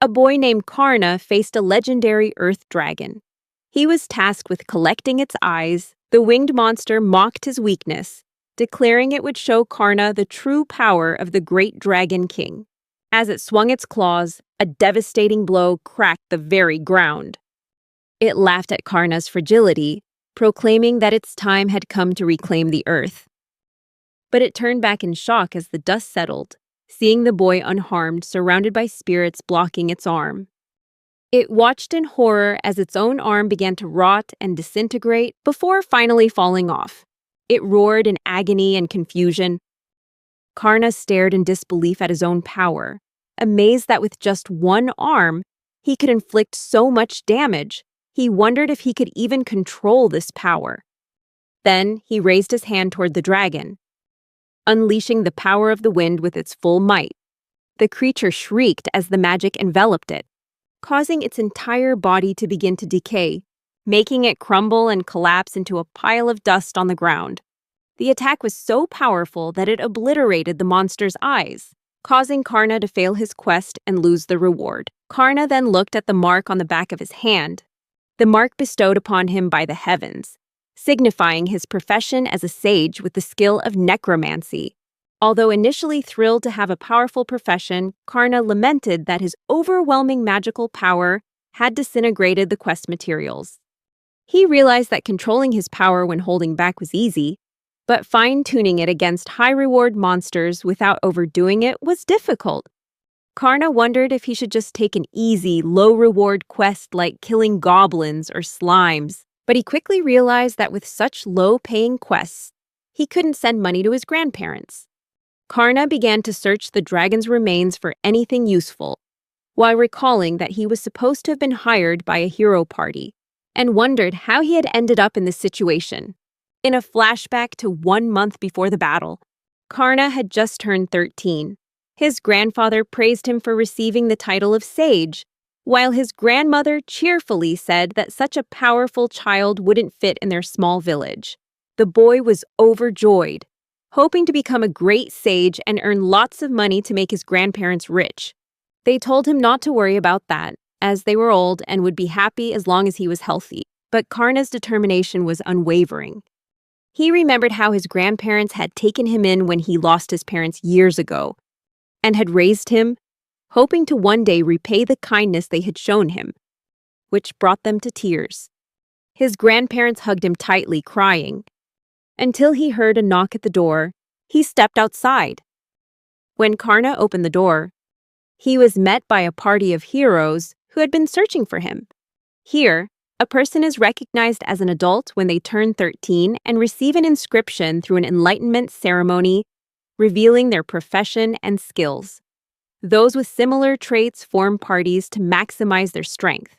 a boy named Karna faced a legendary earth dragon. He was tasked with collecting its eyes. The winged monster mocked his weakness, declaring it would show Karna the true power of the great dragon king. As it swung its claws, a devastating blow cracked the very ground. It laughed at Karna's fragility, proclaiming that its time had come to reclaim the earth. But it turned back in shock as the dust settled, seeing the boy unharmed, surrounded by spirits blocking its arm. It watched in horror as its own arm began to rot and disintegrate before finally falling off. It roared in agony and confusion. Karna stared in disbelief at his own power, amazed that with just one arm, he could inflict so much damage. He wondered if he could even control this power. Then he raised his hand toward the dragon, unleashing the power of the wind with its full might. The creature shrieked as the magic enveloped it, causing its entire body to begin to decay, making it crumble and collapse into a pile of dust on the ground. The attack was so powerful that it obliterated the monster's eyes, causing Karna to fail his quest and lose the reward. Karna then looked at the mark on the back of his hand, the mark bestowed upon him by the heavens, signifying his profession as a sage with the skill of necromancy. Although initially thrilled to have a powerful profession, Karna lamented that his overwhelming magical power had disintegrated the quest materials. He realized that controlling his power when holding back was easy, but fine-tuning it against high-reward monsters without overdoing it was difficult. Karna wondered if he should just take an easy, low-reward quest like killing goblins or slimes, but he quickly realized that with such low-paying quests, he couldn't send money to his grandparents. Karna began to search the dragon's remains for anything useful, while recalling that he was supposed to have been hired by a hero party, and wondered how he had ended up in this situation. In a flashback to 1 month before the battle, Karna had just turned 13. His grandfather praised him for receiving the title of sage, while his grandmother cheerfully said that such a powerful child wouldn't fit in their small village. The boy was overjoyed, hoping to become a great sage and earn lots of money to make his grandparents rich. They told him not to worry about that, as they were old and would be happy as long as he was healthy. But Karna's determination was unwavering. He remembered how his grandparents had taken him in when he lost his parents years ago, and had raised him, hoping to one day repay the kindness they had shown him, which brought them to tears. His grandparents hugged him tightly, crying, until he heard a knock at the door. He stepped outside. When Karna opened the door, he was met by a party of heroes who had been searching for him. Here, a person is recognized as an adult when they turn 13 and receive an inscription through an enlightenment ceremony, revealing their profession and skills. Those with similar traits form parties to maximize their strength.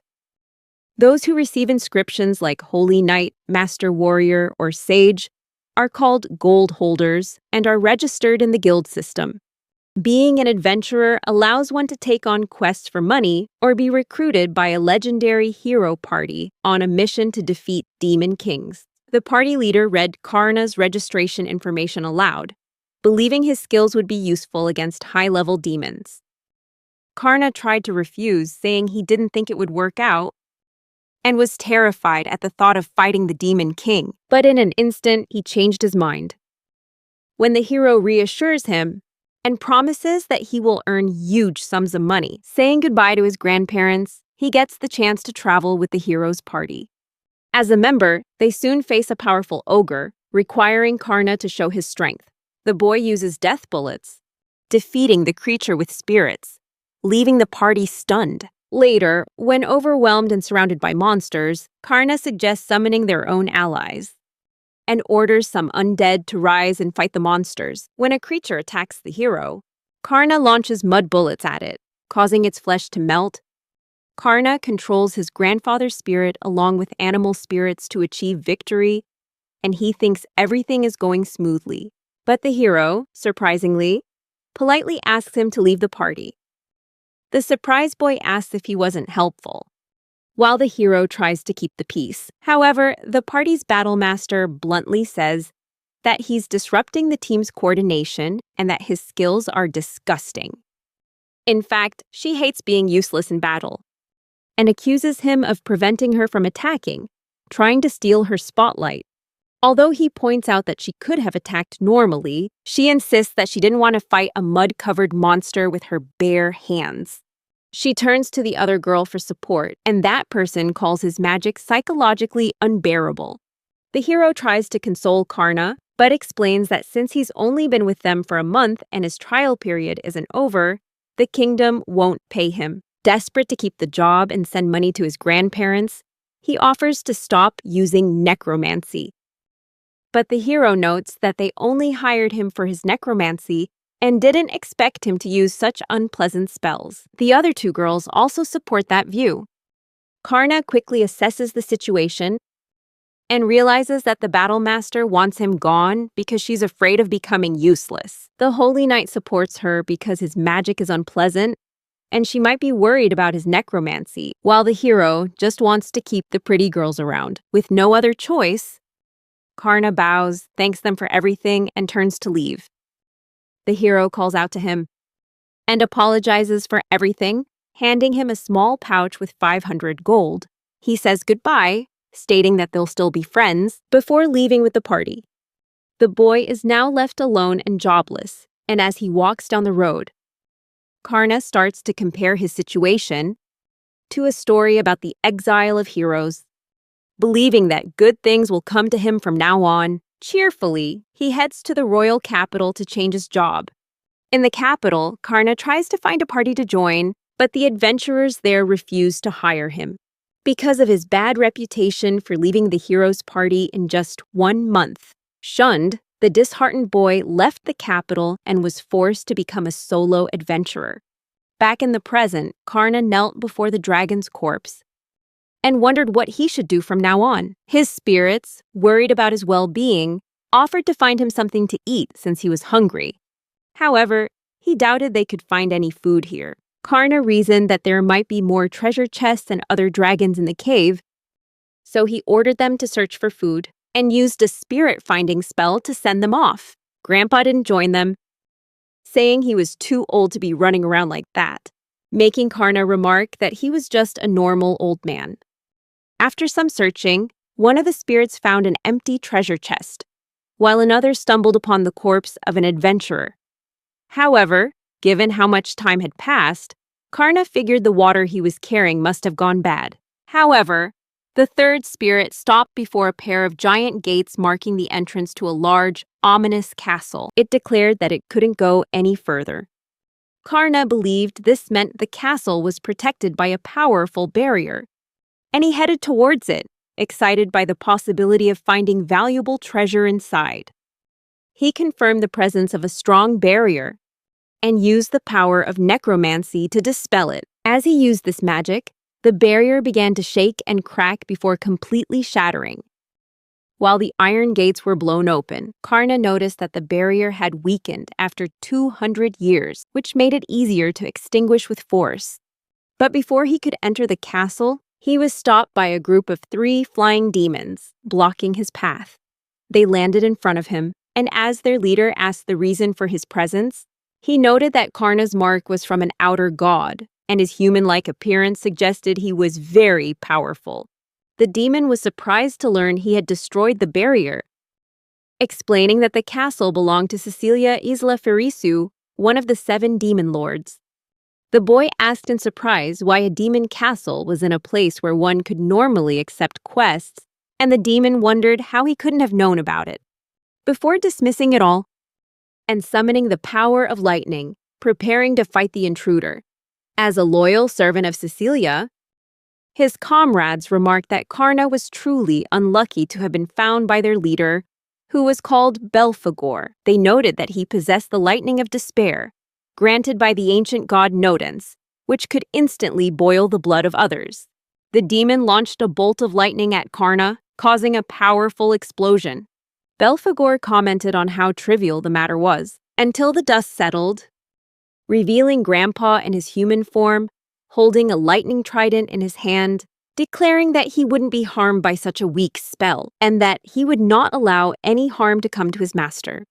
Those who receive inscriptions like Holy Knight, Master Warrior, or Sage are called gold holders and are registered in the guild system. Being an adventurer allows one to take on quests for money or be recruited by a legendary hero party on a mission to defeat demon kings. The party leader read Karna's registration information aloud, believing his skills would be useful against high-level demons. Karna tried to refuse, saying he didn't think it would work out, and was terrified at the thought of fighting the demon king. But in an instant, he changed his mind. When the hero reassures him and promises that he will earn huge sums of money, saying goodbye to his grandparents, he gets the chance to travel with the hero's party. As a member, they soon face a powerful ogre, requiring Karna to show his strength. The boy uses death bullets, defeating the creature with spirits, leaving the party stunned. Later, when overwhelmed and surrounded by monsters, Karna suggests summoning their own allies and orders some undead to rise and fight the monsters. When a creature attacks the hero, Karna launches mud bullets at it, causing its flesh to melt. Karna controls his grandfather's spirit along with animal spirits to achieve victory, and he thinks everything is going smoothly. But the hero, surprisingly, politely asks him to leave the party. The surprise boy asks if he wasn't helpful, while the hero tries to keep the peace. However, the party's battle master bluntly says that he's disrupting the team's coordination and that his skills are disgusting. In fact, she hates being useless in battle and accuses him of preventing her from attacking, trying to steal her spotlight. Although he points out that she could have attacked normally, she insists that she didn't want to fight a mud-covered monster with her bare hands. She turns to the other girl for support, and that person calls his magic psychologically unbearable. The hero tries to console Karna, but explains that since he's only been with them for a month and his trial period isn't over, the kingdom won't pay him. Desperate to keep the job and send money to his grandparents, he offers to stop using necromancy. But the hero notes that they only hired him for his necromancy and didn't expect him to use such unpleasant spells. The other two girls also support that view. Karna quickly assesses the situation and realizes that the battle master wants him gone because she's afraid of becoming useless. The Holy Knight supports her because his magic is unpleasant, and she might be worried about his necromancy, while the hero just wants to keep the pretty girls around. With no other choice, Karna bows, thanks them for everything, and turns to leave. The hero calls out to him and apologizes for everything, handing him a small pouch with 500 gold. He says goodbye, stating that they'll still be friends, before leaving with the party. The boy is now left alone and jobless, and as he walks down the road, Karna starts to compare his situation to a story about the exile of heroes. Believing that good things will come to him from now on, cheerfully, he heads to the royal capital to change his job. In the capital, Karna tries to find a party to join, but the adventurers there refuse to hire him. Because of his bad reputation for leaving the hero's party in just 1 month, shunned, the disheartened boy left the capital and was forced to become a solo adventurer. Back in the present, Karna knelt before the dragon's corpse and wondered what he should do from now on. His spirits, worried about his well-being, offered to find him something to eat since he was hungry. However, he doubted they could find any food here. Karna reasoned that there might be more treasure chests and other dragons in the cave, so he ordered them to search for food and used a spirit-finding spell to send them off. Grandpa didn't join them, saying he was too old to be running around like that, making Karna remark that he was just a normal old man. After some searching, one of the spirits found an empty treasure chest, while another stumbled upon the corpse of an adventurer. However, given how much time had passed, Karna figured the water he was carrying must have gone bad. However, the third spirit stopped before a pair of giant gates marking the entrance to a large, ominous castle. It declared that it couldn't go any further. Karna believed this meant the castle was protected by a powerful barrier, and he headed towards it, excited by the possibility of finding valuable treasure inside. He confirmed the presence of a strong barrier and used the power of necromancy to dispel it. As he used this magic, the barrier began to shake and crack before completely shattering. While the iron gates were blown open, Karna noticed that the barrier had weakened after 200 years, which made it easier to extinguish with force. But before he could enter the castle, he was stopped by a group of 3 flying demons, blocking his path. They landed in front of him, and as their leader asked the reason for his presence, he noted that Karna's mark was from an outer god, and his human-like appearance suggested he was very powerful. The demon was surprised to learn he had destroyed the barrier, explaining that the castle belonged to Cecilia Isla Ferisu, one of the 7 demon lords. The boy asked in surprise why a demon castle was in a place where one could normally accept quests, and the demon wondered how he couldn't have known about it. Before dismissing it all and summoning the power of lightning, preparing to fight the intruder. As a loyal servant of Cecilia, his comrades remarked that Karna was truly unlucky to have been found by their leader, who was called Belphegor. They noted that he possessed the lightning of despair, granted by the ancient god Nodens, which could instantly boil the blood of others. The demon launched a bolt of lightning at Karna, causing a powerful explosion. Belphegor commented on how trivial the matter was, until the dust settled, revealing Grandpa in his human form, holding a lightning trident in his hand, declaring that he wouldn't be harmed by such a weak spell, and that he would not allow any harm to come to his master.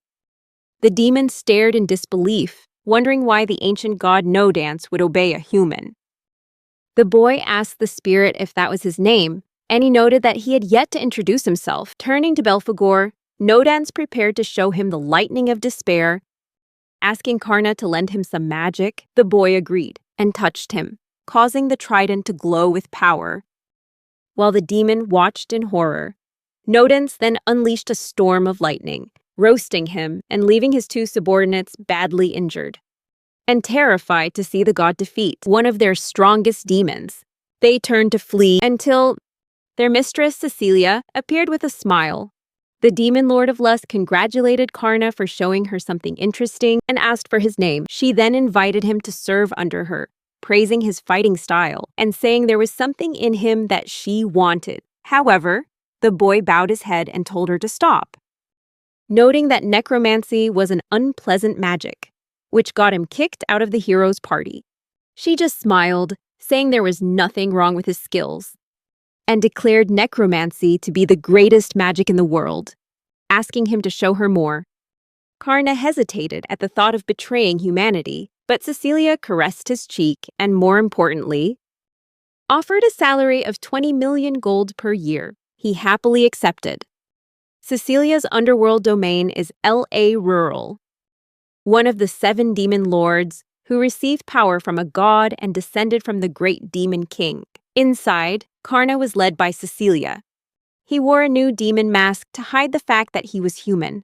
The demon stared in disbelief, wondering why the ancient god No Dance would obey a human. The boy asked the spirit if that was his name, and he noted that he had yet to introduce himself. Turning to Belphegor, No Dance prepared to show him the lightning of despair. Asking Karna to lend him some magic, the boy agreed and touched him, causing the trident to glow with power. While the demon watched in horror, No Dance then unleashed a storm of lightning, roasting him and leaving his two subordinates badly injured. And terrified to see the god defeat one of their strongest demons, they turned to flee until their mistress, Cecilia, appeared with a smile. The demon lord of lust congratulated Karna for showing her something interesting and asked for his name. She then invited him to serve under her, praising his fighting style and saying there was something in him that she wanted. However, the boy bowed his head and told her to stop, noting that necromancy was an unpleasant magic, which got him kicked out of the hero's party. She just smiled, saying there was nothing wrong with his skills, and declared necromancy to be the greatest magic in the world, asking him to show her more. Karna hesitated at the thought of betraying humanity, but Cecilia caressed his cheek and, more importantly, offered a salary of 20 million gold per year. He happily accepted. Cecilia's underworld domain is L.A. Rural, one of the 7 demon lords who received power from a god and descended from the great demon king. Inside, Karna was led by Cecilia. He wore a new demon mask to hide the fact that he was human.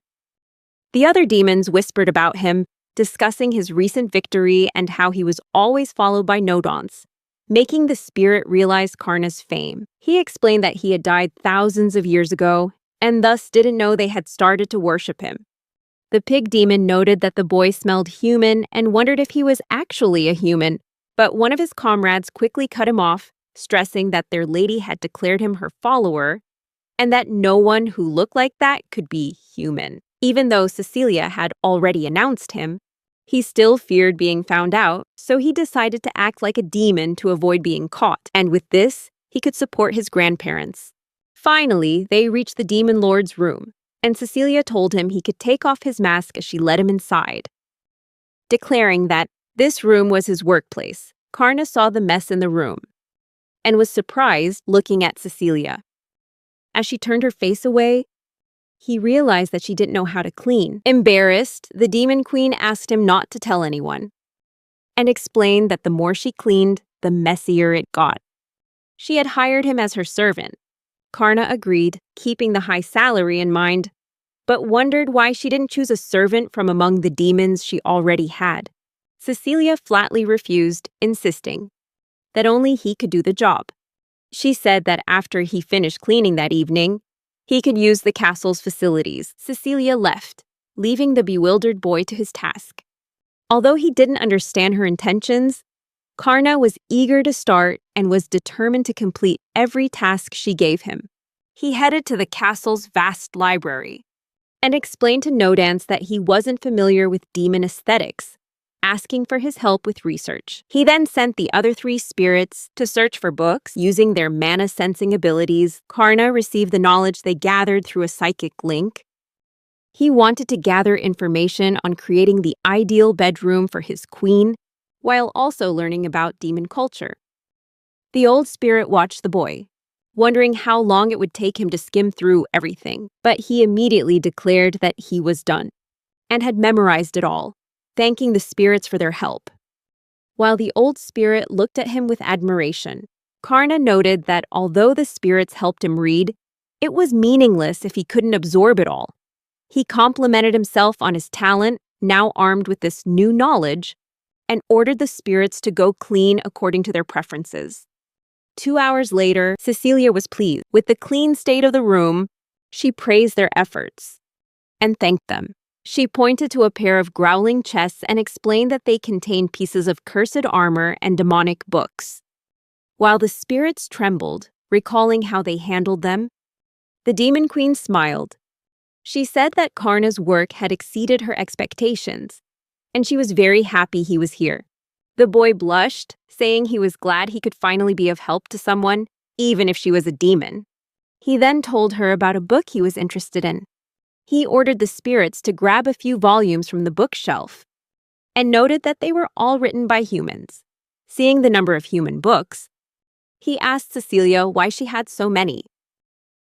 The other demons whispered about him, discussing his recent victory and how he was always followed by No Dance, making the spirit realize Karna's fame. He explained that he had died thousands of years ago and thus didn't know they had started to worship him. The pig demon noted that the boy smelled human and wondered if he was actually a human, but one of his comrades quickly cut him off, stressing that their lady had declared him her follower and that no one who looked like that could be human. Even though Cecilia had already announced him, he still feared being found out, so he decided to act like a demon to avoid being caught, and with this, he could support his grandparents. Finally, they reached the demon lord's room, and Cecilia told him he could take off his mask as she led him inside. Declaring that this room was his workplace, Karna saw the mess in the room and was surprised looking at Cecilia. As she turned her face away, he realized that she didn't know how to clean. Embarrassed, the demon queen asked him not to tell anyone and explained that the more she cleaned, the messier it got. She had hired him as her servant. Karna agreed, keeping the high salary in mind, but wondered why she didn't choose a servant from among the demons she already had. Cecilia flatly refused, insisting that only he could do the job. She said that after he finished cleaning that evening, he could use the castle's facilities. Cecilia left, leaving the bewildered boy to his task. Although he didn't understand her intentions, Karna was eager to start and was determined to complete every task she gave him. He headed to the castle's vast library and explained to No Dance that he wasn't familiar with demon aesthetics, asking for his help with research. He then sent the other 3 spirits to search for books using their mana-sensing abilities. Karna received the knowledge they gathered through a psychic link. He wanted to gather information on creating the ideal bedroom for his queen, while also learning about demon culture. The old spirit watched the boy, wondering how long it would take him to skim through everything, but he immediately declared that he was done and had memorized it all, thanking the spirits for their help. While the old spirit looked at him with admiration, Karna noted that although the spirits helped him read, it was meaningless if he couldn't absorb it all. He complimented himself on his talent, now armed with this new knowledge, and ordered the spirits to go clean according to their preferences. 2 hours later, Cecilia was pleased with the clean state of the room. She praised their efforts and thanked them. She pointed to a pair of growling chests and explained that they contained pieces of cursed armor and demonic books. While the spirits trembled, recalling how they handled them, the demon queen smiled. She said that Karna's work had exceeded her expectations, and she was very happy he was here. The boy blushed, saying he was glad he could finally be of help to someone, even if she was a demon. He then told her about a book he was interested in. He ordered the spirits to grab a few volumes from the bookshelf and noted that they were all written by humans. Seeing the number of human books, he asked Cecilia why she had so many.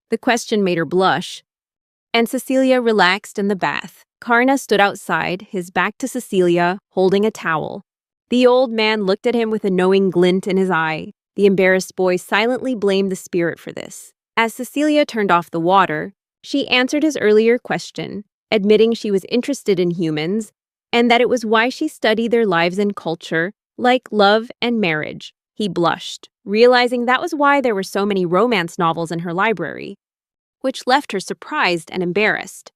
The question made her blush, and Cecilia relaxed in the bath. Karna stood outside, his back to Cecilia, holding a towel. The old man looked at him with a knowing glint in his eye. The embarrassed boy silently blamed the spirit for this. As Cecilia turned off the water, she answered his earlier question, admitting she was interested in humans and that it was why she studied their lives and culture, like love and marriage. He blushed, realizing that was why there were so many romance novels in her library, which left her surprised and embarrassed.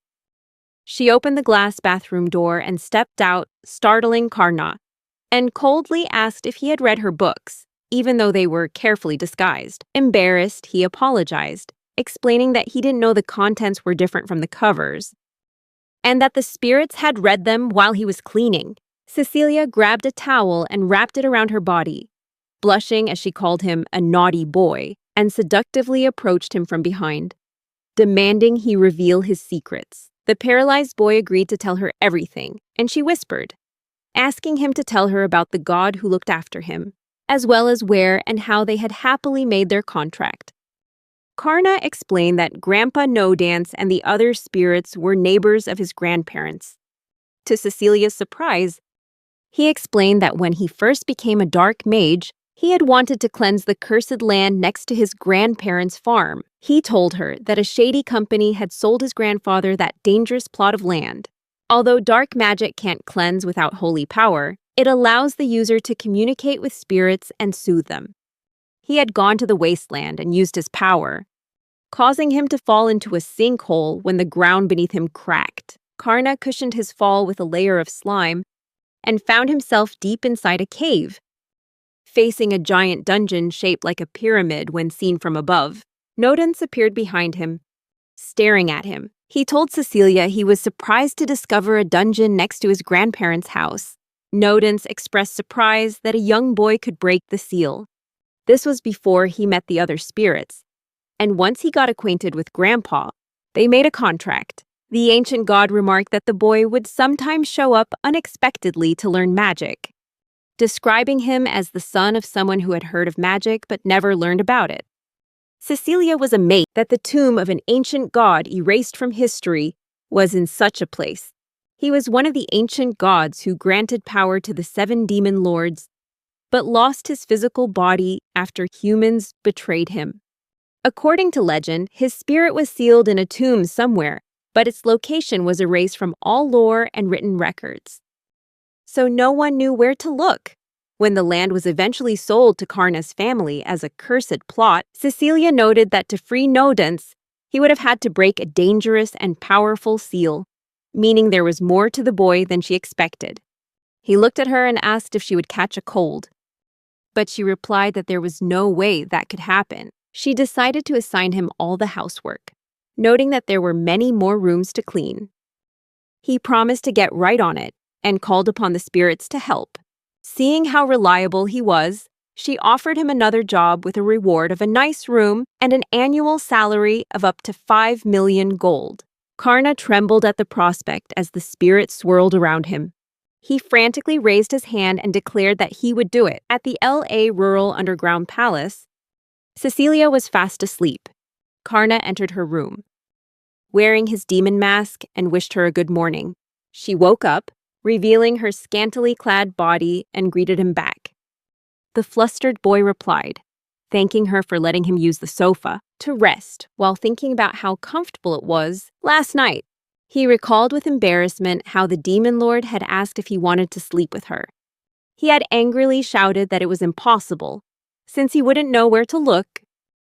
She opened the glass bathroom door and stepped out, startling Karna, and coldly asked if he had read her books, even though they were carefully disguised. Embarrassed, he apologized, explaining that he didn't know the contents were different from the covers, and that the spirits had read them while he was cleaning. Cecilia grabbed a towel and wrapped it around her body, blushing as she called him a naughty boy, and seductively approached him from behind, demanding he reveal his secrets. The paralyzed boy agreed to tell her everything, and she whispered, asking him to tell her about the god who looked after him, as well as where and how they had happily made their contract. Karna explained that Grandpa No Dance and the other spirits were neighbors of his grandparents. To Cecilia's surprise, he explained that when he first became a dark mage, he had wanted to cleanse the cursed land next to his grandparents' farm. He told her that a shady company had sold his grandfather that dangerous plot of land. Although dark magic can't cleanse without holy power, it allows the user to communicate with spirits and soothe them. He had gone to the wasteland and used his power, causing him to fall into a sinkhole when the ground beneath him cracked. Karna cushioned his fall with a layer of slime and found himself deep inside a cave, facing a giant dungeon shaped like a pyramid when seen from above. Nodens appeared behind him, staring at him. He told Cecilia he was surprised to discover a dungeon next to his grandparents' house. Nodens expressed surprise that a young boy could break the seal. This was before he met the other spirits, and once he got acquainted with Grandpa, they made a contract. The ancient god remarked that the boy would sometimes show up unexpectedly to learn magic, describing him as the son of someone who had heard of magic but never learned about it. Cecilia was amazed that the tomb of an ancient god erased from history was in such a place. He was one of the ancient gods who granted power to the 7 demon lords, but lost his physical body after humans betrayed him. According to legend, his spirit was sealed in a tomb somewhere, but its location was erased from all lore and written records. So no one knew where to look. When the land was eventually sold to Karna's family as a cursed plot, Cecilia noted that to free Nodens, he would have had to break a dangerous and powerful seal, meaning there was more to the boy than she expected. He looked at her and asked if she would catch a cold, but she replied that there was no way that could happen. She decided to assign him all the housework, noting that there were many more rooms to clean. He promised to get right on it and called upon the spirits to help. Seeing how reliable he was, she offered him another job with a reward of a nice room and an annual salary of up to 5 million gold. Karna trembled at the prospect as the spirit swirled around him. He frantically raised his hand and declared that he would do it. At the LA Rural Underground Palace, Cecilia was fast asleep. Karna entered her room, wearing his demon mask, and wished her a good morning. She woke up, revealing her scantily clad body, and greeted him back. The flustered boy replied, thanking her for letting him use the sofa to rest while thinking about how comfortable it was last night. He recalled with embarrassment how the demon lord had asked if he wanted to sleep with her. He had angrily shouted that it was impossible, since he wouldn't know where to look,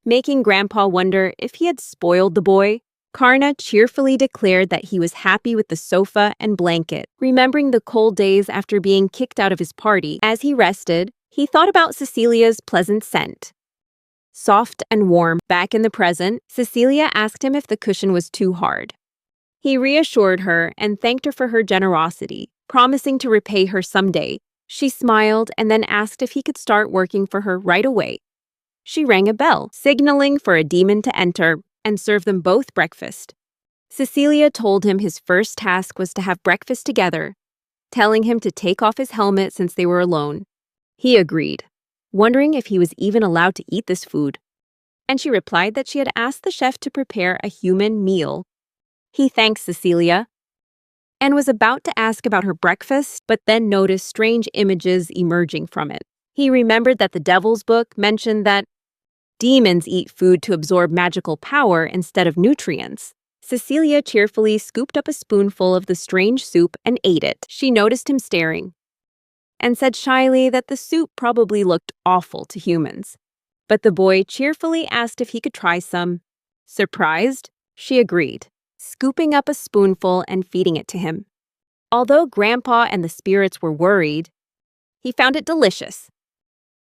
making Grandpa wonder if he had spoiled the boy. Karna cheerfully declared that he was happy with the sofa and blanket, remembering the cold days after being kicked out of his party. As he rested, he thought about Cecilia's pleasant scent. Soft and warm. Back in the present, Cecilia asked him if the cushion was too hard. He reassured her and thanked her for her generosity, promising to repay her someday. She smiled and then asked if he could start working for her right away. She rang a bell, signaling for a demon to enter and serve them both breakfast. Cecilia told him his first task was to have breakfast together, telling him to take off his helmet since they were alone. He agreed, wondering if he was even allowed to eat this food. And she replied that she had asked the chef to prepare a human meal. He thanked Cecilia and was about to ask about her breakfast, but then noticed strange images emerging from it. He remembered that the Devil's Book mentioned that demons eat food to absorb magical power instead of nutrients. Cecilia cheerfully scooped up a spoonful of the strange soup and ate it. She noticed him staring and said shyly that the soup probably looked awful to humans. But the boy cheerfully asked if he could try some. Surprised, she agreed, scooping up a spoonful and feeding it to him. Although Grandpa and the spirits were worried, he found it delicious.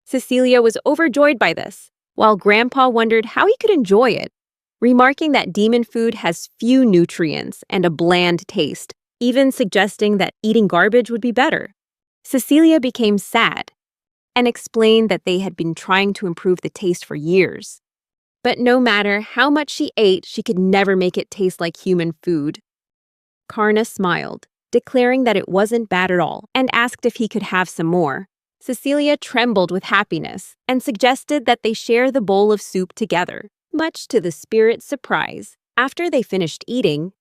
Cecilia was overjoyed by this, while Grandpa wondered how he could enjoy it, remarking that demon food has few nutrients and a bland taste, even suggesting that eating garbage would be better. Cecilia became sad and explained that they had been trying to improve the taste for years. But no matter how much she ate, she could never make it taste like human food. Karna smiled, declaring that it wasn't bad at all, and asked if he could have some more. Cecilia trembled with happiness and suggested that they share the bowl of soup together, much to the spirit's surprise. After they finished eating,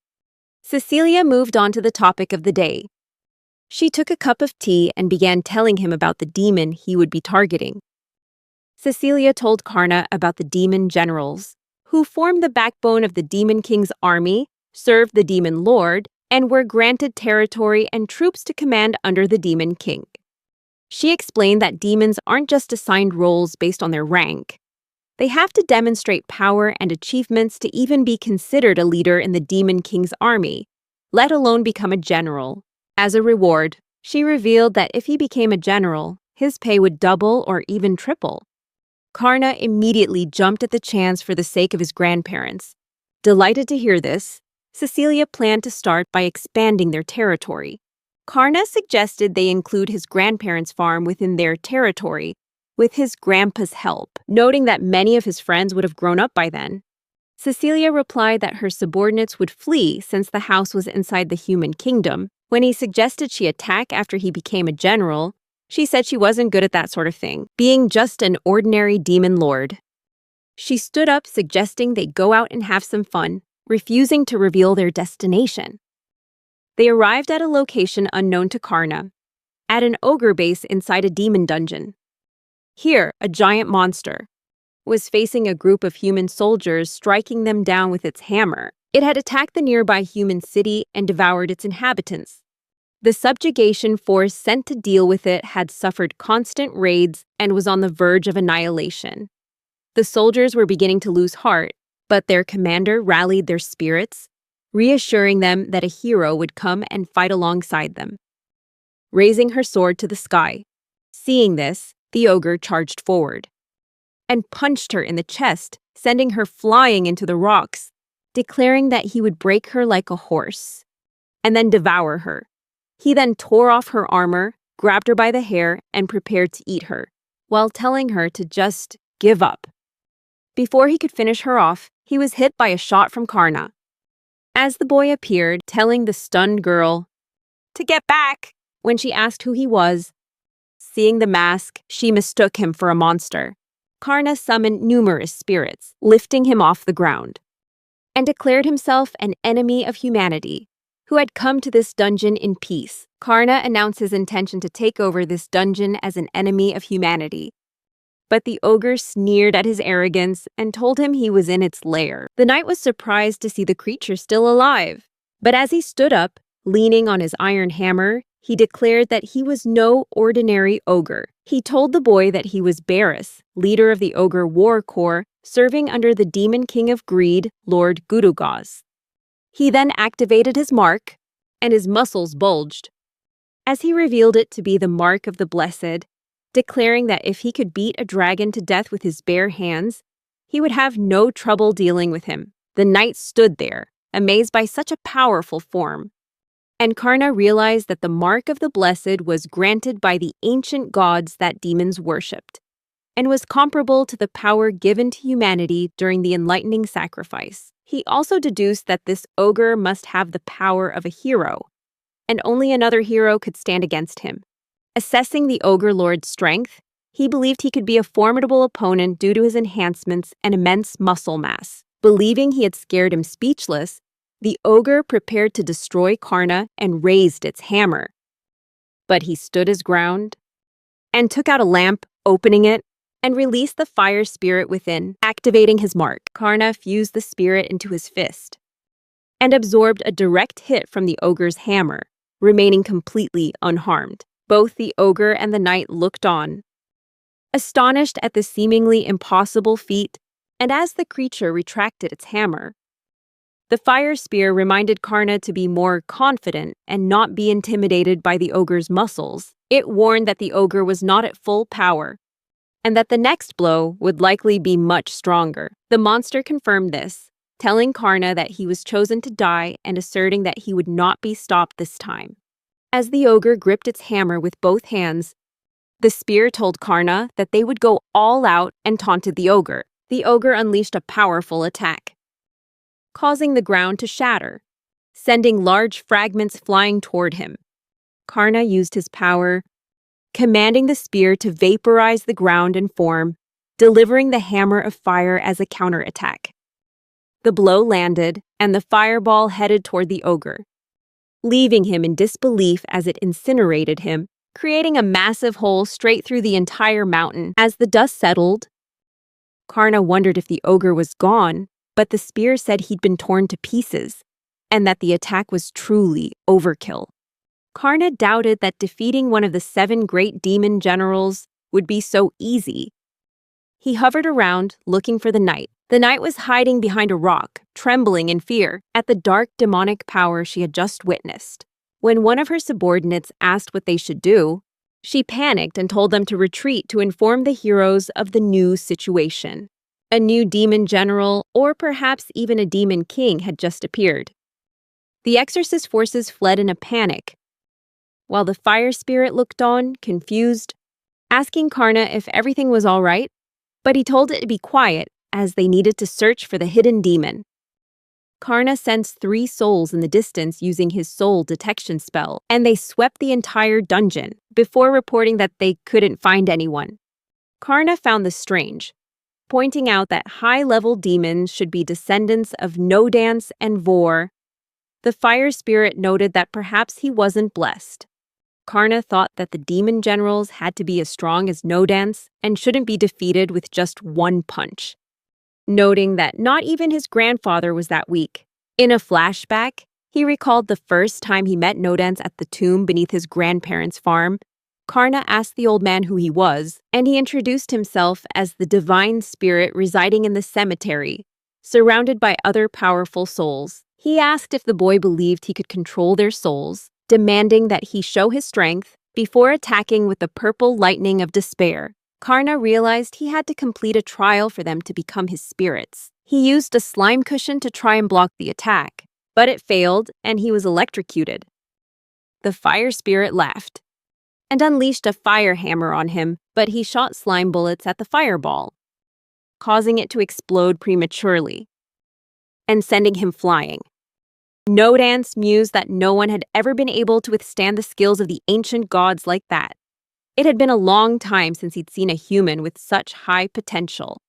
Cecilia moved on to the topic of the day. She took a cup of tea and began telling him about the demon he would be targeting. Cecilia told Karna about the demon generals, who formed the backbone of the Demon King's army, served the Demon Lord, and were granted territory and troops to command under the Demon King. She explained that demons aren't just assigned roles based on their rank. They have to demonstrate power and achievements to even be considered a leader in the Demon King's army, let alone become a general. As a reward, she revealed that if he became a general, his pay would double or even triple. Karna immediately jumped at the chance for the sake of his grandparents. Delighted to hear this, Cecilia planned to start by expanding their territory. Karna suggested they include his grandparents' farm within their territory, with his grandpa's help, noting that many of his friends would have grown up by then. Cecilia replied that her subordinates would flee since the house was inside the human kingdom. When he suggested she attack after he became a general, she said she wasn't good at that sort of thing, being just an ordinary demon lord. She stood up, suggesting they go out and have some fun, refusing to reveal their destination. They arrived at a location unknown to Karna, at an ogre base inside a demon dungeon. Here, a giant monster was facing a group of human soldiers, striking them down with its hammer. It had attacked the nearby human city and devoured its inhabitants. The subjugation force sent to deal with it had suffered constant raids and was on the verge of annihilation. The soldiers were beginning to lose heart, but their commander rallied their spirits, reassuring them that a hero would come and fight alongside them. Raising her sword to the sky, seeing this, the ogre charged forward and punched her in the chest, sending her flying into the rocks, declaring that he would break her like a horse and then devour her. He then tore off her armor, grabbed her by the hair, and prepared to eat her, while telling her to just give up. Before he could finish her off, he was hit by a shot from Karna. As the boy appeared, telling the stunned girl to get back when she asked who he was, seeing the mask, she mistook him for a monster. Karna summoned numerous spirits, lifting him off the ground, and declared himself an enemy of humanity, who had come to this dungeon in peace. Karna announced his intention to take over this dungeon as an enemy of humanity. But the ogre sneered at his arrogance and told him he was in its lair. The knight was surprised to see the creature still alive, but as he stood up, leaning on his iron hammer, he declared that he was no ordinary ogre. He told the boy that he was Barris, leader of the Ogre War Corps, serving under the Demon King of Greed, Lord Gudugaz. He then activated his mark, and his muscles bulged, as he revealed it to be the mark of the Blessed, declaring that if he could beat a dragon to death with his bare hands, he would have no trouble dealing with him. The knight stood there, amazed by such a powerful form. And Karna realized that the mark of the Blessed was granted by the ancient gods that demons worshipped, and was comparable to the power given to humanity during the enlightening sacrifice. He also deduced that this ogre must have the power of a hero, and only another hero could stand against him. Assessing the Ogre Lord's strength, he believed he could be a formidable opponent due to his enhancements and immense muscle mass. Believing he had scared him speechless, the ogre prepared to destroy Karna and raised its hammer. But he stood his ground and took out a lamp, opening it, and released the fire spirit within, activating his mark. Karna fused the spirit into his fist and absorbed a direct hit from the ogre's hammer, remaining completely unharmed. Both the ogre and the knight looked on, astonished at the seemingly impossible feat, and as the creature retracted its hammer, the fire spear reminded Karna to be more confident and not be intimidated by the ogre's muscles. It warned that the ogre was not at full power, and that the next blow would likely be much stronger. The monster confirmed this, telling Karna that he was chosen to die and asserting that he would not be stopped this time. As the ogre gripped its hammer with both hands, the spear told Karna that they would go all out and taunted the ogre. The ogre unleashed a powerful attack, causing the ground to shatter, sending large fragments flying toward him. Karna used his power, commanding the spear to vaporize the ground and form, delivering the hammer of fire as a counterattack. The blow landed, and the fireball headed toward the ogre, leaving him in disbelief as it incinerated him, creating a massive hole straight through the entire mountain. As the dust settled, Karna wondered if the ogre was gone, but the spear said he'd been torn to pieces, and that the attack was truly overkill. Karna doubted that defeating one of the 7 great demon generals would be so easy. He hovered around, looking for the knight. The knight was hiding behind a rock, trembling in fear at the dark demonic power she had just witnessed. When one of her subordinates asked what they should do, she panicked and told them to retreat to inform the heroes of the new situation. A new demon general, or perhaps even a demon king, had just appeared. The exorcist forces fled in a panic, while the fire spirit looked on, confused, asking Karna if everything was all right, but he told it to be quiet as they needed to search for the hidden demon. Karna sensed 3 souls in the distance using his soul detection spell, and they swept the entire dungeon before reporting that they couldn't find anyone. Karna found this strange, pointing out that high-level demons should be descendants of Nodance and Vor. The fire spirit noted that perhaps he wasn't blessed. Karna thought that the demon generals had to be as strong as Nodance and shouldn't be defeated with just one punch, noting that not even his grandfather was that weak. In a flashback, he recalled the first time he met Nodance at the tomb beneath his grandparents' farm. Karna asked the old man who he was, and he introduced himself as the divine spirit residing in the cemetery, surrounded by other powerful souls. He asked if the boy believed he could control their souls, demanding that he show his strength before attacking with the purple lightning of despair. Karna realized he had to complete a trial for them to become his spirits. He used a slime cushion to try and block the attack, but it failed and he was electrocuted. The fire spirit laughed and unleashed a fire hammer on him, but he shot slime bullets at the fireball, causing it to explode prematurely and sending him flying. Nodance mused that no one had ever been able to withstand the skills of the ancient gods like that. It had been a long time since he'd seen a human with such high potential.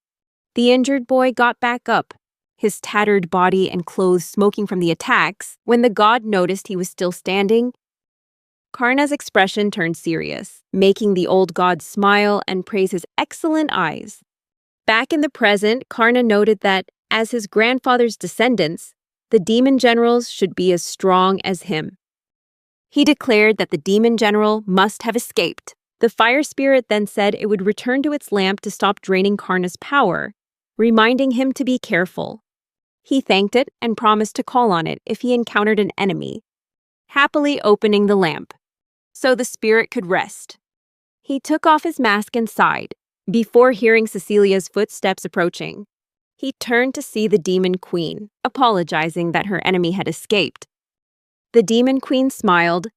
The injured boy got back up, his tattered body and clothes smoking from the attacks. When the god noticed he was still standing, Karna's expression turned serious, making the old god smile and praise his excellent eyes. Back in the present, Karna noted that, as his grandfather's descendants, the demon generals should be as strong as him. He declared that the demon general must have escaped. The fire spirit then said it would return to its lamp to stop draining Karna's power, reminding him to be careful. He thanked it and promised to call on it if he encountered an enemy, happily opening the lamp so the spirit could rest. He took off his mask and sighed. Before hearing Cecilia's footsteps approaching, he turned to see the demon queen, apologizing that her enemy had escaped. The demon queen smiled,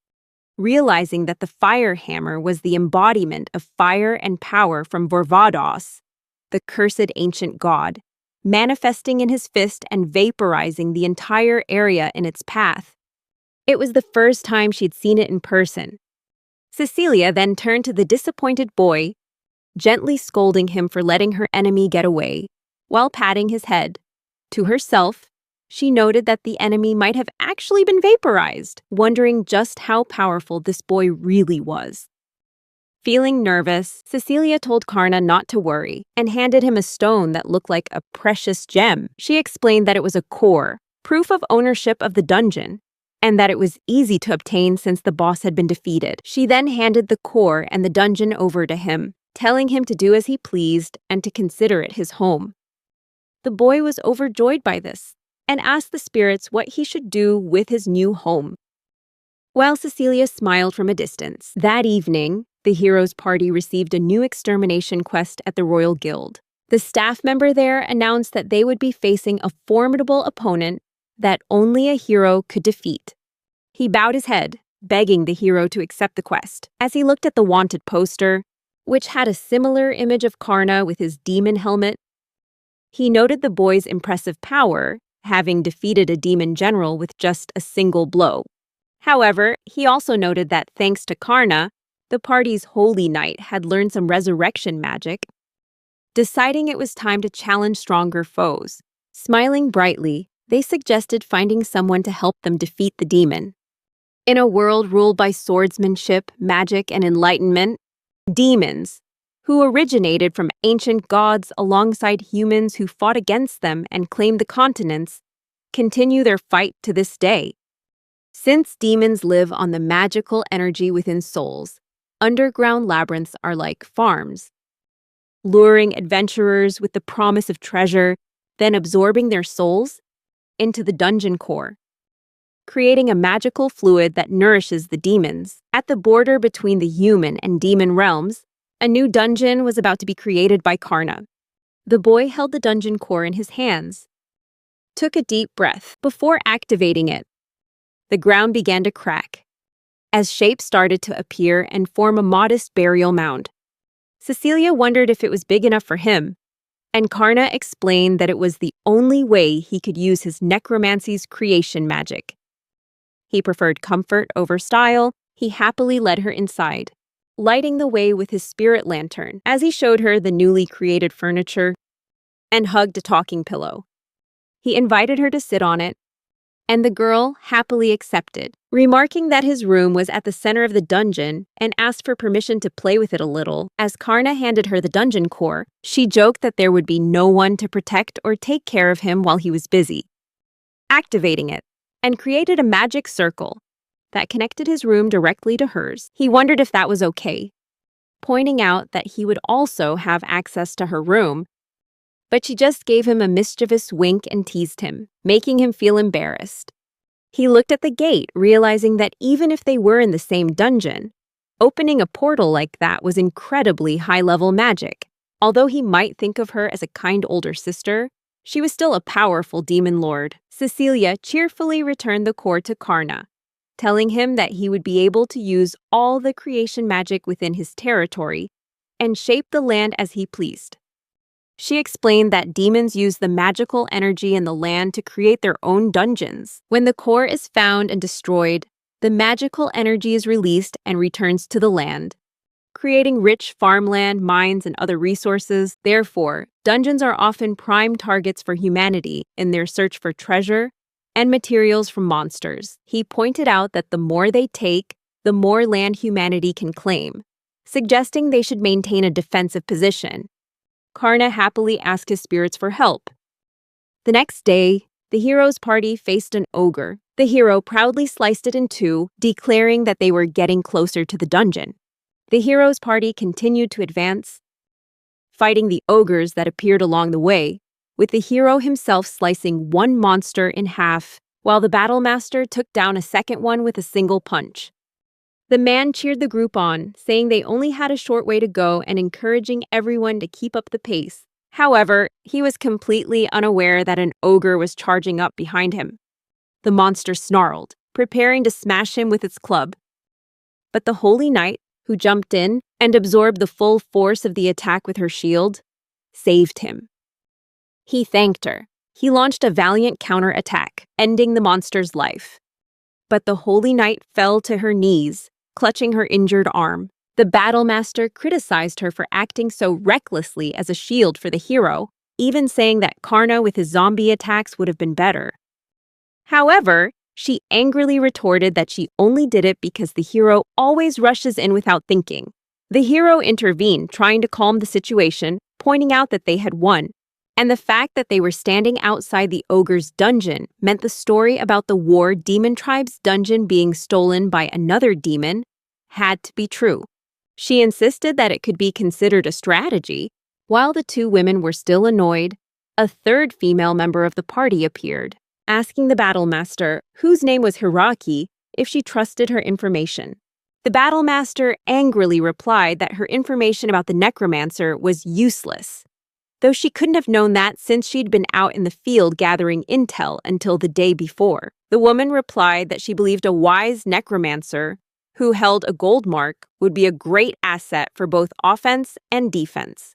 realizing that the fire hammer was the embodiment of fire and power from Vorvados, the cursed ancient god, manifesting in his fist and vaporizing the entire area in its path. It was the first time she'd seen it in person. Cecilia then turned to the disappointed boy, gently scolding him for letting her enemy get away, while patting his head. To herself, she noted that the enemy might have actually been vaporized, wondering just how powerful this boy really was. Feeling nervous, Cecilia told Karna not to worry and handed him a stone that looked like a precious gem. She explained that it was a core, proof of ownership of the dungeon, and that it was easy to obtain since the boss had been defeated. She then handed the core and the dungeon over to him, telling him to do as he pleased and to consider it his home. The boy was overjoyed by this and asked the spirits what he should do with his new home. While Cecilia smiled from a distance, that evening, the heroes' party received a new extermination quest at the Royal Guild. The staff member there announced that they would be facing a formidable opponent that only a hero could defeat. He bowed his head, begging the hero to accept the quest. As he looked at the wanted poster, which had a similar image of Karna with his demon helmet, he noted the boy's impressive power, having defeated a demon general with just a single blow. However, he also noted that thanks to Karna, the party's holy knight had learned some resurrection magic. Deciding it was time to challenge stronger foes, smiling brightly, they suggested finding someone to help them defeat the demon. In a world ruled by swordsmanship, magic, and enlightenment, demons, who originated from ancient gods alongside humans who fought against them and claimed the continents, continue their fight to this day. Since demons live on the magical energy within souls, underground labyrinths are like farms, luring adventurers with the promise of treasure, then absorbing their souls into the dungeon core, creating a magical fluid that nourishes the demons. At the border between the human and demon realms, a new dungeon was about to be created by Karna. The boy held the dungeon core in his hands, took a deep breath before activating it. The ground began to crack, as shapes started to appear and form a modest burial mound. Cecilia wondered if it was big enough for him, and Karna explained that it was the only way he could use his necromancy's creation magic. He preferred comfort over style. He happily led her inside, lighting the way with his spirit lantern as he showed her the newly created furniture and hugged a talking pillow. He invited her to sit on it, and the girl happily accepted, remarking that his room was at the center of the dungeon and asked for permission to play with it a little. As Karna handed her the dungeon core, she joked that there would be no one to protect or take care of him while he was busy. Activating it, and created a magic circle that connected his room directly to hers. He wondered if that was okay, pointing out that he would also have access to her room, but she just gave him a mischievous wink and teased him, making him feel embarrassed. He looked at the gate, realizing that even if they were in the same dungeon, opening a portal like that was incredibly high-level magic. Although he might think of her as a kind older sister, she was still a powerful demon lord. Cecilia cheerfully returned the core to Karna, telling him that he would be able to use all the creation magic within his territory and shape the land as he pleased. She explained that demons use the magical energy in the land to create their own dungeons. When the core is found and destroyed, the magical energy is released and returns to the land, creating rich farmland, mines, and other resources. Therefore, dungeons are often prime targets for humanity in their search for treasure and materials from monsters. He pointed out that the more they take, the more land humanity can claim, suggesting they should maintain a defensive position. Karna happily asked his spirits for help. The next day, the hero's party faced an ogre. The hero proudly sliced it in two, declaring that they were getting closer to the dungeon. The hero's party continued to advance, fighting the ogres that appeared along the way, with the hero himself slicing one monster in half, while the battlemaster took down a second one with a single punch. The man cheered the group on, saying they only had a short way to go and encouraging everyone to keep up the pace. However, he was completely unaware that an ogre was charging up behind him. The monster snarled, preparing to smash him with its club. But the holy knight, who jumped in and absorbed the full force of the attack with her shield, saved him. He thanked her. He launched a valiant counterattack, ending the monster's life. But the Holy Knight fell to her knees, clutching her injured arm. The Battlemaster criticized her for acting so recklessly as a shield for the hero, even saying that Karna with his zombie attacks would have been better. However, she angrily retorted that she only did it because the hero always rushes in without thinking. The hero intervened, trying to calm the situation, pointing out that they had won. And the fact that they were standing outside the ogre's dungeon meant the story about the war demon tribe's dungeon being stolen by another demon had to be true. She insisted that it could be considered a strategy. While the two women were still annoyed, a third female member of the party appeared, asking the Battlemaster, whose name was Hiraki, if she trusted her information. The Battlemaster angrily replied that her information about the necromancer was useless, though she couldn't have known that since she'd been out in the field gathering intel until the day before. The woman replied that she believed a wise necromancer who held a gold mark would be a great asset for both offense and defense.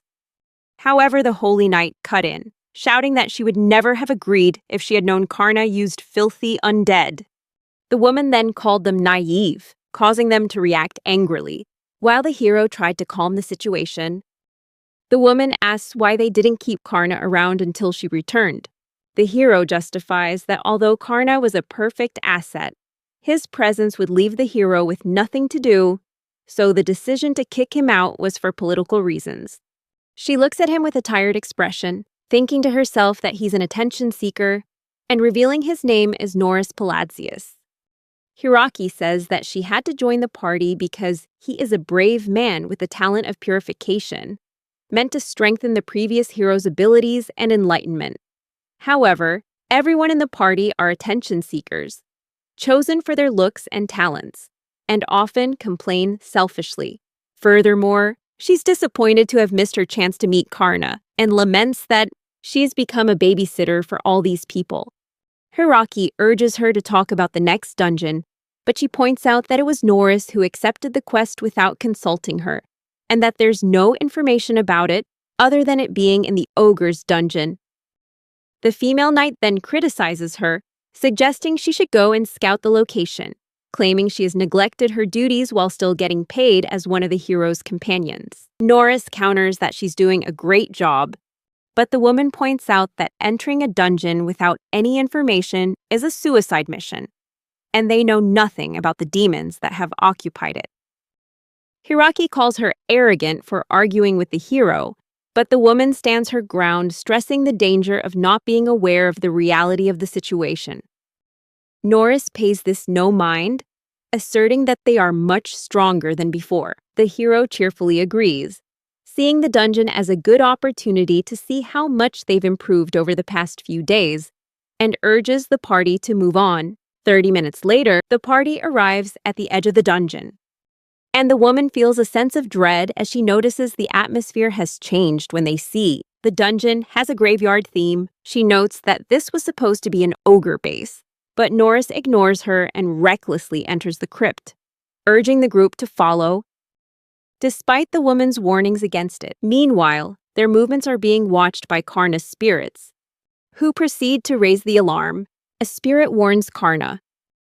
However, the Holy Knight cut in, shouting that she would never have agreed if she had known Karna used filthy undead. The woman then called them naive, causing them to react angrily. While the hero tried to calm the situation, the woman asks why they didn't keep Karna around until she returned. The hero justifies that although Karna was a perfect asset, his presence would leave the hero with nothing to do, so the decision to kick him out was for political reasons. She looks at him with a tired expression, thinking to herself that he's an attention seeker, and revealing his name is Norris Palazius. Hiraki says that she had to join the party because he is a brave man with the talent of purification, meant to strengthen the previous hero's abilities and enlightenment. However, everyone in the party are attention seekers, chosen for their looks and talents, and often complain selfishly. Furthermore, she's disappointed to have missed her chance to meet Karna and laments that she's become a babysitter for all these people. Hiraki urges her to talk about the next dungeon, but she points out that it was Norris who accepted the quest without consulting her, and that there's no information about it other than it being in the ogre's dungeon. The female knight then criticizes her, suggesting she should go and scout the location, claiming she has neglected her duties while still getting paid as one of the hero's companions. Norris counters that she's doing a great job, but the woman points out that entering a dungeon without any information is a suicide mission, and they know nothing about the demons that have occupied it. Hiraki calls her arrogant for arguing with the hero, but the woman stands her ground, stressing the danger of not being aware of the reality of the situation. Norris pays this no mind, asserting that they are much stronger than before. The hero cheerfully agrees, seeing the dungeon as a good opportunity to see how much they've improved over the past few days, and urges the party to move on. 30 minutes later, the party arrives at the edge of the dungeon, and the woman feels a sense of dread as she notices the atmosphere has changed when they see the dungeon has a graveyard theme. She notes that this was supposed to be an ogre base, but Norris ignores her and recklessly enters the crypt, urging the group to follow, despite the woman's warnings against it. Meanwhile, their movements are being watched by Karna's spirits, who proceed to raise the alarm. A spirit warns Karna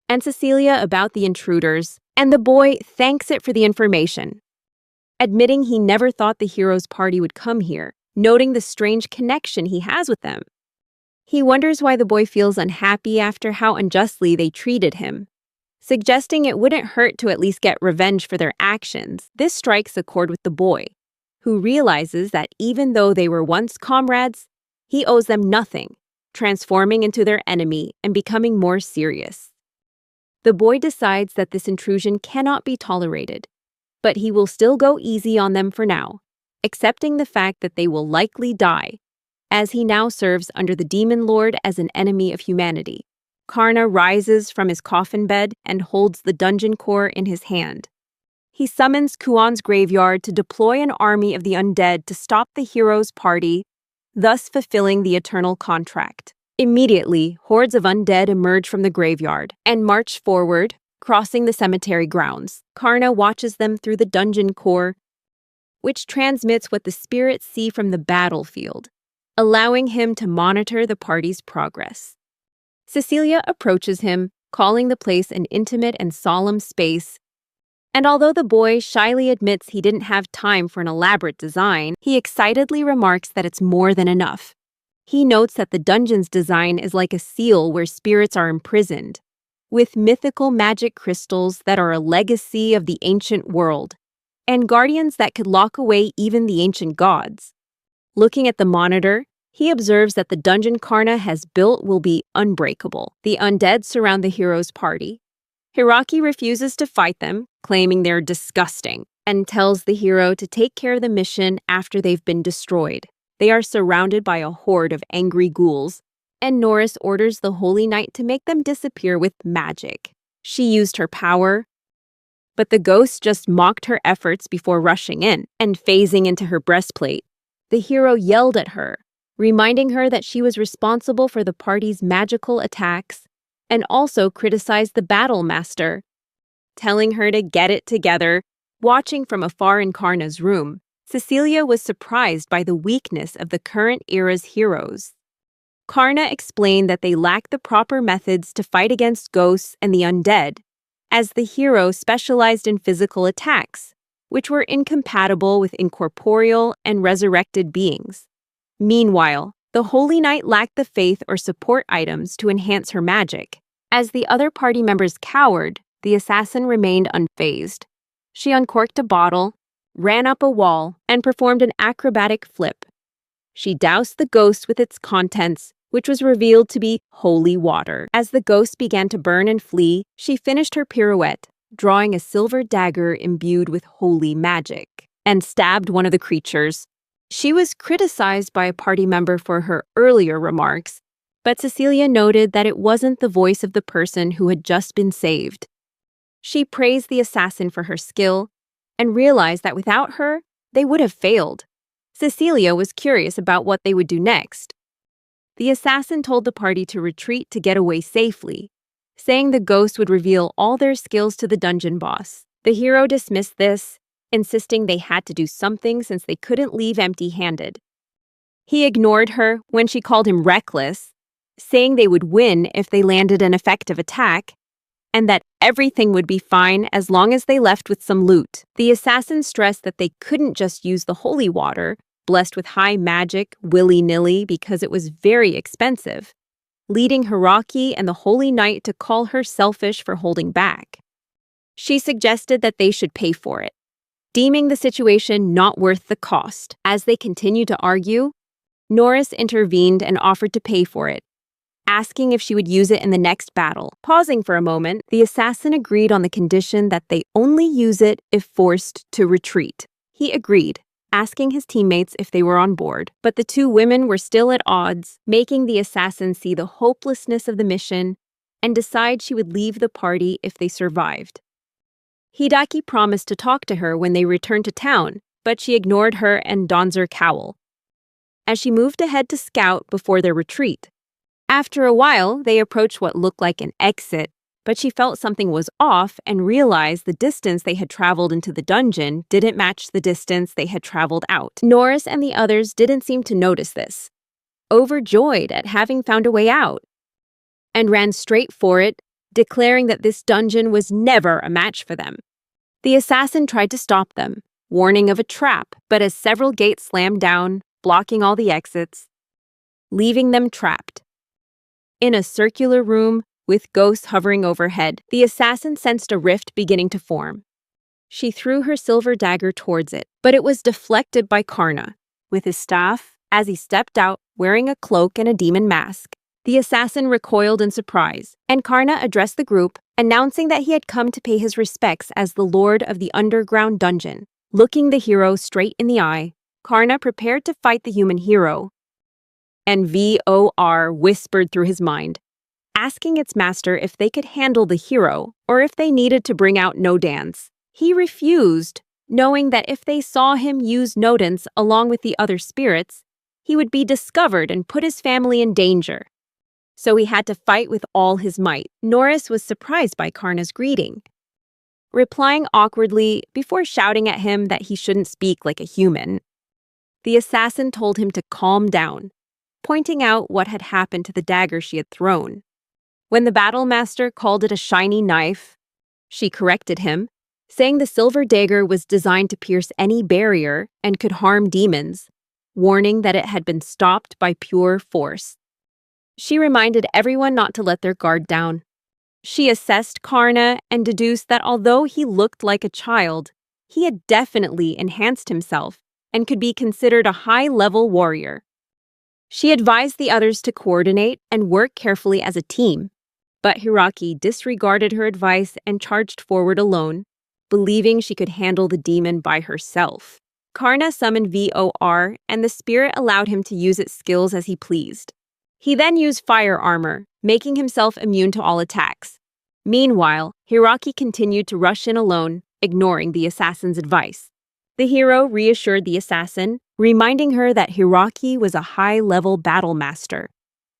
and Cecilia about the intruders, and the boy thanks it for the information, admitting he never thought the hero's party would come here, noting the strange connection he has with them. He wonders why the boy feels unhappy after how unjustly they treated him, suggesting it wouldn't hurt to at least get revenge for their actions. This strikes a chord with the boy, who realizes that even though they were once comrades, he owes them nothing, transforming into their enemy and becoming more serious. The boy decides that this intrusion cannot be tolerated, but he will still go easy on them for now, accepting the fact that they will likely die, as he now serves under the demon lord as an enemy of humanity. Karna rises from his coffin bed and holds the dungeon core in his hand. He summons Kuon's graveyard to deploy an army of the undead to stop the hero's party, thus fulfilling the eternal contract. Immediately, hordes of undead emerge from the graveyard and march forward, crossing the cemetery grounds. Karna watches them through the dungeon core, which transmits what the spirits see from the battlefield, allowing him to monitor the party's progress. Cecilia approaches him, calling the place an intimate and solemn space. And although the boy shyly admits he didn't have time for an elaborate design, he excitedly remarks that it's more than enough. He notes that the dungeon's design is like a seal where spirits are imprisoned, with mythical magic crystals that are a legacy of the ancient world, and guardians that could lock away even the ancient gods. Looking at the monitor, he observes that the dungeon Karna has built will be unbreakable. The undead surround the hero's party. Hiraki refuses to fight them, claiming they're disgusting, and tells the hero to take care of the mission after they've been destroyed. They are surrounded by a horde of angry ghouls, and Norris orders the Holy Knight to make them disappear with magic. She used her power, but the ghost just mocked her efforts before rushing in and phasing into her breastplate. The hero yelled at her, reminding her that she was responsible for the party's magical attacks, and also criticized the battle master, telling her to get it together. Watching from afar in Karna's room, Cecilia was surprised by the weakness of the current era's heroes. Karna explained that they lacked the proper methods to fight against ghosts and the undead, as the hero specialized in physical attacks, which were incompatible with incorporeal and resurrected beings. Meanwhile, the Holy Knight lacked the faith or support items to enhance her magic. As the other party members cowered, the assassin remained unfazed. She uncorked a bottle, ran up a wall, and performed an acrobatic flip. She doused the ghost with its contents, which was revealed to be holy water. As the ghost began to burn and flee, she finished her pirouette, drawing a silver dagger imbued with holy magic, and stabbed one of the creatures. She was criticized by a party member for her earlier remarks, but Cecilia noted that it wasn't the voice of the person who had just been saved. She praised the assassin for her skill and realized that without her, they would have failed. Cecilia was curious about what they would do next. The assassin told the party to retreat to get away safely, saying the ghost would reveal all their skills to the dungeon boss. The hero dismissed this, insisting they had to do something since they couldn't leave empty-handed. He ignored her when she called him reckless, saying they would win if they landed an effective attack, and that everything would be fine as long as they left with some loot. The assassin stressed that they couldn't just use the holy water, blessed with high magic, willy-nilly, because it was very expensive, leading Hiraki and the Holy Knight to call her selfish for holding back. She suggested that they should pay for it, deeming the situation not worth the cost. As they continued to argue, Norris intervened and offered to pay for it, asking if she would use it in the next battle. Pausing for a moment, the assassin agreed on the condition that they only use it if forced to retreat. He agreed, asking his teammates if they were on board, but the two women were still at odds, making the assassin see the hopelessness of the mission and decide she would leave the party if they survived. Hidaki promised to talk to her when they returned to town, but she ignored her and dons her cowl, as she moved ahead to scout before their retreat. After a while, they approached what looked like an exit, but she felt something was off and realized the distance they had traveled into the dungeon didn't match the distance they had traveled out. Norris and the others didn't seem to notice this, overjoyed at having found a way out, and ran straight for it, declaring that this dungeon was never a match for them. The assassin tried to stop them, warning of a trap, but as several gates slammed down, blocking all the exits, leaving them trapped. In a circular room, with ghosts hovering overhead, the assassin sensed a rift beginning to form. She threw her silver dagger towards it, but it was deflected by Karna, with his staff, as he stepped out wearing a cloak and a demon mask. The assassin recoiled in surprise, and Karna addressed the group, announcing that he had come to pay his respects as the lord of the underground dungeon. Looking the hero straight in the eye, Karna prepared to fight the human hero, and VOR whispered through his mind, asking its master if they could handle the hero or if they needed to bring out no dance. He refused, knowing that if they saw him use no dance along with the other spirits, he would be discovered and put his family in danger. So he had to fight with all his might. Norris was surprised by Karna's greeting, replying awkwardly before shouting at him that he shouldn't speak like a human. The assassin told him to calm down, pointing out what had happened to the dagger she had thrown. When the battle master called it a shiny knife, she corrected him, saying the silver dagger was designed to pierce any barrier and could harm demons, warning that it had been stopped by pure force. She reminded everyone not to let their guard down. She assessed Karna and deduced that although he looked like a child, he had definitely enhanced himself and could be considered a high-level warrior. She advised the others to coordinate and work carefully as a team, but Hiraki disregarded her advice and charged forward alone, believing she could handle the demon by herself. Karna summoned VOR, and the spirit allowed him to use its skills as he pleased. He then used fire armor, making himself immune to all attacks. Meanwhile, Hiraki continued to rush in alone, ignoring the assassin's advice. The hero reassured the assassin, reminding her that Hiraki was a high-level battle master,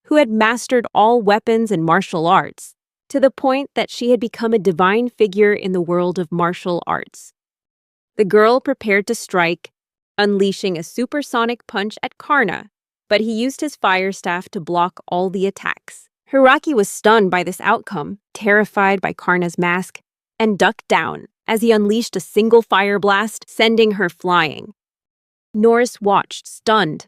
who had mastered all weapons and martial arts, to the point that she had become a divine figure in the world of martial arts. The girl prepared to strike, unleashing a supersonic punch at Karna, but he used his fire staff to block all the attacks. Hiraki was stunned by this outcome, terrified by Karna's mask, and ducked down as he unleashed a single fire blast, sending her flying. Norris watched, stunned.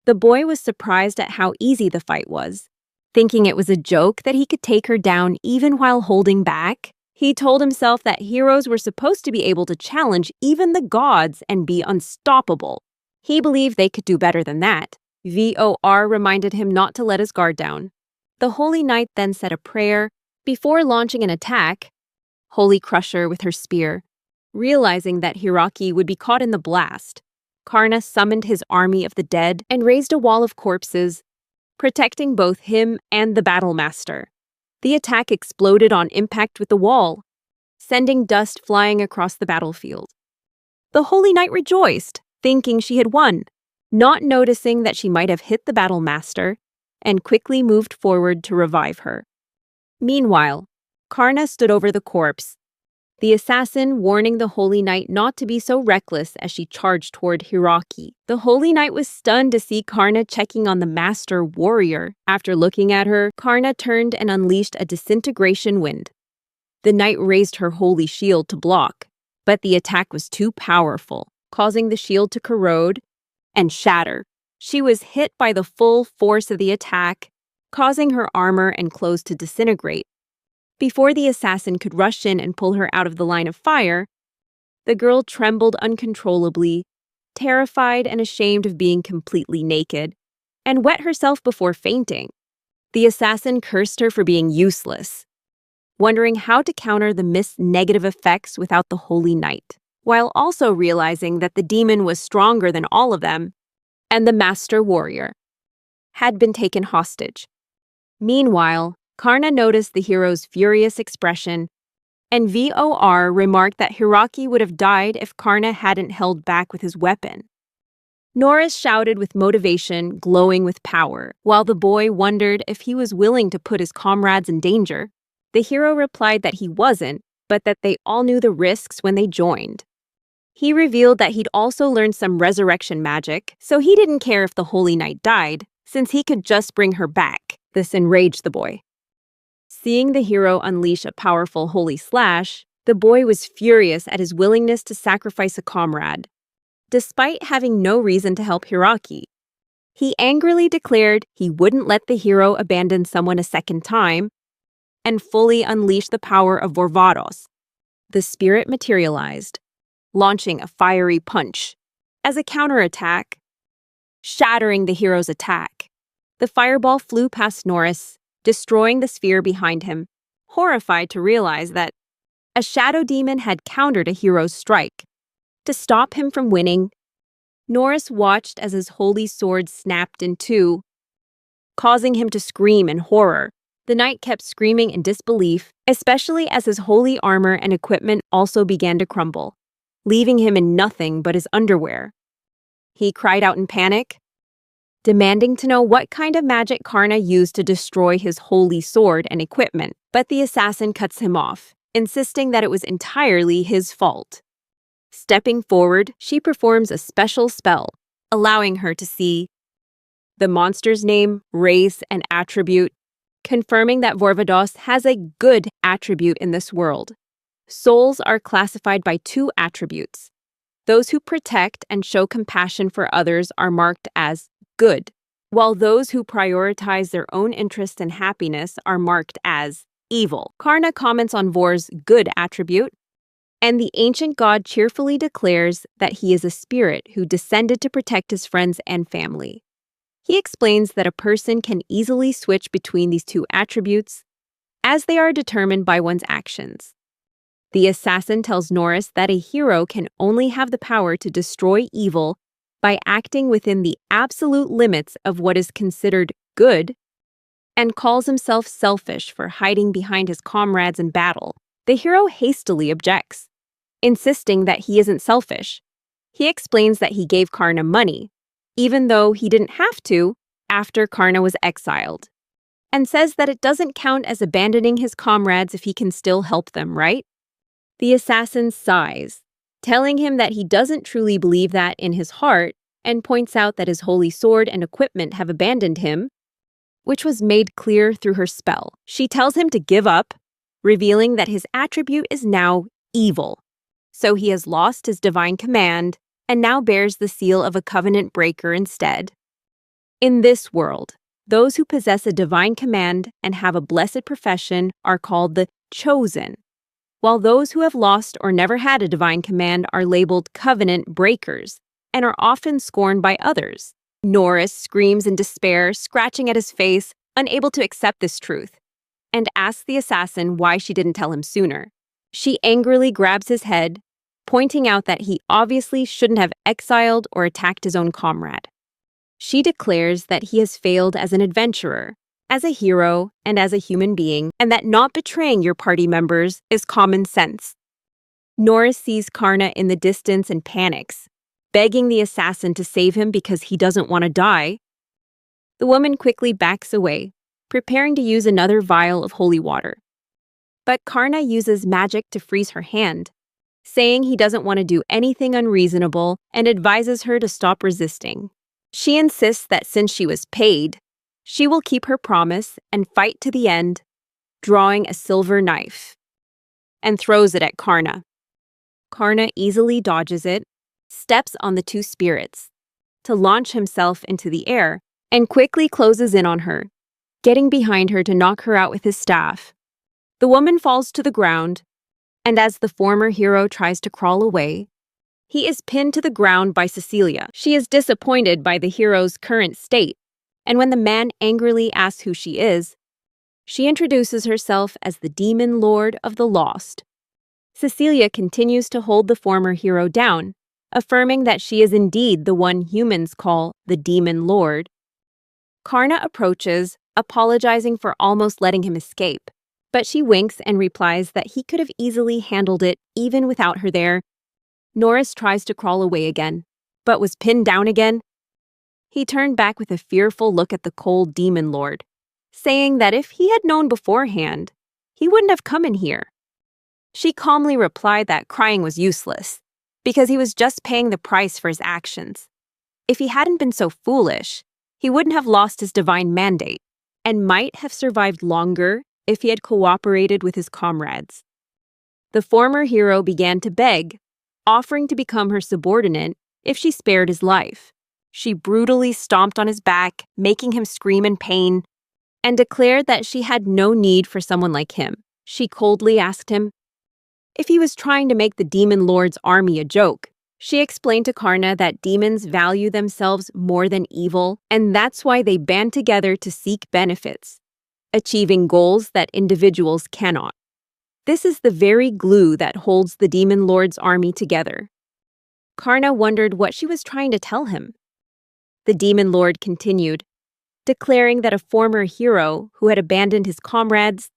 The boy was surprised at how easy the fight was. Thinking it was a joke that he could take her down even while holding back, he told himself that heroes were supposed to be able to challenge even the gods and be unstoppable. He believed they could do better than that. VOR reminded him not to let his guard down. The Holy Knight then said a prayer before launching an attack, Holy Crusher with her spear. Realizing that Hiraki would be caught in the blast, Karna summoned his army of the dead and raised a wall of corpses, protecting both him and the battle master. The attack exploded on impact with the wall, sending dust flying across the battlefield. The Holy Knight rejoiced, thinking she had won, not noticing that she might have hit the battle master, and quickly moved forward to revive her. Meanwhile, Karna stood over the corpse, the assassin warning the Holy Knight not to be so reckless as she charged toward Hiraki. The Holy Knight was stunned to see Karna checking on the master warrior. After looking at her, Karna turned and unleashed a disintegration wind. The knight raised her holy shield to block, but the attack was too powerful, causing the shield to corrode and shatter. She was hit by the full force of the attack, causing her armor and clothes to disintegrate. Before the assassin could rush in and pull her out of the line of fire, the girl trembled uncontrollably, terrified and ashamed of being completely naked, and wet herself before fainting. The assassin cursed her for being useless, wondering how to counter the mist's negative effects without the Holy Knight, while also realizing that the demon was stronger than all of them, and the master warrior had been taken hostage. Meanwhile, Karna noticed the hero's furious expression, and VOR remarked that Hiraki would have died if Karna hadn't held back with his weapon. Norris shouted with motivation, glowing with power, while the boy wondered if he was willing to put his comrades in danger. The hero replied that he wasn't, but that they all knew the risks when they joined. He revealed that he'd also learned some resurrection magic, so he didn't care if the Holy Knight died, since he could just bring her back. This enraged the boy. Seeing the hero unleash a powerful holy slash, the boy was furious at his willingness to sacrifice a comrade, despite having no reason to help Hiraki. He angrily declared he wouldn't let the hero abandon someone a second time and fully unleash the power of Vorvados. The spirit materialized, launching a fiery punch as a counterattack, shattering the hero's attack. The fireball flew past Norris, destroying the sphere behind him, horrified to realize that a shadow demon had countered a hero's strike. To stop him from winning, Norris watched as his holy sword snapped in two, causing him to scream in horror. The knight kept screaming in disbelief, especially as his holy armor and equipment also began to crumble, leaving him in nothing but his underwear. He cried out in panic, demanding to know what kind of magic Karna used to destroy his holy sword and equipment, but the assassin cuts him off, insisting that it was entirely his fault. Stepping forward, she performs a special spell, allowing her to see the monster's name, race, and attribute, confirming that Vorvados has a good attribute in this world. Souls are classified by two attributes. Those who protect and show compassion for others are marked as good, while those who prioritize their own interest and happiness are marked as evil. Karna comments on Vor's good attribute, and the ancient god cheerfully declares that he is a spirit who descended to protect his friends and family. He explains that a person can easily switch between these two attributes, as they are determined by one's actions. The assassin tells Norris that a hero can only have the power to destroy evil by acting within the absolute limits of what is considered good, and calls himself selfish for hiding behind his comrades in battle. The hero hastily objects, insisting that he isn't selfish. He explains that he gave Karna money, even though he didn't have to after Karna was exiled, and says that it doesn't count as abandoning his comrades if he can still help them, right? The assassin sighs, telling him that he doesn't truly believe that in his heart, and points out that his holy sword and equipment have abandoned him, which was made clear through her spell. She tells him to give up, revealing that his attribute is now evil. So he has lost his divine command and now bears the seal of a covenant breaker instead. In this world, those who possess a divine command and have a blessed profession are called the chosen, while those who have lost or never had a divine command are labeled covenant breakers and are often scorned by others. Norris screams in despair, scratching at his face, unable to accept this truth, and asks the assassin why she didn't tell him sooner. She angrily grabs his head, pointing out that he obviously shouldn't have exiled or attacked his own comrade. She declares that he has failed as an adventurer, as a hero, and as a human being, and that not betraying your party members is common sense. Norris sees Karna in the distance and panics, begging the assassin to save him because he doesn't want to die. The woman quickly backs away, preparing to use another vial of holy water. But Karna uses magic to freeze her hand, saying he doesn't want to do anything unreasonable and advises her to stop resisting. She insists that since she was paid, she will keep her promise and fight to the end, drawing a silver knife, and throws it at Karna. Karna easily dodges it, steps on the two spirits, to launch himself into the air, and quickly closes in on her, getting behind her to knock her out with his staff. The woman falls to the ground, and as the former hero tries to crawl away, he is pinned to the ground by Cecilia. She is disappointed by the hero's current state, and when the man angrily asks who she is, she introduces herself as the Demon Lord of the Lost. Cecilia continues to hold the former hero down, affirming that she is indeed the one humans call the Demon Lord. Karna approaches, apologizing for almost letting him escape, but she winks and replies that he could have easily handled it even without her there. Norris tries to crawl away again, but was pinned down again. He turned back with a fearful look at the cold Demon Lord, saying that if he had known beforehand, he wouldn't have come in here. She calmly replied that crying was useless, because he was just paying the price for his actions. If he hadn't been so foolish, he wouldn't have lost his divine mandate, and might have survived longer if he had cooperated with his comrades. The former hero began to beg, offering to become her subordinate if she spared his life. She brutally stomped on his back, making him scream in pain, and declared that she had no need for someone like him. She coldly asked him if he was trying to make the Demon Lord's army a joke. She explained to Karna that demons value themselves more than evil, and that's why they band together to seek benefits, achieving goals that individuals cannot. This is the very glue that holds the Demon Lord's army together. Karna wondered what she was trying to tell him. The Demon Lord continued, declaring that a former hero who had abandoned his comrades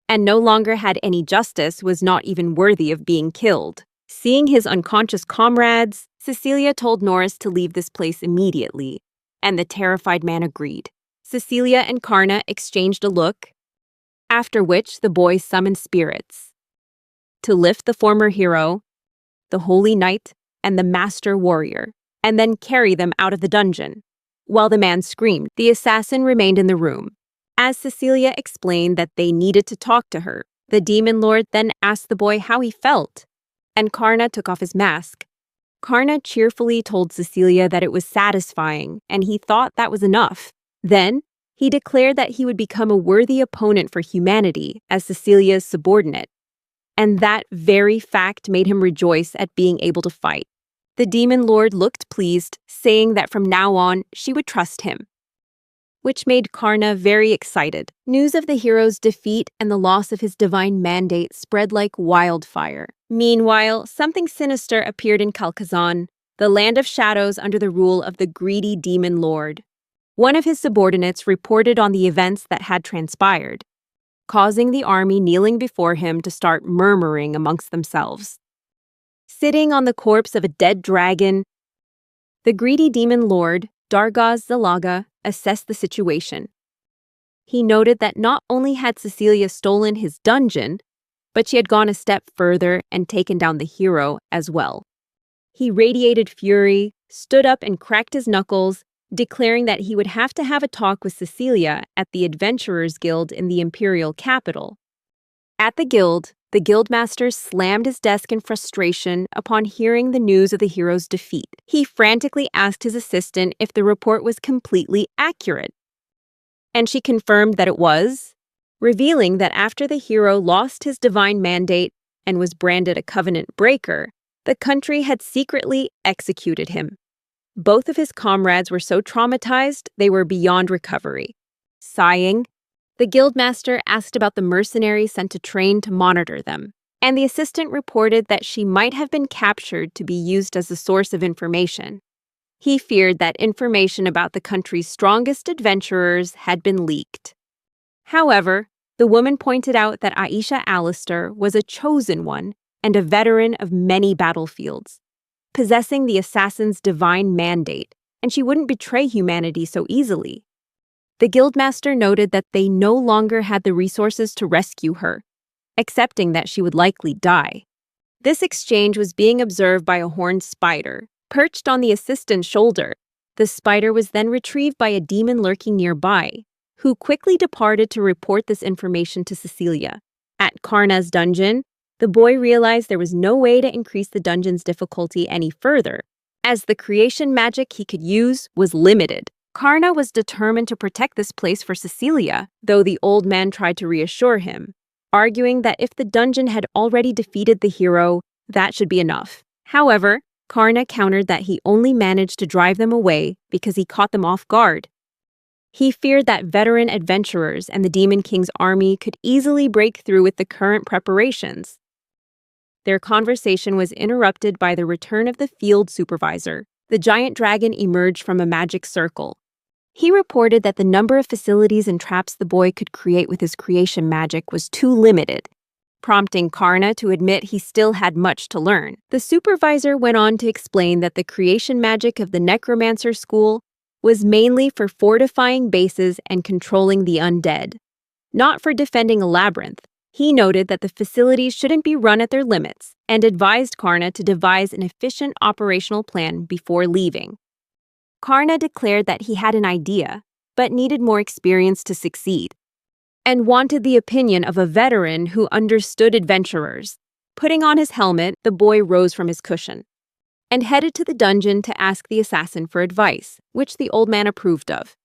and no longer had any justice was not even worthy of being killed. Seeing his unconscious comrades, Cecilia told Norris to leave this place immediately, and the terrified man agreed. Cecilia and Karna exchanged a look, after which the boy summoned spirits to lift the former hero, the holy knight, and the master warrior, and then carry them out of the dungeon. While the man screamed, the assassin remained in the room, As Cecilia explained that they needed to talk to her, the demon lord then asked the boy how he felt, and Karna took off his mask. Karna cheerfully told Cecilia that it was satisfying, and he thought that was enough. Then, he declared that he would become a worthy opponent for humanity as Cecilia's subordinate, and that very fact made him rejoice at being able to fight. The demon lord looked pleased, saying that from now on she would trust him, which made Karna very excited. News of the hero's defeat and the loss of his divine mandate spread like wildfire. Meanwhile, something sinister appeared in Kalkazan, the land of shadows under the rule of the greedy demon lord. One of his subordinates reported on the events that had transpired, causing the army kneeling before him to start murmuring amongst themselves. Sitting on the corpse of a dead dragon, the greedy demon lord, Dargaz Zalaga, assessed the situation. He noted that not only had Cecilia stolen his dungeon, but she had gone a step further and taken down the hero as well. He radiated fury, stood up and cracked his knuckles, declaring that he would have to have a talk with Cecilia at the Adventurers Guild in the imperial capital. At the guild, the guildmaster slammed his desk in frustration upon hearing the news of the hero's defeat. He frantically asked his assistant if the report was completely accurate, and she confirmed that it was, revealing that after the hero lost his divine mandate and was branded a covenant breaker, the country had secretly executed him. Both of his comrades were so traumatized they were beyond recovery. Sighing, the guildmaster asked about the mercenaries sent to train to monitor them, and the assistant reported that she might have been captured to be used as a source of information. He feared that information about the country's strongest adventurers had been leaked. However, the woman pointed out that Aisha Alistair was a chosen one and a veteran of many battlefields, possessing the assassin's divine mandate, and she wouldn't betray humanity so easily. The guildmaster noted that they no longer had the resources to rescue her, accepting that she would likely die. This exchange was being observed by a horned spider, perched on the assistant's shoulder. The spider was then retrieved by a demon lurking nearby, who quickly departed to report this information to Cecilia. At Karna's dungeon, the boy realized there was no way to increase the dungeon's difficulty any further, as the creation magic he could use was limited. Karna was determined to protect this place for Cecilia, though the old man tried to reassure him, arguing that if the dungeon had already defeated the hero, that should be enough. However, Karna countered that he only managed to drive them away because he caught them off guard. He feared that veteran adventurers and the Demon King's army could easily break through with the current preparations. Their conversation was interrupted by the return of the field supervisor. The giant dragon emerged from a magic circle. He reported that the number of facilities and traps the boy could create with his creation magic was too limited, prompting Karna to admit he still had much to learn. The supervisor went on to explain that the creation magic of the Necromancer School was mainly for fortifying bases and controlling the undead, not for defending a labyrinth. He noted that the facilities shouldn't be run at their limits and advised Karna to devise an efficient operational plan before leaving. Karna declared that he had an idea, but needed more experience to succeed, and wanted the opinion of a veteran who understood adventurers. Putting on his helmet, the boy rose from his cushion and headed to the dungeon to ask the assassin for advice, which the old man approved of.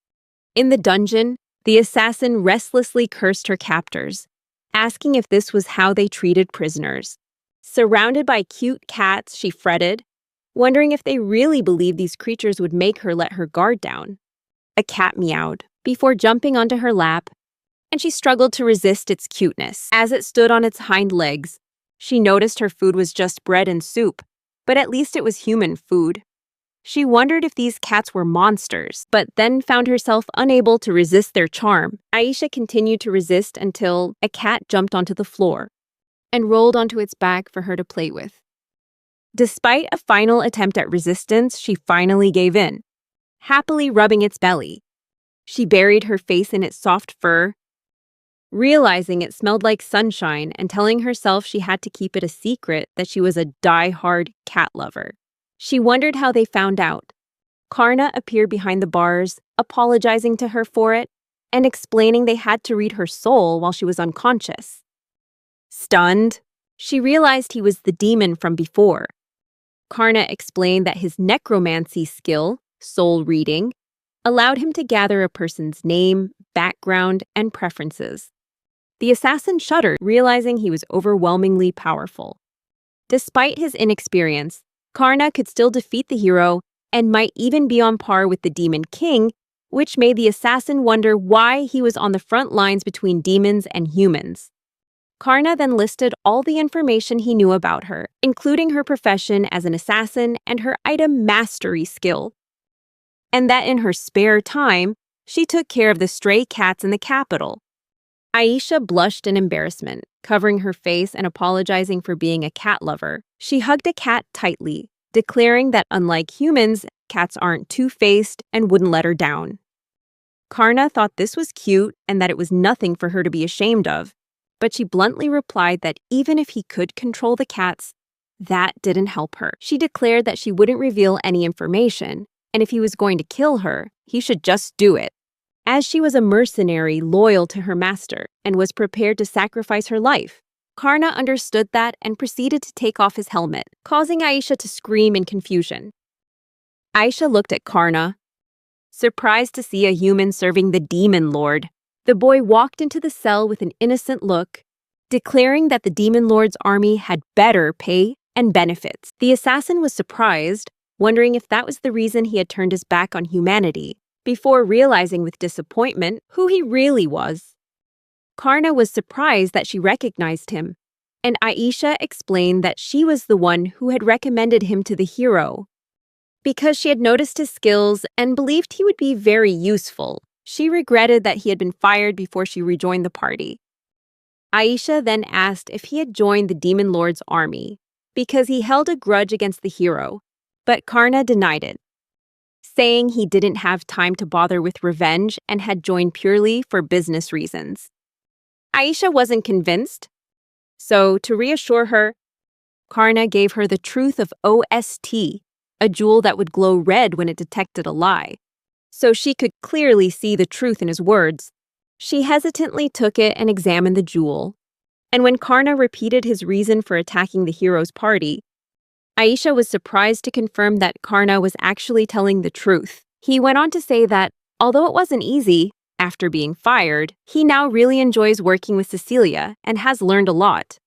In the dungeon, the assassin restlessly cursed her captors, asking if this was how they treated prisoners. Surrounded by cute cats, she fretted, wondering if they really believed these creatures would make her let her guard down. A cat meowed before jumping onto her lap, and she struggled to resist its cuteness. As it stood on its hind legs, she noticed her food was just bread and soup, but at least it was human food. She wondered if these cats were monsters, but then found herself unable to resist their charm. Aisha continued to resist until a cat jumped onto the floor and rolled onto its back for her to play with. Despite a final attempt at resistance, she finally gave in, happily rubbing its belly. She buried her face in its soft fur, realizing it smelled like sunshine and telling herself she had to keep it a secret that she was a die-hard cat lover. She wondered how they found out. Karna appeared behind the bars, apologizing to her for it, and explaining they had to read her soul while she was unconscious. Stunned, she realized he was the demon from before. Karna explained that his necromancy skill, soul reading, allowed him to gather a person's name, background, and preferences. The assassin shuddered, realizing he was overwhelmingly powerful. Despite his inexperience, Karna could still defeat the hero and might even be on par with the Demon King, which made the assassin wonder why he was on the front lines between demons and humans. Karna then listed all the information he knew about her, including her profession as an assassin and her item mastery skill. And that in her spare time, she took care of the stray cats in the capital. Aisha blushed in embarrassment, covering her face and apologizing for being a cat lover. She hugged a cat tightly, declaring that unlike humans, cats aren't two-faced and wouldn't let her down. Karna thought this was cute and that it was nothing for her to be ashamed of, but she bluntly replied that even if he could control the cats, that didn't help her. She declared that she wouldn't reveal any information, and if he was going to kill her, he should just do it. As she was a mercenary loyal to her master and was prepared to sacrifice her life, Karna understood that and proceeded to take off his helmet, causing Aisha to scream in confusion. Aisha looked at Karna, surprised to see a human serving the demon lord. The boy walked into the cell with an innocent look, declaring that the demon lord's army had better pay and benefits. The assassin was surprised, wondering if that was the reason he had turned his back on humanity, before realizing with disappointment who he really was. Karna was surprised that she recognized him, and Aisha explained that she was the one who had recommended him to the hero. Because she had noticed his skills and believed he would be very useful, she regretted that he had been fired before she rejoined the party. Aisha then asked if he had joined the Demon Lord's army, because he held a grudge against the hero, but Karna denied it, saying he didn't have time to bother with revenge and had joined purely for business reasons. Aisha wasn't convinced, so to reassure her, Karna gave her the truth of OST, a jewel that would glow red when it detected a lie, so she could clearly see the truth in his words. She hesitantly took it and examined the jewel, and when Karna repeated his reason for attacking the hero's party, Aisha was surprised to confirm that Karna was actually telling the truth. He went on to say that, although it wasn't easy, after being fired, he now really enjoys working with Cecilia and has learned a lot.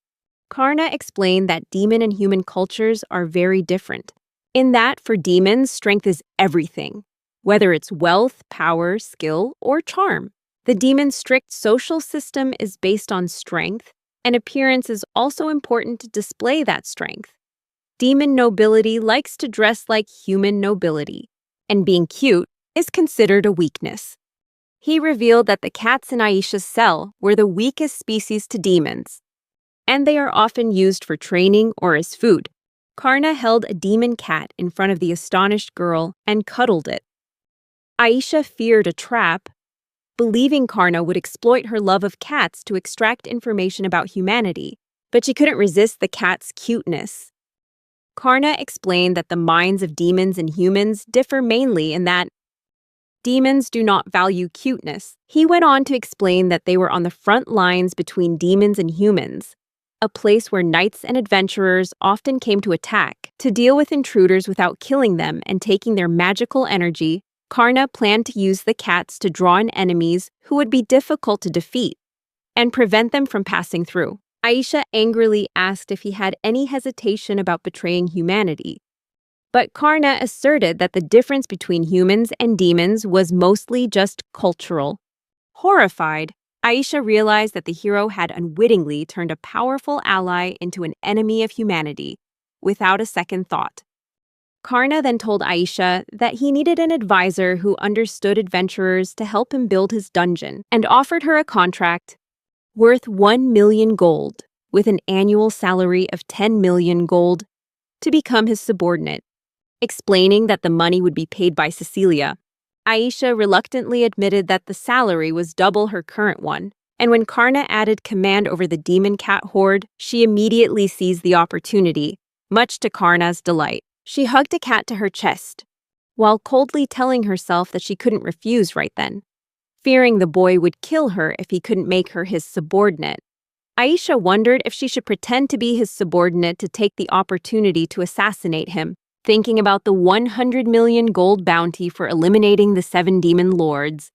Karna explained that demon and human cultures are very different, in that for demons, strength is everything, whether it's wealth, power, skill, or charm. The demon's strict social system is based on strength, and appearance is also important to display that strength. Demon nobility likes to dress like human nobility, and being cute is considered a weakness. He revealed that the cats in Aisha's cell were the weakest species to demons, and they are often used for training or as food. Karna held a demon cat in front of the astonished girl and cuddled it. Aisha feared a trap, believing Karna would exploit her love of cats to extract information about humanity, but she couldn't resist the cat's cuteness. Karna explained that the minds of demons and humans differ mainly in that demons do not value cuteness. He went on to explain that they were on the front lines between demons and humans, a place where knights and adventurers often came to attack. To deal with intruders without killing them and taking their magical energy, Karna planned to use the cats to draw in enemies who would be difficult to defeat and prevent them from passing through. Aisha angrily asked if he had any hesitation about betraying humanity, but Karna asserted that the difference between humans and demons was mostly just cultural. Horrified, Aisha realized that the hero had unwittingly turned a powerful ally into an enemy of humanity, without a second thought. Karna then told Aisha that he needed an advisor who understood adventurers to help him build his dungeon, and offered her a contract worth 1 million gold, with an annual salary of 10 million gold, to become his subordinate. Explaining that the money would be paid by Cecilia, Aisha reluctantly admitted that the salary was double her current one, and when Karna added command over the demon cat horde, she immediately seized the opportunity, much to Karna's delight. She hugged a cat to her chest, while coldly telling herself that she couldn't refuse right then. fearing the boy would kill her if he couldn't make her his subordinate. Aisha wondered if she should pretend to be his subordinate to take the opportunity to assassinate him, thinking about the 100 million gold bounty for eliminating the 7 demon lords,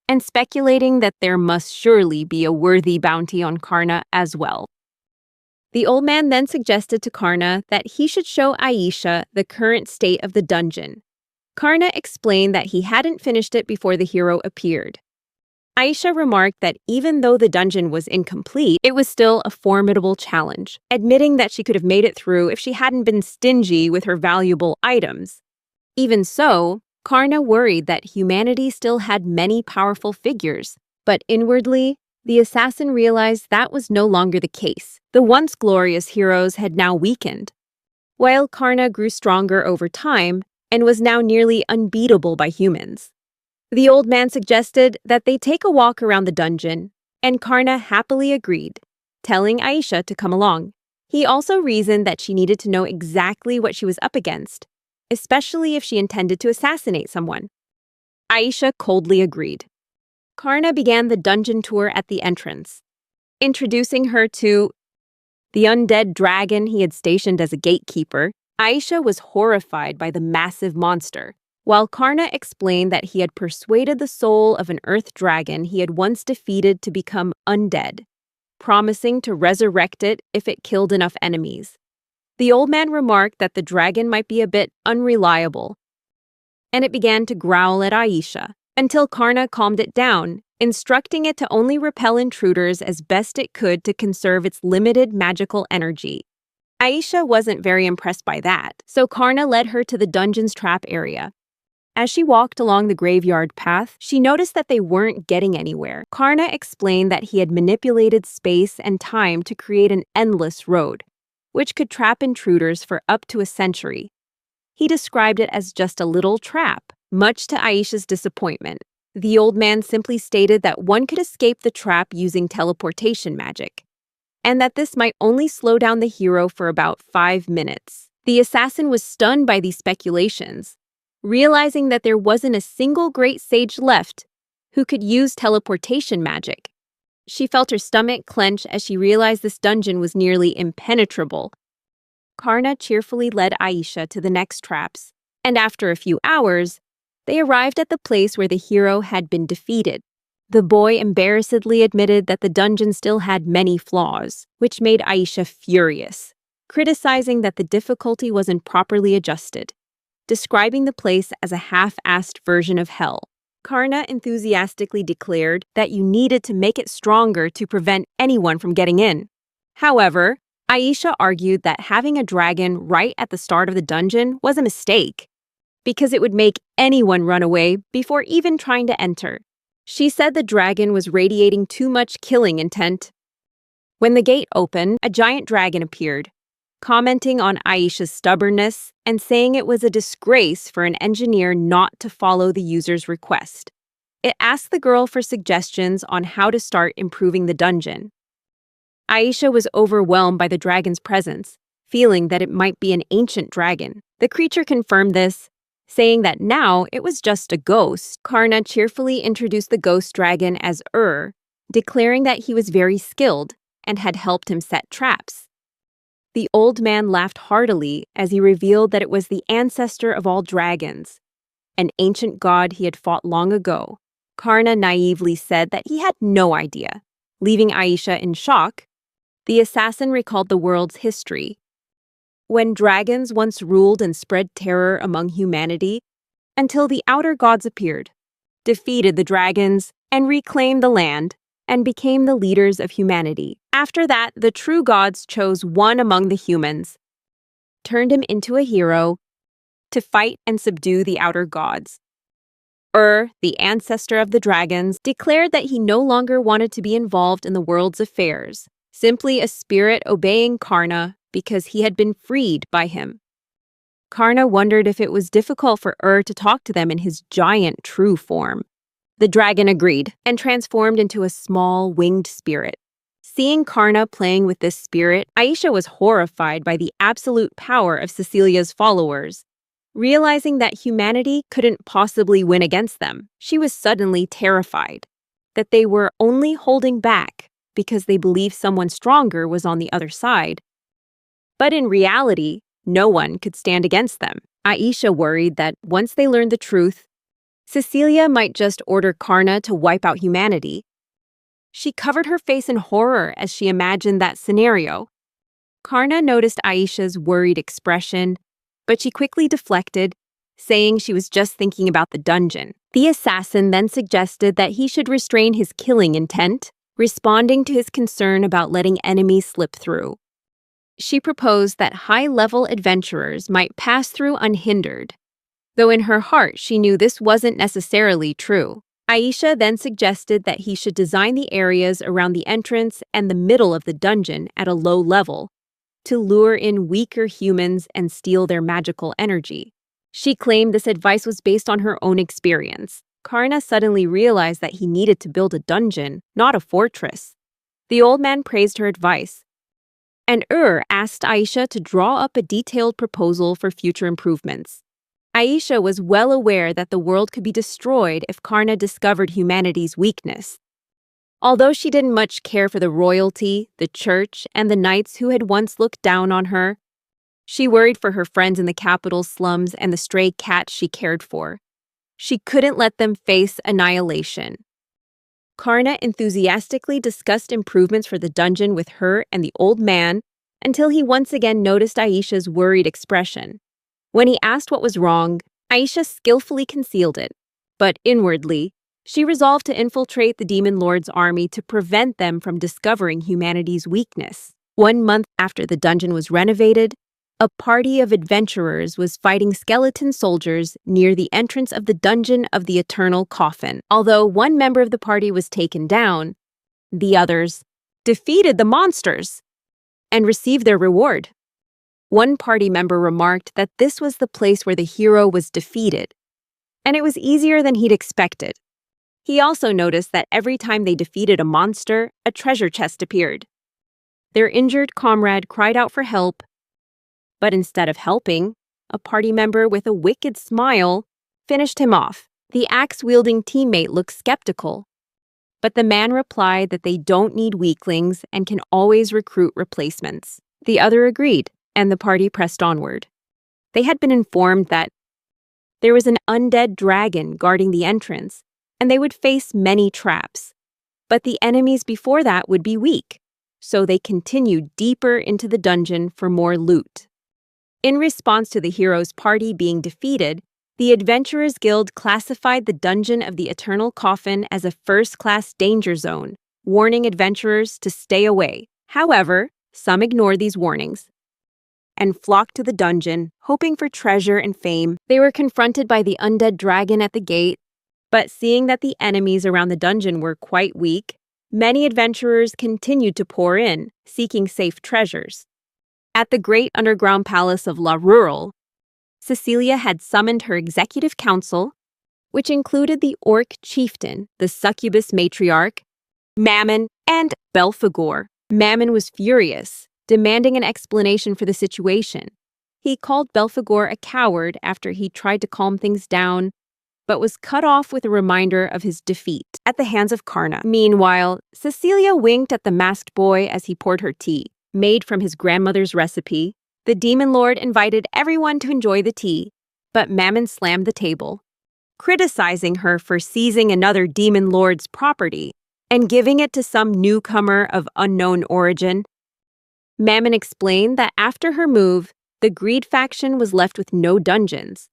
and speculating that there must surely be a worthy bounty on Karna as well. The old man then suggested to Karna that he should show Aisha the current state of the dungeon. Karna explained that he hadn't finished it before the hero appeared. Aisha remarked that even though the dungeon was incomplete, it was still a formidable challenge, admitting that she could have made it through if she hadn't been stingy with her valuable items. Even so, Karna worried that humanity still had many powerful figures, but inwardly, the assassin realized that was no longer the case. The once glorious heroes had now weakened. While Karna grew stronger over time and was now nearly unbeatable by humans. The old man suggested that they take a walk around the dungeon, and Karna happily agreed, telling Aisha to come along. He also reasoned that she needed to know exactly what she was up against, especially if she intended to assassinate someone. Aisha coldly agreed. Karna began the dungeon tour at the entrance, introducing her to the undead dragon he had stationed as a gatekeeper. Aisha was horrified by the massive monster, while Karna explained that he had persuaded the soul of an earth dragon he had once defeated to become undead, promising to resurrect it if it killed enough enemies. The old man remarked that the dragon might be a bit unreliable, and it began to growl at Aisha, until Karna calmed it down, instructing it to only repel intruders as best it could to conserve its limited magical energy. Aisha wasn't very impressed by that, so Karna led her to the dungeon's trap area. As she walked along the graveyard path, she noticed that they weren't getting anywhere. Karna explained that he had manipulated space and time to create an endless road, which could trap intruders for up to a century. He described it as just a little trap, much to Aisha's disappointment. The old man simply stated that one could escape the trap using teleportation magic, and that this might only slow down the hero for about 5 minutes. The assassin was stunned by these speculations, realizing that there wasn't a single great sage left who could use teleportation magic. She felt her stomach clench as she realized this dungeon was nearly impenetrable. Karna cheerfully led Aisha to the next traps, and after a few hours, they arrived at the place where the hero had been defeated. The boy embarrassedly admitted that the dungeon still had many flaws, which made Aisha furious, criticizing that the difficulty wasn't properly adjusted, describing the place as a half-assed version of hell. Karna enthusiastically declared that you needed to make it stronger to prevent anyone from getting in. However, Aisha argued that having a dragon right at the start of the dungeon was a mistake, because it would make anyone run away before even trying to enter. She said the dragon was radiating too much killing intent. When the gate opened, a giant dragon appeared, commenting on Aisha's stubbornness and saying it was a disgrace for an engineer not to follow the user's request. It asked the girl for suggestions on how to start improving the dungeon. Aisha was overwhelmed by the dragon's presence, feeling that it might be an ancient dragon. The creature confirmed this, saying that now it was just a ghost. Karna cheerfully introduced the ghost dragon as declaring that he was very skilled and had helped him set traps. The old man laughed heartily as he revealed that it was the ancestor of all dragons, an ancient god he had fought long ago. Karna naively said that he had no idea. Leaving Aisha in shock, the assassin recalled the world's history. When dragons once ruled and spread terror among humanity, until the outer gods appeared, defeated the dragons, and reclaimed the land, and became the leaders of humanity. After that, the true gods chose one among the humans, turned him into a hero, to fight and subdue the outer gods. The ancestor of the dragons, declared that he no longer wanted to be involved in the world's affairs, simply a spirit obeying Karna because he had been freed by him. Karna wondered if it was difficult for to talk to them in his giant true form. The dragon agreed and transformed into a small winged spirit. Seeing Karna playing with this spirit, Aisha was horrified by the absolute power of Cecilia's followers. Realizing that humanity couldn't possibly win against them, she was suddenly terrified. that they were only holding back because they believed someone stronger was on the other side. But in reality, no one could stand against them. Aisha worried that once they learned the truth, Cecilia might just order Karna to wipe out humanity. She covered her face in horror as she imagined that scenario. Karna noticed Aisha's worried expression, but she quickly deflected, saying she was just thinking about the dungeon. The assassin then suggested that he should restrain his killing intent, responding to his concern about letting enemies slip through. She proposed that high-level adventurers might pass through unhindered, though in her heart she knew this wasn't necessarily true. Aisha then suggested that he should design the areas around the entrance and the middle of the dungeon at a low level to lure in weaker humans and steal their magical energy. She claimed this advice was based on her own experience. Karna suddenly realized that he needed to build a dungeon, not a fortress. The old man praised her advice, and asked Aisha to draw up a detailed proposal for future improvements. Aisha was well aware that the world could be destroyed if Karna discovered humanity's weakness. Although she didn't much care for the royalty, the church, and the knights who had once looked down on her, she worried for her friends in the capital slums and the stray cats she cared for. She couldn't let them face annihilation. Karna enthusiastically discussed improvements for the dungeon with her and the old man until he once again noticed Aisha's worried expression. When he asked what was wrong, Aisha skillfully concealed it, but inwardly, she resolved to infiltrate the Demon Lord's army to prevent them from discovering humanity's weakness. 1 month after the dungeon was renovated, a party of adventurers was fighting skeleton soldiers near the entrance of the Dungeon of the Eternal Coffin. Although one member of the party was taken down, the others defeated the monsters and received their reward. One party member remarked that this was the place where the hero was defeated, and it was easier than he'd expected. He also noticed that every time they defeated a monster, a treasure chest appeared. Their injured comrade cried out for help, but instead of helping, a party member with a wicked smile finished him off. The axe-wielding teammate looked skeptical, but the man replied that they don't need weaklings and can always recruit replacements. The other agreed, and the party pressed onward. They had been informed that there was an undead dragon guarding the entrance, and they would face many traps. But the enemies before that would be weak, so they continued deeper into the dungeon for more loot. In response to the hero's party being defeated, the Adventurers Guild classified the Dungeon of the Eternal Coffin as a first-class danger zone, warning adventurers to stay away. However, some ignored these warnings and flocked to the dungeon, hoping for treasure and fame. They were confronted by the undead dragon at the gate, but seeing that the enemies around the dungeon were quite weak, many adventurers continued to pour in, seeking safe treasures. At the great underground palace of La Rural, Cecilia had summoned her executive council, which included the orc chieftain, the succubus matriarch, Mammon, and Belphegor. Mammon was furious, demanding an explanation for the situation. He called Belphegor a coward after he tried to calm things down, but was cut off with a reminder of his defeat at the hands of Karna. Meanwhile, Cecilia winked at the masked boy as he poured her tea. Made from his grandmother's recipe, the Demon Lord invited everyone to enjoy the tea, but Mammon slammed the table, criticizing her for seizing another Demon Lord's property and giving it to some newcomer of unknown origin. Mammon explained that after her move, the Greed faction was left with no dungeons,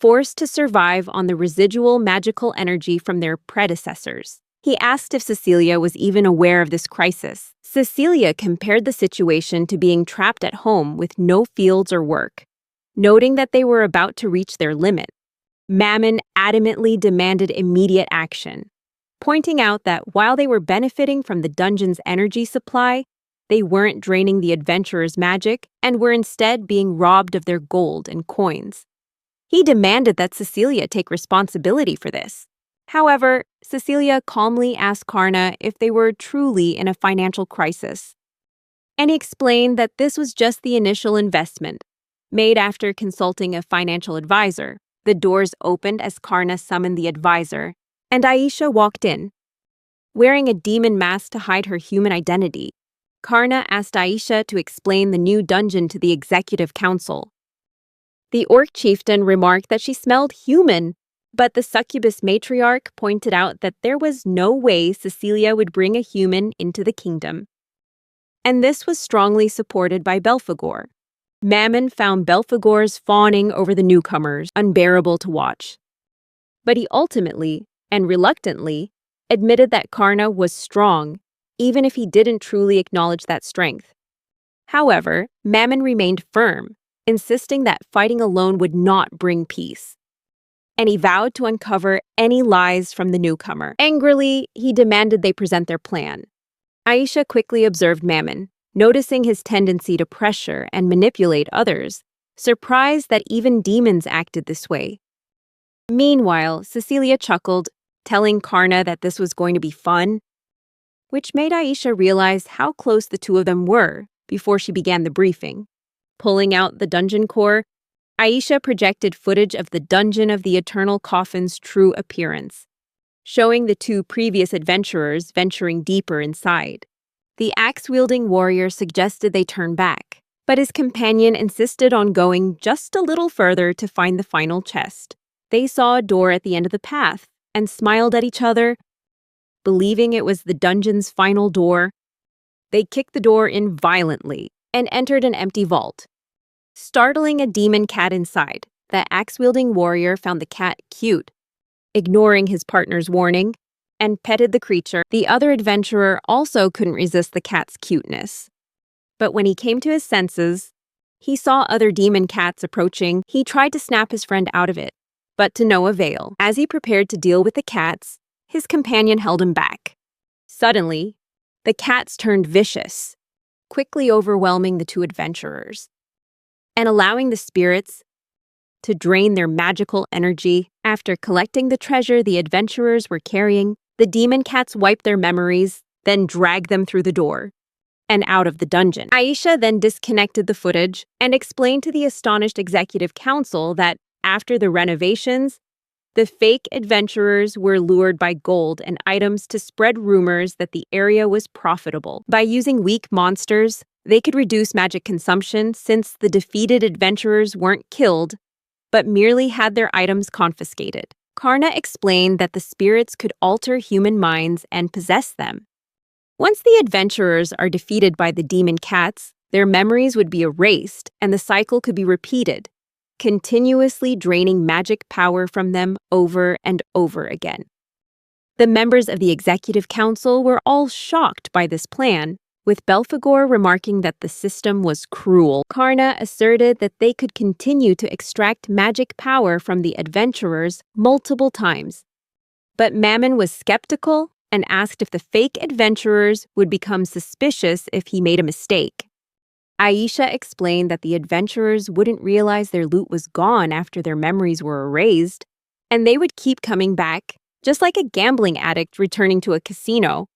forced to survive on the residual magical energy from their predecessors. He asked if Cecilia was even aware of this crisis. Cecilia compared the situation to being trapped at home with no fields or work, noting that they were about to reach their limit. Mammon adamantly demanded immediate action, pointing out that while they were benefiting from the dungeon's energy supply, they weren't draining the adventurers' magic and were instead being robbed of their gold and coins. He demanded that Cecilia take responsibility for this. However, Cecilia calmly asked Karna if they were truly in a financial crisis, and he explained that this was just the initial investment, made after consulting a financial advisor. The doors opened as Karna summoned the advisor, and Aisha walked in. wearing a demon mask to hide her human identity. Karna asked Aisha to explain the new dungeon to the executive council. The orc chieftain remarked that she smelled human, but the succubus matriarch pointed out that there was no way Cecilia would bring a human into the kingdom. And this was strongly supported by Belphegor. Mammon found Belphegor's fawning over the newcomers unbearable to watch. But he ultimately, and reluctantly, admitted that Karna was strong, even if he didn't truly acknowledge that strength. However, Mammon remained firm, insisting that fighting alone would not bring peace. And he vowed to uncover any lies from the newcomer. Angrily, he demanded they present their plan. Aisha quickly observed Mammon, noticing his tendency to pressure and manipulate others, surprised that even demons acted this way. Meanwhile, Cecilia chuckled, telling Karna that this was going to be fun, which made Aisha realize how close the two of them were before she began the briefing. Pulling out the dungeon core, Aisha projected footage of the Dungeon of the Eternal Coffin's true appearance, showing the two previous adventurers venturing deeper inside. The axe-wielding warrior suggested they turn back, but his companion insisted on going just a little further to find the final chest. They saw a door at the end of the path and smiled at each other, believing it was the dungeon's final door. They kicked the door in violently and entered an empty vault. Startling a demon cat inside, the axe-wielding warrior found the cat cute, ignoring his partner's warning, and petted the creature. The other adventurer also couldn't resist the cat's cuteness. But when he came to his senses, he saw other demon cats approaching. He tried to snap his friend out of it, but to no avail. As he prepared to deal with the cats, his companion held him back. Suddenly, the cats turned vicious, quickly overwhelming the two adventurers, and allowing the spirits to drain their magical energy. After collecting the treasure the adventurers were carrying, the demon cats wiped their memories, then dragged them through the door and out of the dungeon. Aisha then disconnected the footage and explained to the astonished executive council that after the renovations, the fake adventurers were lured by gold and items to spread rumors that the area was profitable. By using weak monsters, they could reduce magic consumption since the defeated adventurers weren't killed, but merely had their items confiscated. Karna explained that the spirits could alter human minds and possess them. Once the adventurers are defeated by the demon cats, their memories would be erased and the cycle could be repeated, continuously draining magic power from them over and over again. The members of the executive council were all shocked by this plan, with Belphegor remarking that the system was cruel. Karna asserted that they could continue to extract magic power from the adventurers multiple times. But Mammon was skeptical and asked if the fake adventurers would become suspicious if he made a mistake. Aisha explained that the adventurers wouldn't realize their loot was gone after their memories were erased, and they would keep coming back, just like a gambling addict returning to a casino.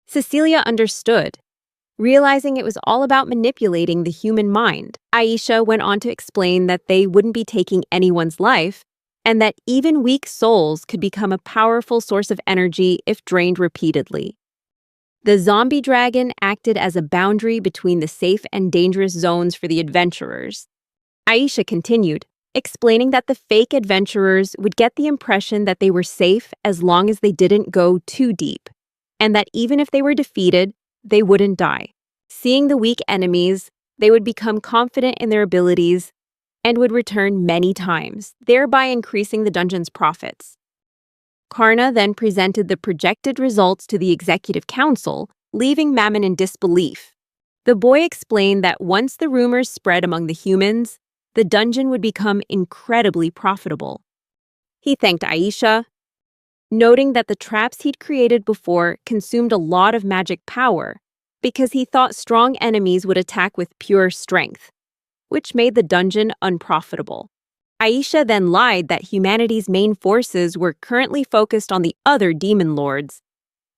Cecilia understood, realizing it was all about manipulating the human mind. Aisha went on to explain that they wouldn't be taking anyone's life, and that even weak souls could become a powerful source of energy if drained repeatedly. The zombie dragon acted as a boundary between the safe and dangerous zones for the adventurers. Aisha continued, explaining that the fake adventurers would get the impression that they were safe as long as they didn't go too deep, and that even if they were defeated, they wouldn't die. Seeing the weak enemies, they would become confident in their abilities and would return many times, thereby increasing the dungeon's profits. Karna then presented the projected results to the executive council, leaving Mammon in disbelief. The boy explained that once the rumors spread among the humans, the dungeon would become incredibly profitable. He thanked Aisha, noting that the traps he'd created before consumed a lot of magic power because he thought strong enemies would attack with pure strength, which made the dungeon unprofitable. Aisha then lied that humanity's main forces were currently focused on the other demon lords,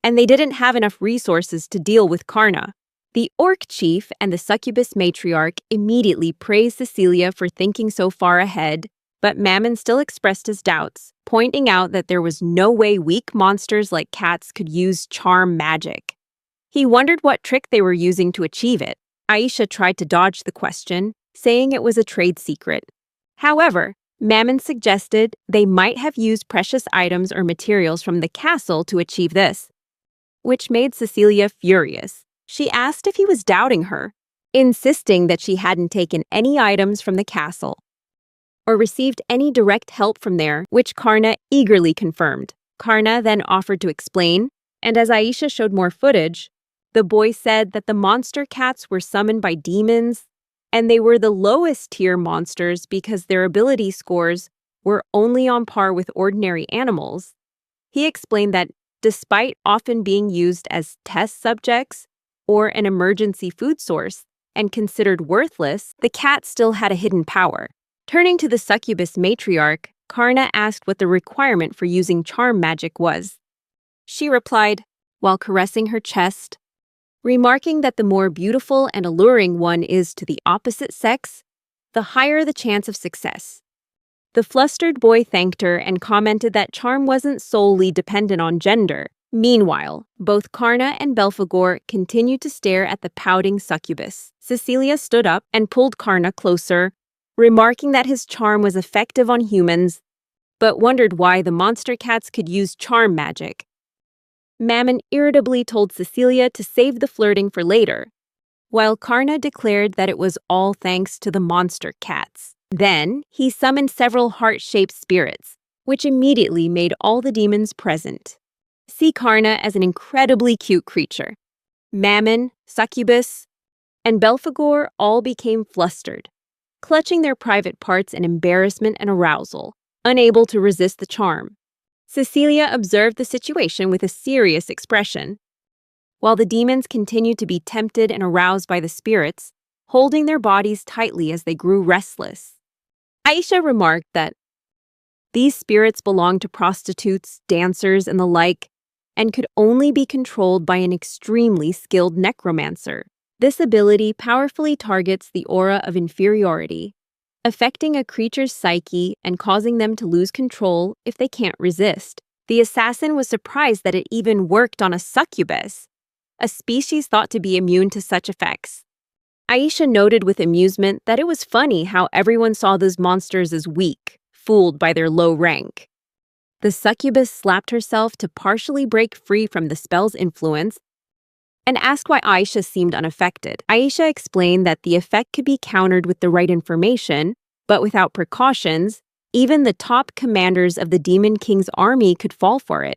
and they didn't have enough resources to deal with Karna. The orc chief and the succubus matriarch immediately praised Cecilia for thinking so far ahead But Mammon still expressed his doubts, pointing out that there was no way weak monsters like cats could use charm magic. He wondered what trick they were using to achieve it. Aisha tried to dodge the question, saying it was a trade secret. However, Mammon suggested they might have used precious items or materials from the castle to achieve this, which made Cecilia furious. She asked if he was doubting her, insisting that she hadn't taken any items from the castle or received any direct help from there, which Karna eagerly confirmed. Karna then offered to explain, and as Aisha showed more footage, the boy said that the monster cats were summoned by demons, and they were the lowest tier monsters because their ability scores were only on par with ordinary animals. He explained that despite often being used as test subjects or an emergency food source and considered worthless, the cat still had a hidden power. Turning to the succubus matriarch, Karna asked what the requirement for using charm magic was. She replied, while caressing her chest, remarking that the more beautiful and alluring one is to the opposite sex, the higher the chance of success. The flustered boy thanked her and commented that charm wasn't solely dependent on gender. Meanwhile, both Karna and Belphegor continued to stare at the pouting succubus. Cecilia stood up and pulled Karna closer, remarking that his charm was effective on humans, but wondered why the monster cats could use charm magic. Mammon irritably told Cecilia to save the flirting for later, while Karna declared that it was all thanks to the monster cats. Then, he summoned several heart-shaped spirits, which immediately made all the demons present. See Karna as an incredibly cute creature. Mammon, Succubus, and Belphegor all became flustered, clutching their private parts in embarrassment and arousal, unable to resist the charm. Cecilia observed the situation with a serious expression, while the demons continued to be tempted and aroused by the spirits, holding their bodies tightly as they grew restless. Aisha remarked that these spirits belonged to prostitutes, dancers, and the like, and could only be controlled by an extremely skilled necromancer. This ability powerfully targets the aura of inferiority, affecting a creature's psyche and causing them to lose control if they can't resist. The assassin was surprised that it even worked on a succubus, a species thought to be immune to such effects. Aisha noted with amusement that it was funny how everyone saw those monsters as weak, fooled by their low rank. The succubus slapped herself to partially break free from the spell's influence and asked why Aisha seemed unaffected. Aisha explained that the effect could be countered with the right information, but without precautions, even the top commanders of the Demon King's army could fall for it.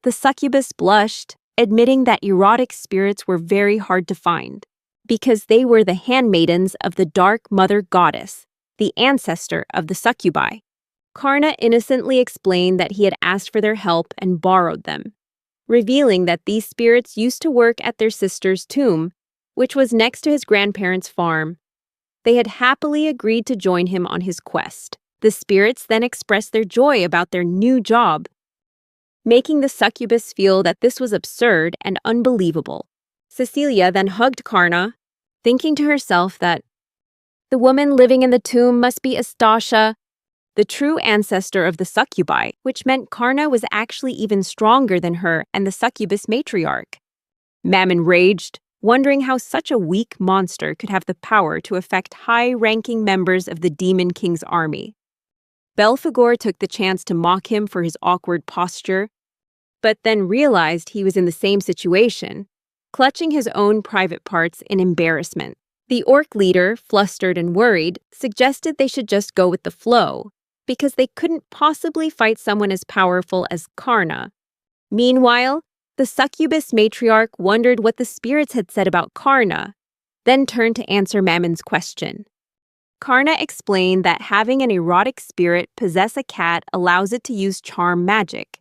The succubus blushed, admitting that erotic spirits were very hard to find, because they were the handmaidens of the Dark Mother Goddess, the ancestor of the succubi. Karna innocently explained that he had asked for their help and borrowed them, revealing that these spirits used to work at their sister's tomb, which was next to his grandparents' farm. They had happily agreed to join him on his quest. The spirits then expressed their joy about their new job, making the succubus feel that this was absurd and unbelievable. Cecilia then hugged Karna, thinking to herself that the woman living in the tomb must be Astasha, the true ancestor of the succubi, which meant Karna was actually even stronger than her and the succubus matriarch. Mammon raged, wondering how such a weak monster could have the power to affect high-ranking members of the Demon King's army. Belphegor took the chance to mock him for his awkward posture, but then realized he was in the same situation, clutching his own private parts in embarrassment. The orc leader, flustered and worried, suggested they should just go with the flow, because they couldn't possibly fight someone as powerful as Karna. Meanwhile, the succubus matriarch wondered what the spirits had said about Karna, then turned to answer Mammon's question. Karna explained that having an erotic spirit possess a cat allows it to use charm magic.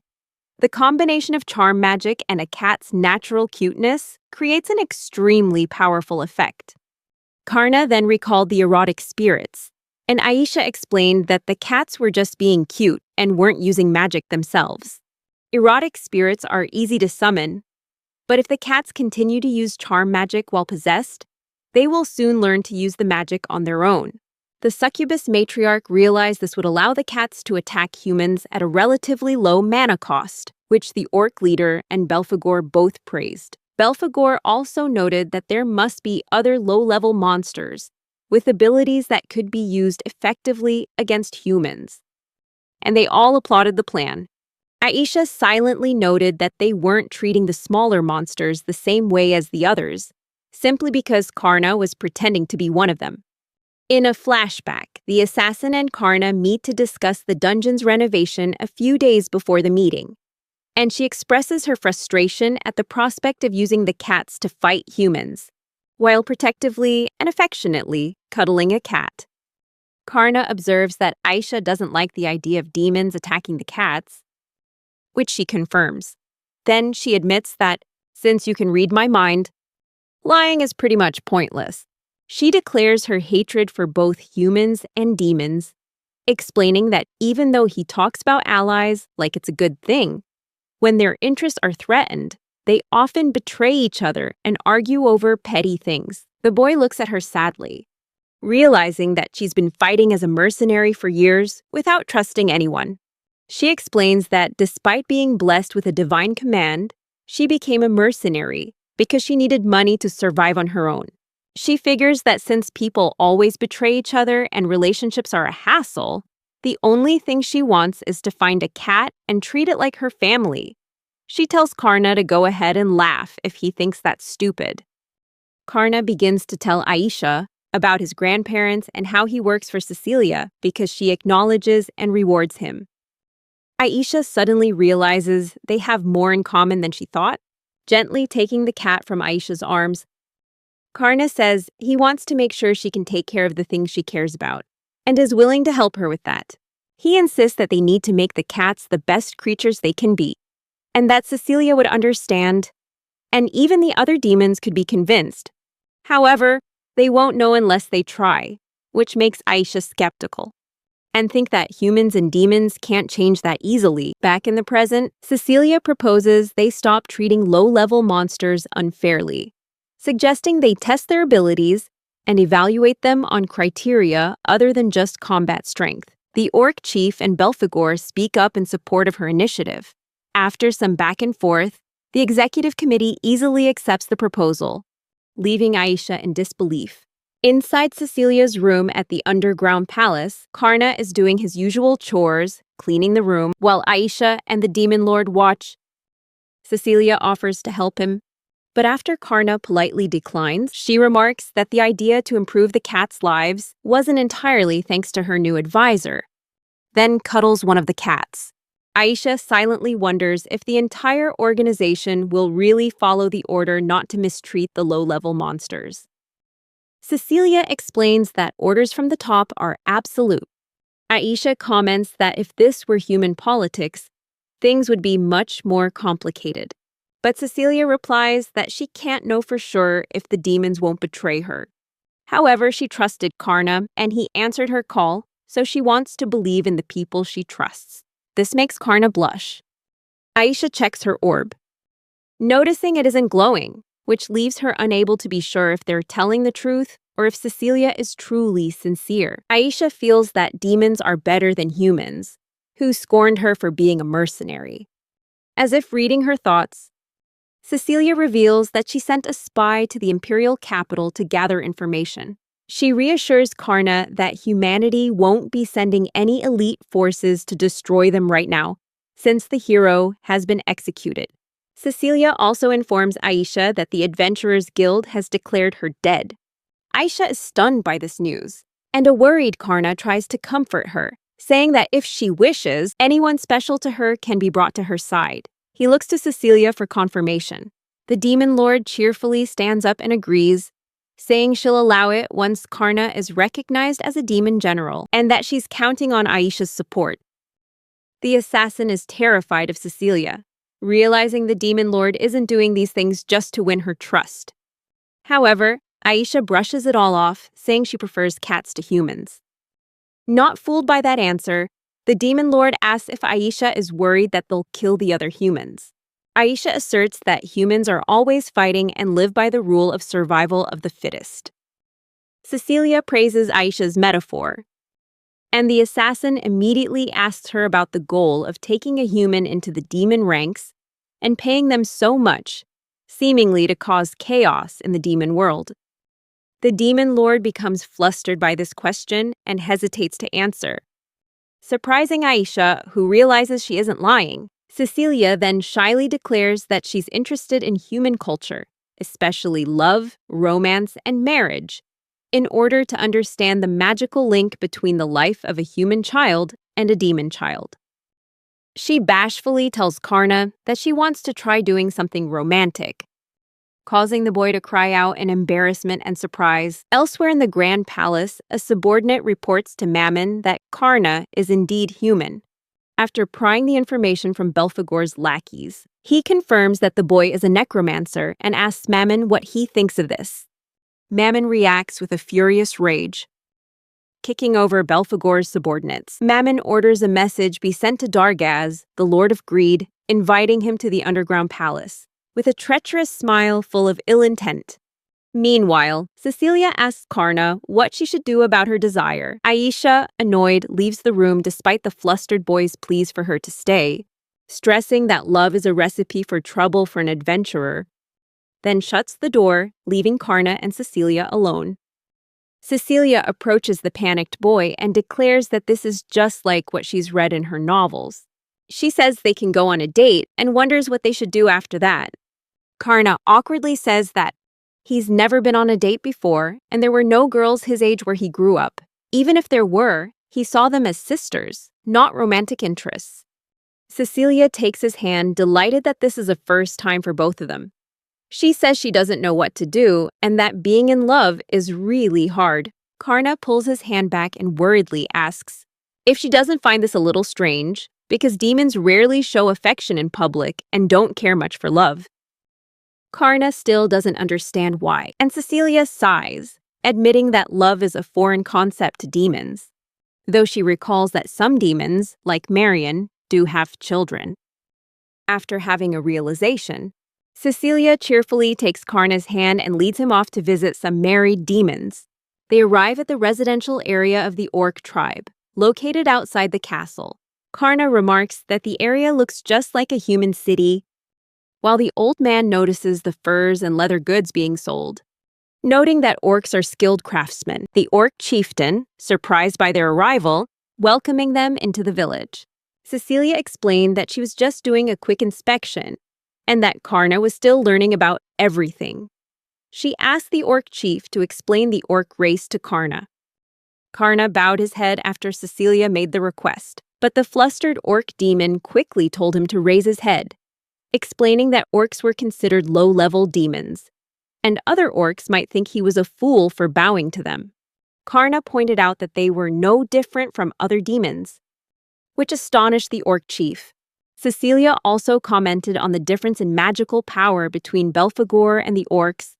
The combination of charm magic and a cat's natural cuteness creates an extremely powerful effect. Karna then recalled the erotic spirits, and Aisha explained that the cats were just being cute and weren't using magic themselves. Erotic spirits are easy to summon, but if the cats continue to use charm magic while possessed, they will soon learn to use the magic on their own. The succubus matriarch realized this would allow the cats to attack humans at a relatively low mana cost, which the orc leader and Belphegor both praised. Belphegor also noted that there must be other low-level monsters with abilities that could be used effectively against humans. And they all applauded the plan. Aisha silently noted that they weren't treating the smaller monsters the same way as the others, simply because Karna was pretending to be one of them. In a flashback, the assassin and Karna meet to discuss the dungeon's renovation a few days before the meeting, and she expresses her frustration at the prospect of using the cats to fight humans, while protectively and affectionately cuddling a cat. Karna observes that Aisha doesn't like the idea of demons attacking the cats, which she confirms. Then she admits that, since you can read my mind, lying is pretty much pointless. She declares her hatred for both humans and demons, explaining that even though he talks about allies like it's a good thing, when their interests are threatened, they often betray each other and argue over petty things. The boy looks at her sadly, realizing that she's been fighting as a mercenary for years without trusting anyone. She explains that despite being blessed with a divine command, she became a mercenary because she needed money to survive on her own. She figures that since people always betray each other and relationships are a hassle, the only thing she wants is to find a cat and treat it like her family. She tells Karna to go ahead and laugh if he thinks that's stupid. Karna begins to tell Aisha about his grandparents and how he works for Cecilia because she acknowledges and rewards him. Aisha suddenly realizes they have more in common than she thought. Gently taking the cat from Aisha's arms, Karna says he wants to make sure she can take care of the things she cares about, and is willing to help her with that. He insists that they need to make the cats the best creatures they can be, and that Cecilia would understand, and even the other demons could be convinced. However, they won't know unless they try, which makes Aisha skeptical, and think that humans and demons can't change that easily. Back in the present, Cecilia proposes they stop treating low-level monsters unfairly, suggesting they test their abilities and evaluate them on criteria other than just combat strength. The orc chief and Belphegor speak up in support of her initiative. After some back and forth, the executive committee easily accepts the proposal, leaving Aisha in disbelief. Inside Cecilia's room at the underground palace, Karna is doing his usual chores, cleaning the room, while Aisha and the demon lord watch. Cecilia offers to help him, but after Karna politely declines, she remarks that the idea to improve the cats' lives wasn't entirely thanks to her new advisor, then cuddles one of the cats. Aisha silently wonders if the entire organization will really follow the order not to mistreat the low-level monsters. Cecilia explains that orders from the top are absolute. Aisha comments that if this were human politics, things would be much more complicated. But Cecilia replies that she can't know for sure if the demons won't betray her. However, she trusted Karna, and he answered her call, so she wants to believe in the people she trusts. This makes Karna blush. Aisha checks her orb, noticing it isn't glowing, which leaves her unable to be sure if they're telling the truth or if Cecilia is truly sincere. Aisha feels that demons are better than humans, who scorned her for being a mercenary. As if reading her thoughts, Cecilia reveals that she sent a spy to the imperial capital to gather information. She reassures Karna that humanity won't be sending any elite forces to destroy them right now, since the hero has been executed. Cecilia also informs Aisha that the Adventurers Guild has declared her dead. Aisha is stunned by this news, and a worried Karna tries to comfort her, saying that if she wishes, anyone special to her can be brought to her side. He looks to Cecilia for confirmation. The demon lord cheerfully stands up and agrees, saying she'll allow it once Karna is recognized as a demon general, and that she's counting on Aisha's support. The assassin is terrified of Cecilia, realizing the demon lord isn't doing these things just to win her trust. However, Aisha brushes it all off, saying she prefers cats to humans. Not fooled by that answer, the demon lord asks if Aisha is worried that they'll kill the other humans. Aisha asserts that humans are always fighting and live by the rule of survival of the fittest. Cecilia praises Aisha's metaphor, and the assassin immediately asks her about the goal of taking a human into the demon ranks and paying them so much, seemingly to cause chaos in the demon world. The demon lord becomes flustered by this question and hesitates to answer, surprising Aisha, who realizes she isn't lying. Cecilia then shyly declares that she's interested in human culture, especially love, romance, and marriage, in order to understand the magical link between the life of a human child and a demon child. She bashfully tells Karna that she wants to try doing something romantic, causing the boy to cry out in embarrassment and surprise. Elsewhere in the Grand Palace, a subordinate reports to Mammon that Karna is indeed human. After prying the information from Belphegor's lackeys, he confirms that the boy is a necromancer and asks Mammon what he thinks of this. Mammon reacts with a furious rage, kicking over Belphegor's subordinates. Mammon orders a message be sent to Dargaz, the Lord of Greed, inviting him to the underground palace, with a treacherous smile full of ill intent. Meanwhile, Cecilia asks Karna what she should do about her desire. Aisha, annoyed, leaves the room despite the flustered boy's pleas for her to stay, stressing that love is a recipe for trouble for an adventurer, then shuts the door, leaving Karna and Cecilia alone. Cecilia approaches the panicked boy and declares that this is just like what she's read in her novels. She says they can go on a date and wonders what they should do after that. Karna awkwardly says that he's never been on a date before and there were no girls his age where he grew up. Even if there were, he saw them as sisters, not romantic interests. Cecilia takes his hand, delighted that this is a first time for both of them. She says she doesn't know what to do and that being in love is really hard. Karna pulls his hand back and worriedly asks if she doesn't find this a little strange, because demons rarely show affection in public and don't care much for love. Karna still doesn't understand why, and Cecilia sighs, admitting that love is a foreign concept to demons, though she recalls that some demons, like Marion, do have children. After having a realization, Cecilia cheerfully takes Karna's hand and leads him off to visit some married demons. They arrive at the residential area of the Orc tribe, located outside the castle. Karna remarks that the area looks just like a human city, while the old man notices the furs and leather goods being sold. Noting that orcs are skilled craftsmen, the orc chieftain, surprised by their arrival, welcoming them into the village. Cecilia explained that she was just doing a quick inspection, and that Karna was still learning about everything. She asked the orc chief to explain the orc race to Karna. Karna bowed his head after Cecilia made the request, but the flustered orc demon quickly told him to raise his head, explaining that orcs were considered low-level demons, and other orcs might think he was a fool for bowing to them. Karna pointed out that they were no different from other demons, which astonished the orc chief. Cecilia also commented on the difference in magical power between Belphegor and the orcs,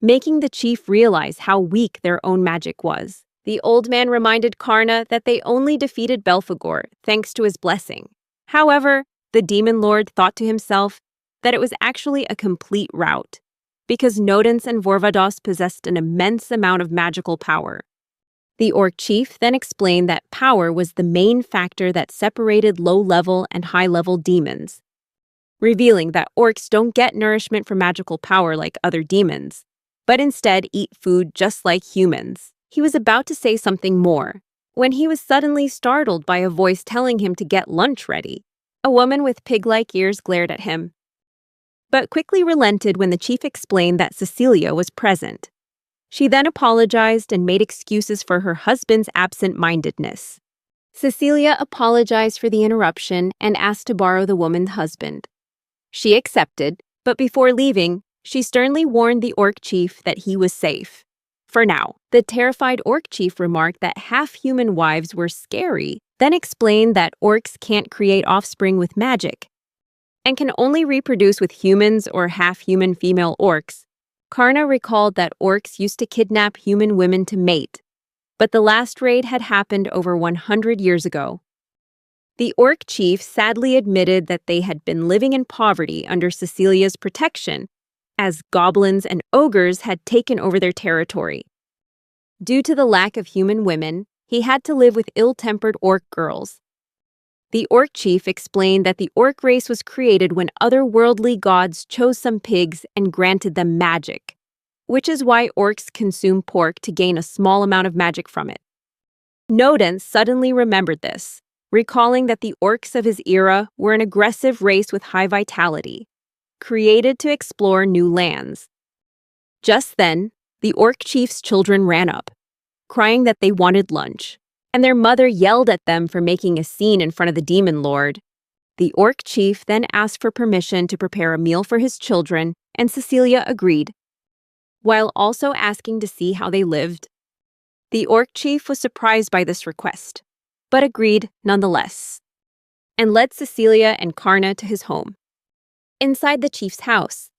making the chief realize how weak their own magic was. The old man reminded Karna that they only defeated Belphegor thanks to his blessing. However, the demon lord thought to himself that it was actually a complete rout, because Nodens and Vorvados possessed an immense amount of magical power. The orc chief then explained that power was the main factor that separated low-level and high-level demons, revealing that orcs don't get nourishment from magical power like other demons, but instead eat food just like humans. He was about to say something more, when he was suddenly startled by a voice telling him to get lunch ready. A woman with pig-like ears glared at him, but quickly relented when the chief explained that Cecilia was present. She then apologized and made excuses for her husband's absent-mindedness. Cecilia apologized for the interruption and asked to borrow the woman's husband. She accepted, but before leaving, she sternly warned the orc chief that he was safe. For now, the terrified orc chief remarked that half-human wives were scary, then explained that orcs can't create offspring with magic and can only reproduce with humans or half-human female orcs. Karna recalled that orcs used to kidnap human women to mate, but the last raid had happened over 100 years ago. The orc chief sadly admitted that they had been living in poverty under Cecilia's protection, as goblins and ogres had taken over their territory. Due to the lack of human women, he had to live with ill-tempered orc girls. The orc chief explained that the orc race was created when otherworldly gods chose some pigs and granted them magic, which is why orcs consume pork to gain a small amount of magic from it. Nodens suddenly remembered this, recalling that the orcs of his era were an aggressive race with high vitality, created to explore new lands. Just then, the orc chief's children ran up, crying that they wanted lunch, and their mother yelled at them for making a scene in front of the demon lord. The orc chief then asked for permission to prepare a meal for his children, and Cecilia agreed, while also asking to see how they lived. The orc chief was surprised by this request, but agreed nonetheless, and led Cecilia and Karna to his home. Inside the chief's house,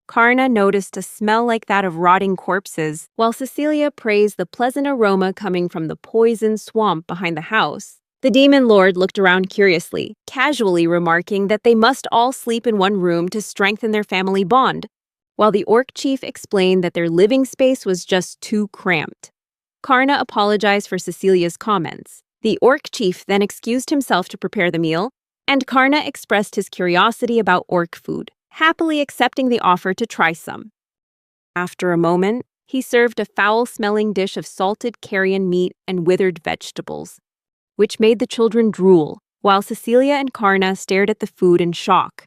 Karna noticed a smell like that of rotting corpses, while Cecilia praised the pleasant aroma coming from the poison swamp behind the house. The demon lord looked around curiously, casually remarking that they must all sleep in one room to strengthen their family bond, while the orc chief explained that their living space was just too cramped. Karna apologized for Cecilia's comments. The orc chief then excused himself to prepare the meal, and Karna expressed his curiosity about orc food, happily accepting the offer to try some. After a moment, he served a foul-smelling dish of salted carrion meat and withered vegetables, which made the children drool, while Cecilia and Karna stared at the food in shock.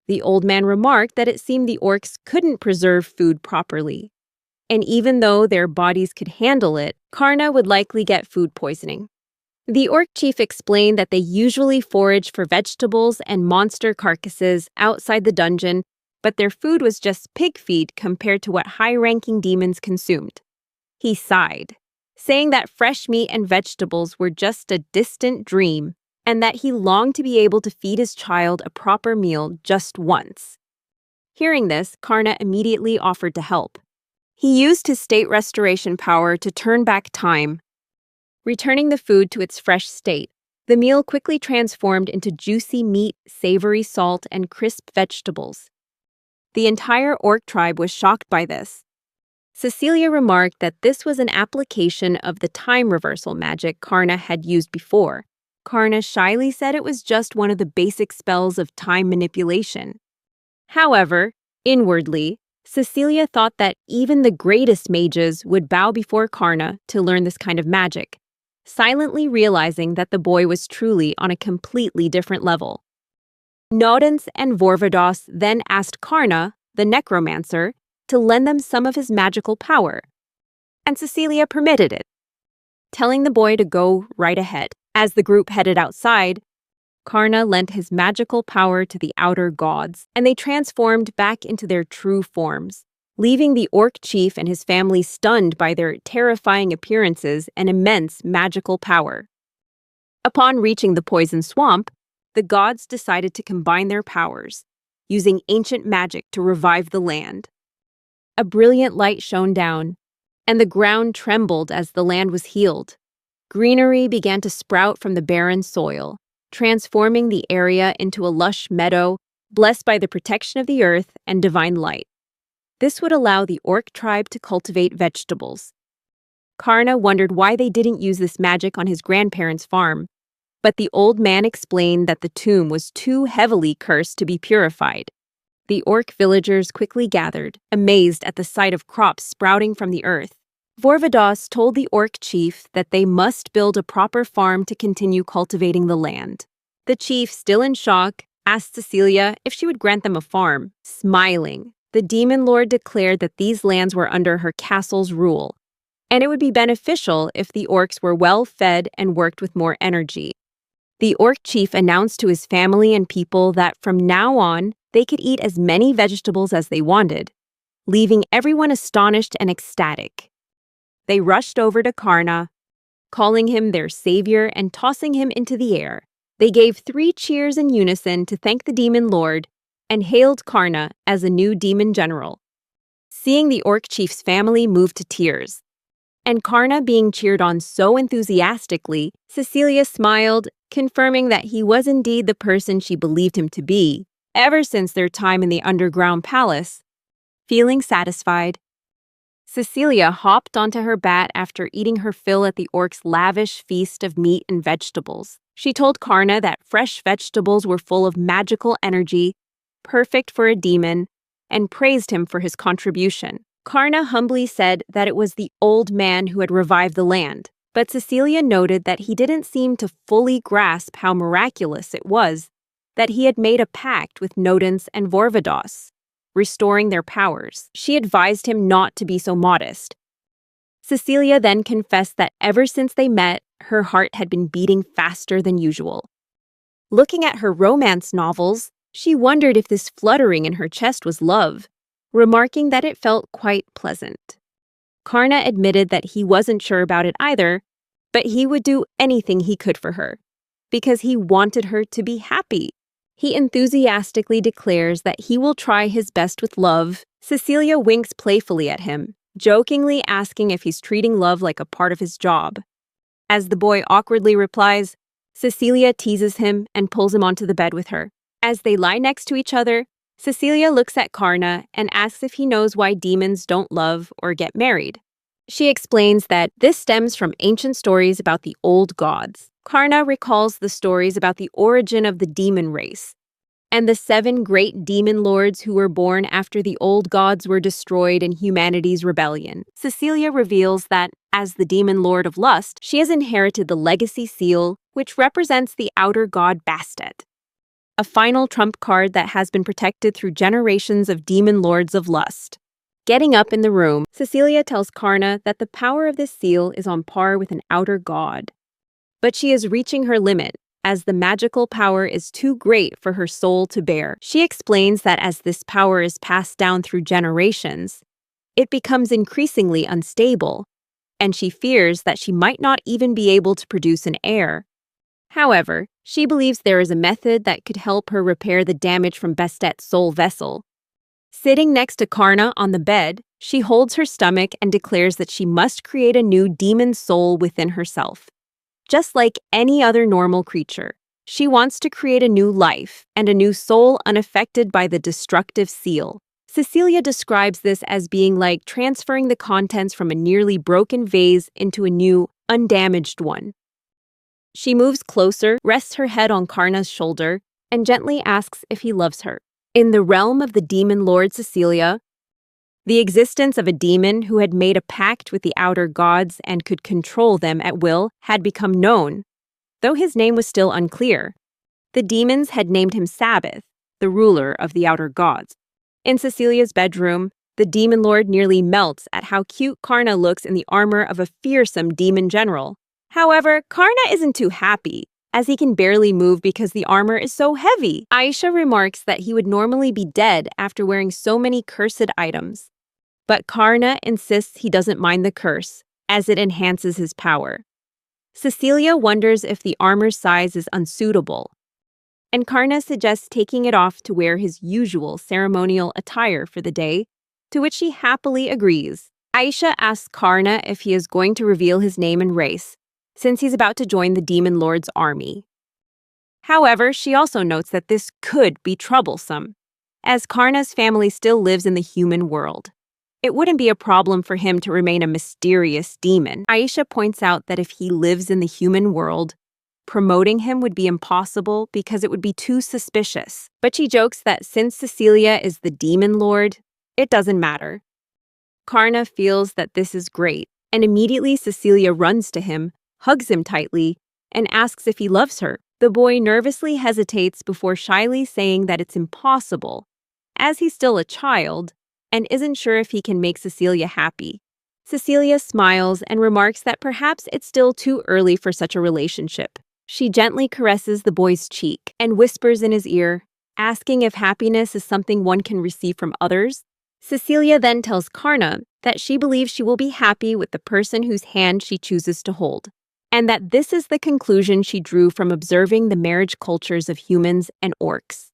The old man remarked that it seemed the orcs couldn't preserve food properly, and even though their bodies could handle it, Karna would likely get food poisoning. The orc chief explained that they usually forage for vegetables and monster carcasses outside the dungeon, but their food was just pig feed compared to what high-ranking demons consumed. He sighed, saying that fresh meat and vegetables were just a distant dream, and that he longed to be able to feed his child a proper meal just once. Hearing this, Karna immediately offered to help. He used his state restoration power to turn back time, returning the food to its fresh state. The meal quickly transformed into juicy meat, savory salt, and crisp vegetables. The entire orc tribe was shocked by this. Cecilia remarked that this was an application of the time reversal magic Karna had used before. Karna shyly said it was just one of the basic spells of time manipulation. However, inwardly, Cecilia thought that even the greatest mages would bow before Karna to learn this kind of magic, silently realizing that the boy was truly on a completely different level. Nodens and Vorvados then asked Karna, the necromancer, to lend them some of his magical power, and Cecilia permitted it, telling the boy to go right ahead. As the group headed outside, Karna lent his magical power to the outer gods, and they transformed back into their true forms, leaving the orc chief and his family stunned by their terrifying appearances and immense magical power. Upon reaching the poison swamp, the gods decided to combine their powers, using ancient magic to revive the land. A brilliant light shone down, and the ground trembled as the land was healed. Greenery began to sprout from the barren soil, transforming the area into a lush meadow, blessed by the protection of the earth and divine light. This would allow the orc tribe to cultivate vegetables. Karna wondered why they didn't use this magic on his grandparents' farm, but the old man explained that the tomb was too heavily cursed to be purified. The orc villagers quickly gathered, amazed at the sight of crops sprouting from the earth. Vorvados told the orc chief that they must build a proper farm to continue cultivating the land. The chief, still in shock, asked Cecilia if she would grant them a farm. Smiling, the demon lord declared that these lands were under her castle's rule, and it would be beneficial if the orcs were well fed and worked with more energy. The orc chief announced to his family and people that from now on, they could eat as many vegetables as they wanted, leaving everyone astonished and ecstatic. They rushed over to Karna, calling him their savior and tossing him into the air. They gave 3 cheers in unison to thank the demon lord and hailed Karna as a new demon general. Seeing the orc chief's family move to tears, and Karna being cheered on so enthusiastically, Cecilia smiled, confirming that he was indeed the person she believed him to be, ever since their time in the underground palace. Feeling satisfied, Cecilia hopped onto her bat after eating her fill at the orc's lavish feast of meat and vegetables. She told Karna that fresh vegetables were full of magical energy, perfect for a demon, and praised him for his contribution. Karna humbly said that it was the old man who had revived the land, but Cecilia noted that he didn't seem to fully grasp how miraculous it was that he had made a pact with Nodens and Vorvados, restoring their powers. She advised him not to be so modest. Cecilia then confessed that ever since they met, her heart had been beating faster than usual. Looking at her romance novels, she wondered if this fluttering in her chest was love, remarking that it felt quite pleasant. Karna admitted that he wasn't sure about it either, but he would do anything he could for her, because he wanted her to be happy. He enthusiastically declares that he will try his best with love. Cecilia winks playfully at him, jokingly asking if he's treating love like a part of his job. As the boy awkwardly replies, Cecilia teases him and pulls him onto the bed with her. As they lie next to each other, Cecilia looks at Karna and asks if he knows why demons don't love or get married. She explains that this stems from ancient stories about the old gods. Karna recalls the stories about the origin of the demon race and the 7 great demon lords who were born after the old gods were destroyed in humanity's rebellion. Cecilia reveals that, as the demon lord of lust, she has inherited the legacy seal, which represents the outer god Bastet, a final trump card that has been protected through generations of demon lords of lust. Getting up in the room, Cecilia tells Karna that the power of this seal is on par with an outer god. But she is reaching her limit, as the magical power is too great for her soul to bear. She explains that as this power is passed down through generations, it becomes increasingly unstable, and she fears that she might not even be able to produce an heir. However, she believes there is a method that could help her repair the damage from Bastet's soul vessel. Sitting next to Karna on the bed, she holds her stomach and declares that she must create a new demon soul within herself. Just like any other normal creature, she wants to create a new life and a new soul unaffected by the destructive seal. Cecilia describes this as being like transferring the contents from a nearly broken vase into a new, undamaged one. She moves closer, rests her head on Karna's shoulder, and gently asks if he loves her. In the realm of the demon lord Cecilia, the existence of a demon who had made a pact with the outer gods and could control them at will had become known, though his name was still unclear. The demons had named him Sabbath, the ruler of the outer gods. In Cecilia's bedroom, the demon lord nearly melts at how cute Karna looks in the armor of a fearsome demon general. However, Karna isn't too happy, as he can barely move because the armor is so heavy. Aisha remarks that he would normally be dead after wearing so many cursed items. But Karna insists he doesn't mind the curse, as it enhances his power. Cecilia wonders if the armor's size is unsuitable, and Karna suggests taking it off to wear his usual ceremonial attire for the day, to which he happily agrees. Aisha asks Karna if he is going to reveal his name and race, since he's about to join the Demon Lord's army. However, she also notes that this could be troublesome, as Karna's family still lives in the human world. It wouldn't be a problem for him to remain a mysterious demon. Aisha points out that if he lives in the human world, promoting him would be impossible because it would be too suspicious. But she jokes that since Cecilia is the demon lord, it doesn't matter. Karna feels that this is great, and immediately Cecilia runs to him, hugs him tightly, and asks if he loves her. The boy nervously hesitates before shyly saying that it's impossible, as he's still a child, and isn't sure if he can make Cecilia happy. Cecilia smiles and remarks that perhaps it's still too early for such a relationship. She gently caresses the boy's cheek and whispers in his ear, asking if happiness is something one can receive from others. Cecilia then tells Karna that she believes she will be happy with the person whose hand she chooses to hold, and that this is the conclusion she drew from observing the marriage cultures of humans and orcs.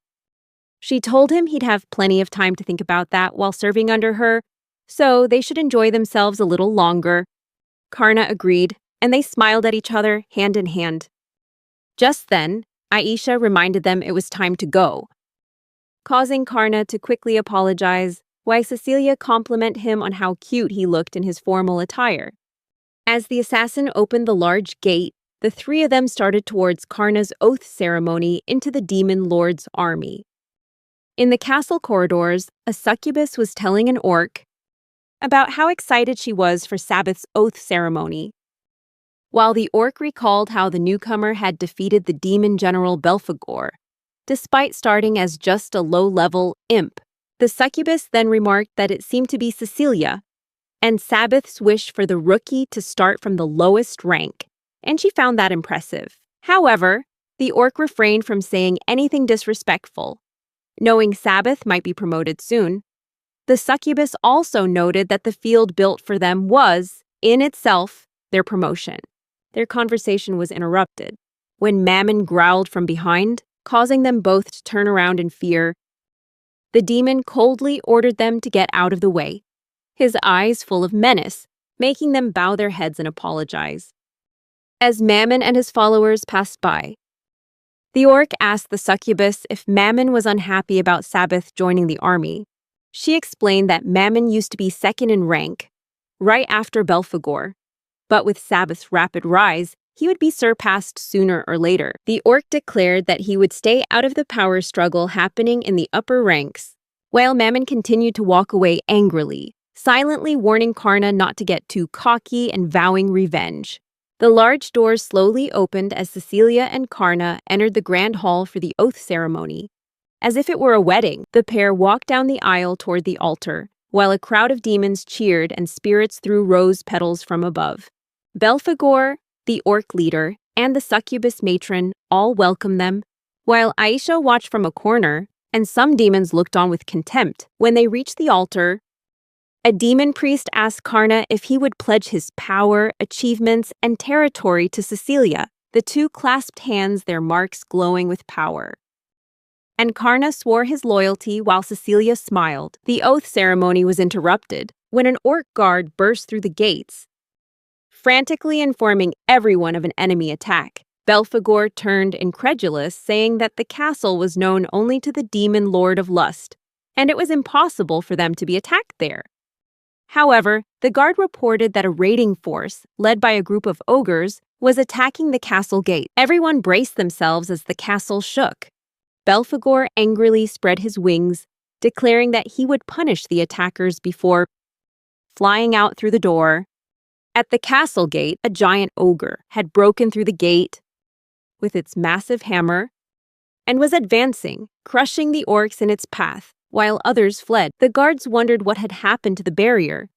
She told him he'd have plenty of time to think about that while serving under her, so they should enjoy themselves a little longer. Karna agreed, and they smiled at each other, hand in hand. Just then, Aisha reminded them it was time to go, causing Karna to quickly apologize while Cecilia complimented him on how cute he looked in his formal attire. As the assassin opened the large gate, the three of them started towards Karna's oath ceremony into the demon lord's army. In the castle corridors, a succubus was telling an orc about how excited she was for Sabbath's oath ceremony, while the orc recalled how the newcomer had defeated the demon general Belphegor, despite starting as just a low-level imp. The succubus then remarked that it seemed to be Cecilia, and Sabbath's wish for the rookie to start from the lowest rank, and she found that impressive. However, the orc refrained from saying anything disrespectful, knowing Sabbath might be promoted soon. The succubus also noted that the field built for them was, in itself, their promotion. Their conversation was interrupted when Mammon growled from behind, causing them both to turn around in fear. The demon coldly ordered them to get out of the way, his eyes full of menace, making them bow their heads and apologize. As Mammon and his followers passed by, the orc asked the succubus if Mammon was unhappy about Sabbath joining the army. She explained that Mammon used to be second in rank, right after Belphegor, but with Sabbath's rapid rise, he would be surpassed sooner or later. The orc declared that he would stay out of the power struggle happening in the upper ranks, while Mammon continued to walk away angrily, silently warning Karna not to get too cocky and vowing revenge. The large doors slowly opened as Cecilia and Karna entered the grand hall for the oath ceremony. As if it were a wedding, the pair walked down the aisle toward the altar, while a crowd of demons cheered and spirits threw rose petals from above. Belphegor, the orc leader, and the succubus matron all welcomed them, while Aisha watched from a corner, and some demons looked on with contempt. When they reached the altar, a demon priest asked Karna if he would pledge his power, achievements, and territory to Cecilia. The two clasped hands, their marks glowing with power. And Karna swore his loyalty while Cecilia smiled. The oath ceremony was interrupted when an orc guard burst through the gates, frantically informing everyone of an enemy attack. Belphegor turned incredulous, saying that the castle was known only to the demon lord of lust, and it was impossible for them to be attacked there. However, the guard reported that a raiding force, led by a group of ogres, was attacking the castle gate. Everyone braced themselves as the castle shook. Belphegor angrily spread his wings, declaring that he would punish the attackers before flying out through the door. At the castle gate, a giant ogre had broken through the gate with its massive hammer and was advancing, crushing the orcs in its path, while others fled. The guards wondered what had happened to the barrier,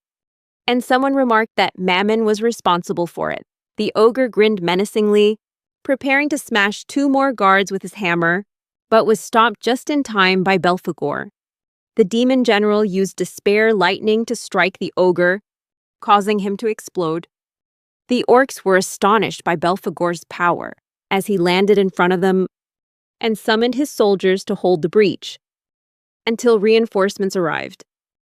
and someone remarked that Mammon was responsible for it. The ogre grinned menacingly, preparing to smash two more guards with his hammer, but was stopped just in time by Belphegor. The demon general used despair lightning to strike the ogre, causing him to explode. The orcs were astonished by Belphegor's power as he landed in front of them and summoned his soldiers to hold the breach until reinforcements arrived.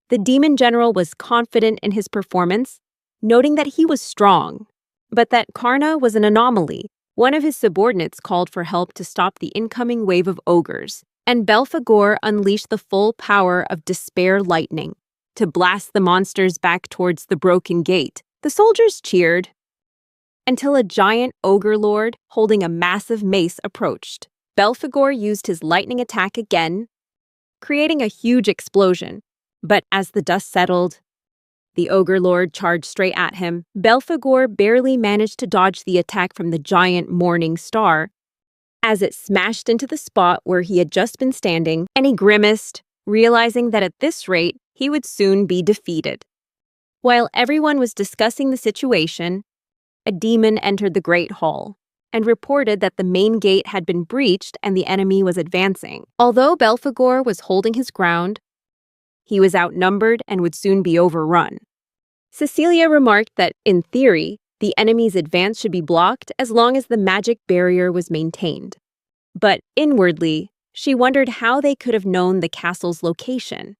The demon general was confident in his performance, noting that he was strong, but that Karna was an anomaly. One of his subordinates called for help to stop the incoming wave of ogres, and Belphegor unleashed the full power of despair lightning to blast the monsters back towards the broken gate. The soldiers cheered until a giant ogre lord holding a massive mace approached. Belphegor used his lightning attack again, creating a huge explosion. But as the dust settled, the ogre lord charged straight at him. Belphegor barely managed to dodge the attack from the giant morning star as it smashed into the spot where he had just been standing, and he grimaced, realizing that at this rate, he would soon be defeated. While everyone was discussing the situation, a demon entered the Great Hall and reported that the main gate had been breached and the enemy was advancing. Although Belphegor was holding his ground, he was outnumbered and would soon be overrun. Cecilia remarked that, in theory, the enemy's advance should be blocked as long as the magic barrier was maintained. But inwardly, she wondered how they could have known the castle's location.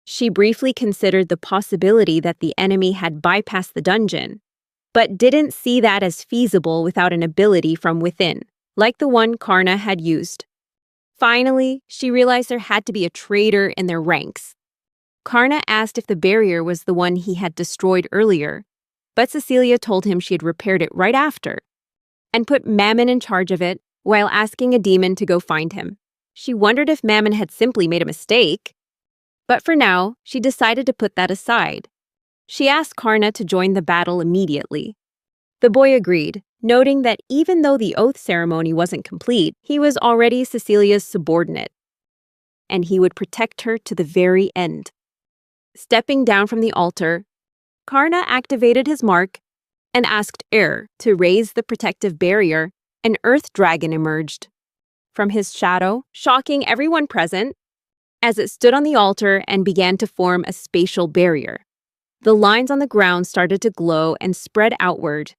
She briefly considered the possibility that the enemy had bypassed the dungeon, but didn't see that as feasible without an ability from within, like the one Karna had used. Finally, she realized there had to be a traitor in their ranks. Karna asked if the barrier was the one he had destroyed earlier, but Cecilia told him she had repaired it right after and put Mammon in charge of it while asking a demon to go find him. She wondered if Mammon had simply made a mistake, but for now, she decided to put that aside. She asked Karna to join the battle immediately. The boy agreed, noting that even though the oath ceremony wasn't complete, he was already Cecilia's subordinate, and he would protect her to the very end. Stepping down from the altar, Karna activated his mark and asked Air to raise the protective barrier. An earth dragon emerged from his shadow, shocking everyone present as it stood on the altar and began to form a spatial barrier. The lines on the ground started to glow and spread outward.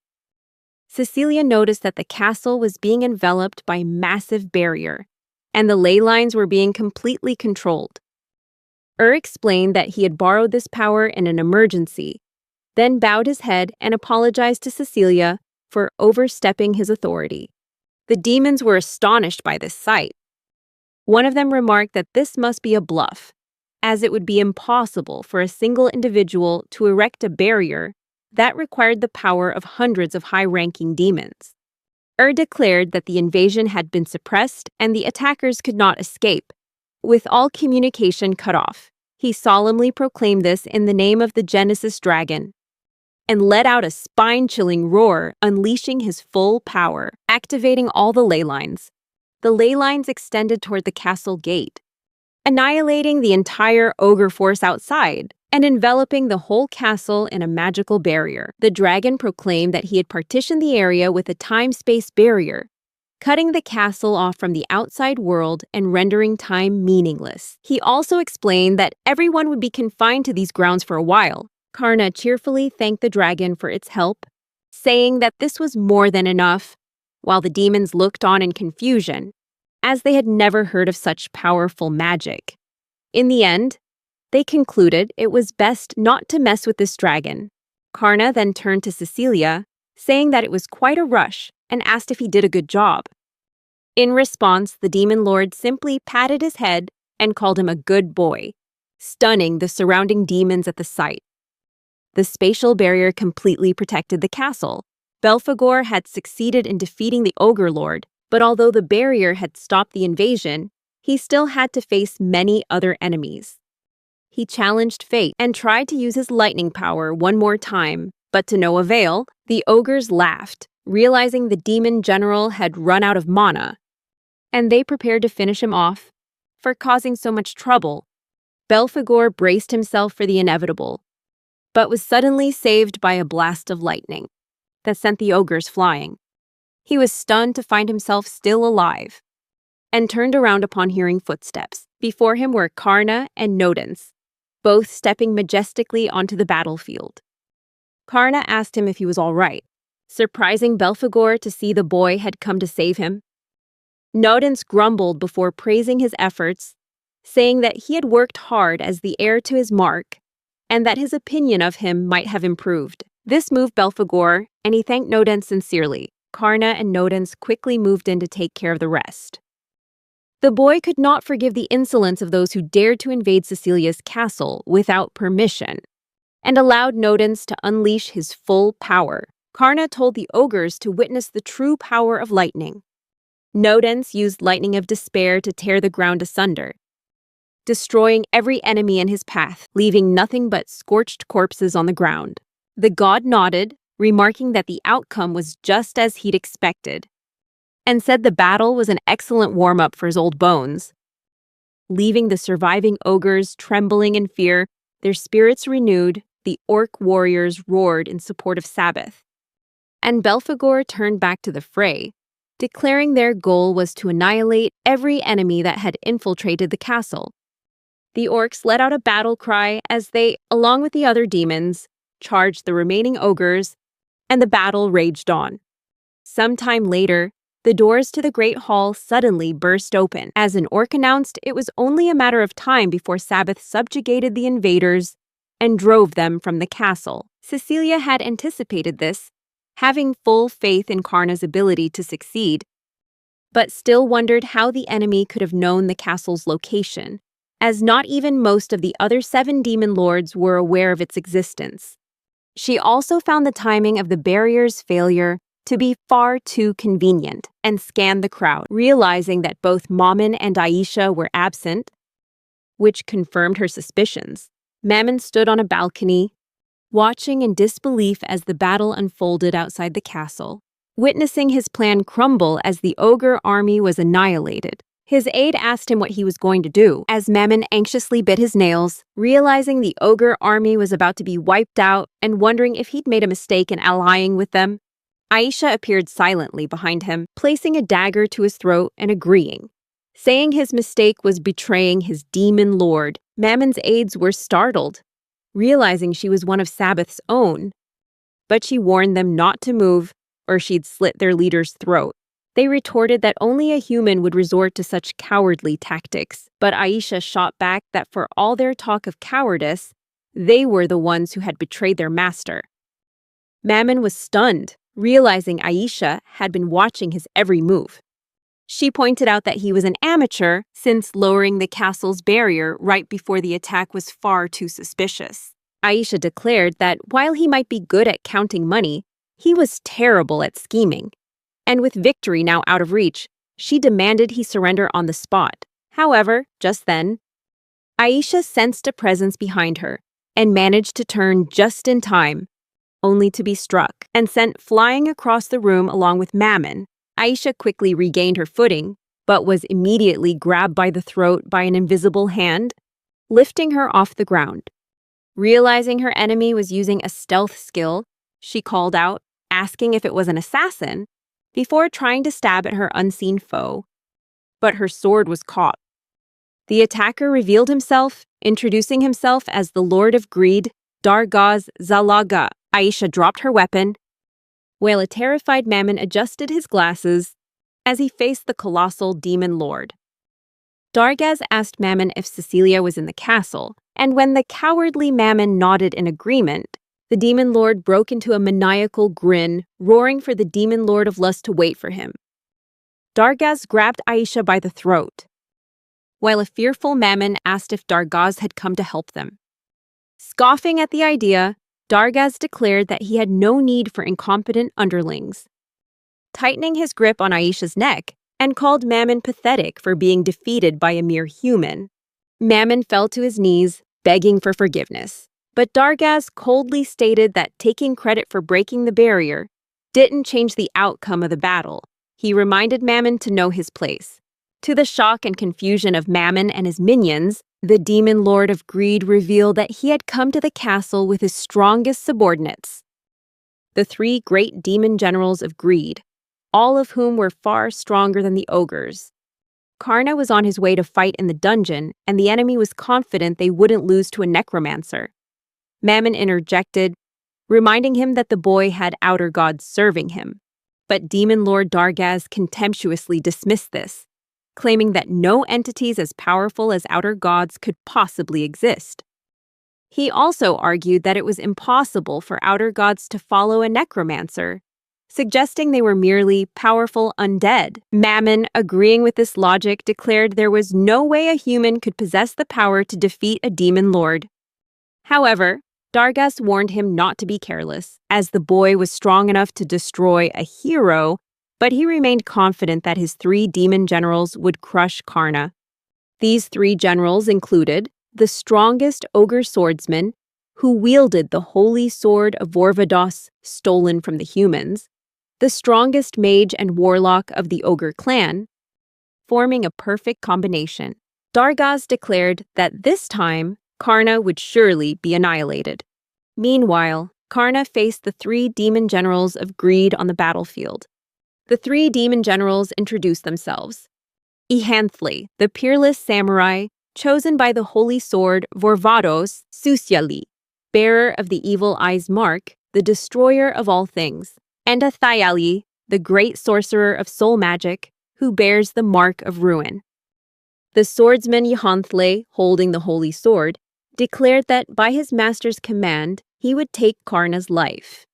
Cecilia noticed that the castle was being enveloped by a massive barrier, and the ley lines were being completely controlled. Explained that he had borrowed this power in an emergency, then bowed his head and apologized to Cecilia for overstepping his authority. The demons were astonished by this sight. One of them remarked that this must be a bluff, as it would be impossible for a single individual to erect a barrier that required the power of hundreds of high-ranking demons. Declared that the invasion had been suppressed and the attackers could not escape, with all communication cut off. He solemnly proclaimed this in the name of the Genesis dragon and let out a spine-chilling roar, unleashing his full power, activating all the ley lines. The ley lines extended toward the castle gate, annihilating the entire ogre force outside and enveloping the whole castle in a magical barrier. The dragon proclaimed that he had partitioned the area with a time-space barrier, cutting the castle off from the outside world and rendering time meaningless. He also explained that everyone would be confined to these grounds for a while. Karna cheerfully thanked the dragon for its help, saying that this was more than enough, while the demons looked on in confusion, as they had never heard of such powerful magic. In the end, they concluded it was best not to mess with this dragon. Karna then turned to Cecilia, saying that it was quite a rush, and asked if he did a good job. In response, the demon lord simply patted his head and called him a good boy, stunning the surrounding demons at the sight. The spatial barrier completely protected the castle. Belphegor had succeeded in defeating the ogre lord, but although the barrier had stopped the invasion, he still had to face many other enemies. He challenged fate and tried to use his lightning power one more time, but to no avail. The ogres laughed, realizing the demon general had run out of mana, and they prepared to finish him off for causing so much trouble. Belphegor braced himself for the inevitable, but was suddenly saved by a blast of lightning that sent the ogres flying. He was stunned to find himself still alive, and turned around upon hearing footsteps. Before him were Karna and Nodens, both stepping majestically onto the battlefield. Karna asked him if he was all right, surprising Belphegor to see the boy had come to save him. Nodens grumbled before praising his efforts, saying that he had worked hard as the heir to his mark, and that his opinion of him might have improved. This moved Belphegor, and he thanked Nodens sincerely. Karna and Nodens quickly moved in to take care of the rest. The boy could not forgive the insolence of those who dared to invade Cecilia's castle without permission, and allowed Nodens to unleash his full power. Karna told the ogres to witness the true power of lightning. Nodens used lightning of despair to tear the ground asunder, destroying every enemy in his path, leaving nothing but scorched corpses on the ground. The god nodded, remarking that the outcome was just as he'd expected, and said the battle was an excellent warm-up for his old bones. Leaving the surviving ogres trembling in fear, their spirits renewed, the orc warriors roared in support of Sabbath, and Belphegor turned back to the fray, declaring their goal was to annihilate every enemy that had infiltrated the castle. The orcs let out a battle cry as they, along with the other demons, charged the remaining ogres, and the battle raged on. Sometime later, the doors to the Great Hall suddenly burst open, as an orc announced it was only a matter of time before Sabbath subjugated the invaders and drove them from the castle. Cecilia had anticipated this, having full faith in Karna's ability to succeed, but still wondered how the enemy could have known the castle's location as not even most of the other 7 demon lords were aware of its existence. She also found the timing of the barrier's failure to be far too convenient and scanned the crowd, realizing that both Mammon and Aisha were absent, which confirmed her suspicions. Mammon stood on a balcony, watching in disbelief as the battle unfolded outside the castle, witnessing his plan crumble as the ogre army was annihilated. His aide asked him what he was going to do, as Mammon anxiously bit his nails, realizing the ogre army was about to be wiped out and wondering if he'd made a mistake in allying with them. Aisha appeared silently behind him, placing a dagger to his throat and agreeing. Saying his mistake was betraying his demon lord, Mammon's aides were startled, realizing she was one of Sabbath's own. But she warned them not to move, or she'd slit their leader's throat. They retorted that only a human would resort to such cowardly tactics, but Aisha shot back that for all their talk of cowardice, they were the ones who had betrayed their master. Mammon was stunned, realizing Aisha had been watching his every move. She pointed out that he was an amateur, since lowering the castle's barrier right before the attack was far too suspicious. Aisha declared that while he might be good at counting money, he was terrible at scheming. And with victory now out of reach, she demanded he surrender on the spot. However, just then, Aisha sensed a presence behind her and managed to turn just in time, only to be struck and sent flying across the room along with Mammon. Aisha quickly regained her footing, but was immediately grabbed by the throat by an invisible hand, lifting her off the ground. Realizing her enemy was using a stealth skill, she called out, asking if it was an assassin, before trying to stab at her unseen foe. But her sword was caught. The attacker revealed himself, introducing himself as the Lord of Greed, Dargaz Zalaga. Aisha dropped her weapon, while a terrified Mammon adjusted his glasses as he faced the colossal demon lord. Dargaz asked Mammon if Cecilia was in the castle, and when the cowardly Mammon nodded in agreement, the demon lord broke into a maniacal grin, roaring for the demon lord of lust to wait for him. Dargaz grabbed Aisha by the throat, while a fearful Mammon asked if Dargaz had come to help them. Scoffing at the idea, Dargaz declared that he had no need for incompetent underlings, tightening his grip on Aisha's neck, and called Mammon pathetic for being defeated by a mere human. Mammon fell to his knees, begging for forgiveness. But Dargaz coldly stated that taking credit for breaking the barrier didn't change the outcome of the battle. He reminded Mammon to know his place. To the shock and confusion of Mammon and his minions, the demon lord of greed revealed that he had come to the castle with his strongest subordinates, the 3 great demon generals of greed, all of whom were far stronger than the ogres. Karna was on his way to fight in the dungeon, and the enemy was confident they wouldn't lose to a necromancer. Mammon interjected, reminding him that the boy had outer gods serving him. But Demon Lord Dargaz contemptuously dismissed this, claiming that no entities as powerful as outer gods could possibly exist. He also argued that it was impossible for outer gods to follow a necromancer, suggesting they were merely powerful undead. Mammon, agreeing with this logic, declared there was no way a human could possess the power to defeat a demon lord. However, Dargaz warned him not to be careless, as the boy was strong enough to destroy a hero, but he remained confident that his 3 demon generals would crush Karna. These 3 generals included the strongest ogre swordsman, who wielded the holy sword of Vorvados stolen from the humans, the strongest mage and warlock of the ogre clan, forming a perfect combination. Dargaz declared that this time, Karna would surely be annihilated. Meanwhile, Karna faced the 3 demon generals of greed on the battlefield. The 3 demon generals introduced themselves. Ihanthle, the peerless samurai, chosen by the holy sword Vorvados Susyali, bearer of the evil eye's mark, the destroyer of all things, and Athayali, the great sorcerer of soul magic, who bears the mark of ruin. The swordsman Ihanthle, holding the holy sword, declared that by his master's command, he would take Karna's life,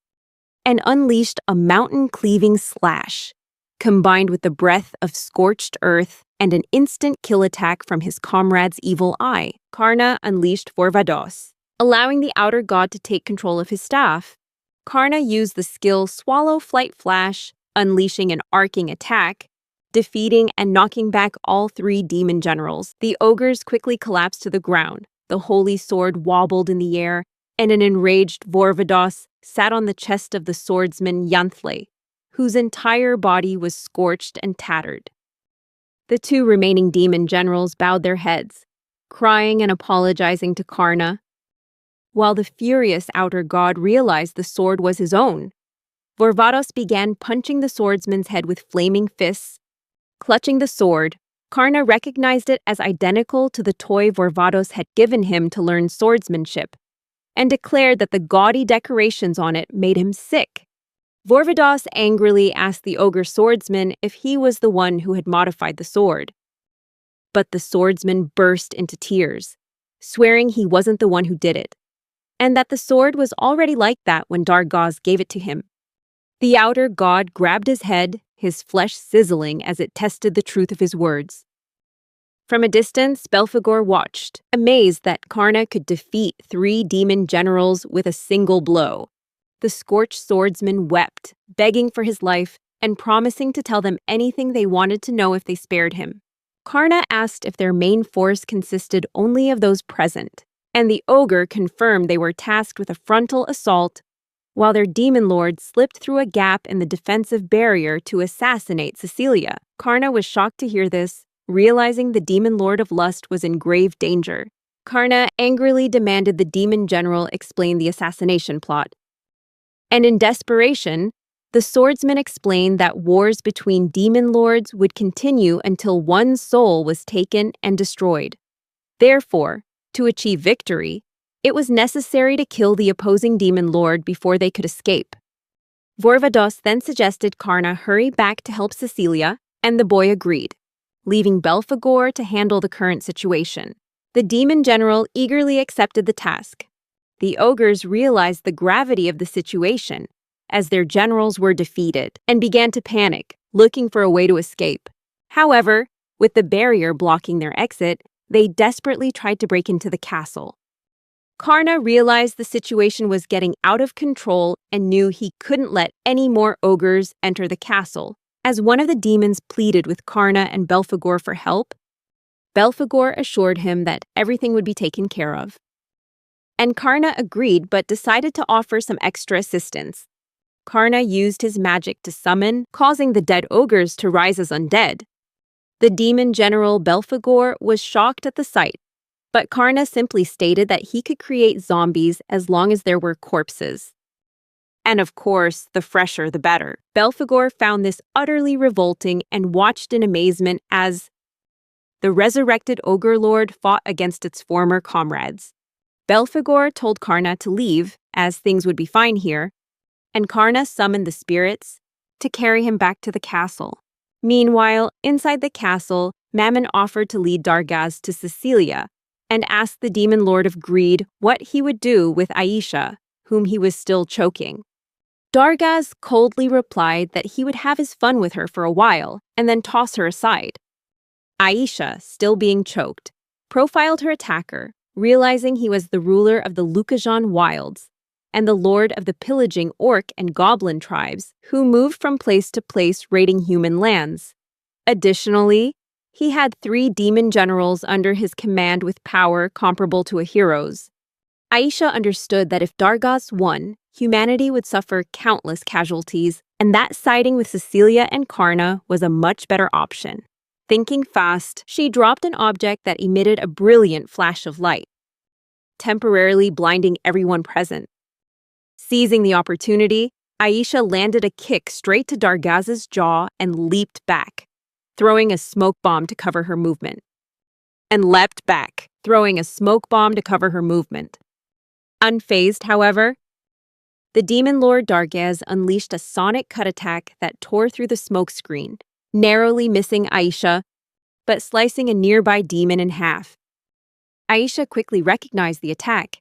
and unleashed a mountain-cleaving slash, combined with the breath of scorched earth and an instant kill attack from his comrade's evil eye. Karna unleashed Vorvados, allowing the outer god to take control of his staff. Karna used the skill Swallow Flight Flash, unleashing an arcing attack, defeating and knocking back all three demon generals. The ogres quickly collapsed to the ground. The holy sword wobbled in the air, and an enraged Vorvados sat on the chest of the swordsman Yanthle, whose entire body was scorched and tattered. The two remaining demon generals bowed their heads, crying and apologizing to Karna, while the furious outer god realized the sword was his own. Vorvados began punching the swordsman's head with flaming fists. Clutching the sword, Karna recognized it as identical to the toy Vorvados had given him to learn swordsmanship, and declared that the gaudy decorations on it made him sick. Vorvados angrily asked the ogre swordsman if he was the one who had modified the sword. But the swordsman burst into tears, swearing he wasn't the one who did it, and that the sword was already like that when Dargaz gave it to him. The outer god grabbed his head, his flesh sizzling as it tested the truth of his words. From a distance, Belphegor watched, amazed that Karna could defeat three demon generals with a single blow. The scorched swordsman wept, begging for his life and promising to tell them anything they wanted to know if they spared him. Karna asked if their main force consisted only of those present, and the ogre confirmed they were tasked with a frontal assault, while their demon lord slipped through a gap in the defensive barrier to assassinate Cecilia. Karna was shocked to hear this, realizing the demon lord of lust was in grave danger. Karna angrily demanded the demon general explain the assassination plot. And in desperation, the swordsman explained that wars between demon lords would continue until one soul was taken and destroyed. Therefore, to achieve victory, it was necessary to kill the opposing demon lord before they could escape. Vorvados then suggested Karna hurry back to help Cecilia, and the boy agreed, leaving Belphegor to handle the current situation. The demon general eagerly accepted the task. The ogres realized the gravity of the situation, as their generals were defeated, and began to panic, looking for a way to escape. However, with the barrier blocking their exit, they desperately tried to break into the castle. Karna realized the situation was getting out of control and knew he couldn't let any more ogres enter the castle. As one of the demons pleaded with Karna and Belphegor for help, Belphegor assured him that everything would be taken care of. And Karna agreed but decided to offer some extra assistance. Karna used his magic to summon, causing the dead ogres to rise as undead. The demon general Belphegor was shocked at the sight, but Karna simply stated that he could create zombies as long as there were corpses. And of course, the fresher the better. Belphegor found this utterly revolting and watched in amazement as the resurrected ogre lord fought against its former comrades. Belphegor told Karna to leave, as things would be fine here, and Karna summoned the spirits to carry him back to the castle. Meanwhile, inside the castle, Mammon offered to lead Dargaz to Cecilia and asked the demon lord of greed what he would do with Aisha, whom he was still choking. Dargaz coldly replied that he would have his fun with her for a while and then toss her aside. Aisha, still being choked, profiled her attacker, realizing he was the ruler of the Lukajan wilds and the lord of the pillaging orc and goblin tribes who moved from place to place raiding human lands. Additionally, he had 3 demon generals under his command with power comparable to a hero's. Aisha understood that if Dargaz won, humanity would suffer countless casualties, and that siding with Cecilia and Karna was a much better option. Thinking fast, she dropped an object that emitted a brilliant flash of light, temporarily blinding everyone present. Seizing the opportunity, Aisha landed a kick straight to Dargaz's jaw and leaped back, throwing a smoke bomb to cover her movement. Unfazed, however, the demon lord Dargaz unleashed a sonic cut attack that tore through the smoke screen, narrowly missing Aisha, but slicing a nearby demon in half. Aisha quickly recognized the attack.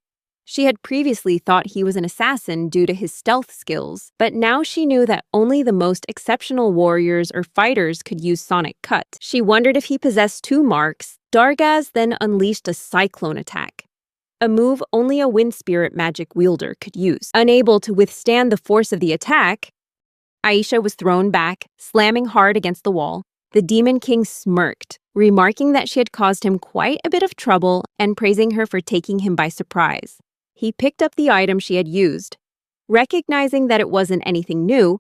She had previously thought he was an assassin due to his stealth skills, but now she knew that only the most exceptional warriors or fighters could use Sonic Cut. She wondered if he possessed two marks. Dargaz then unleashed a cyclone attack, a move only a wind spirit magic wielder could use. Unable to withstand the force of the attack, Aisha was thrown back, slamming hard against the wall. The Demon King smirked, remarking that she had caused him quite a bit of trouble and praising her for taking him by surprise. He picked up the item she had used, recognizing that it wasn't anything new,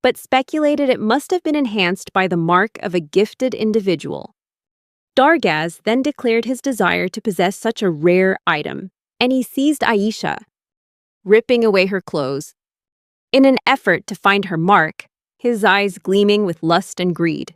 but speculated it must have been enhanced by the mark of a gifted individual. Dargaz then declared his desire to possess such a rare item, and he seized Aisha, ripping away her clothes. In an effort to find her mark, his eyes gleaming with lust and greed.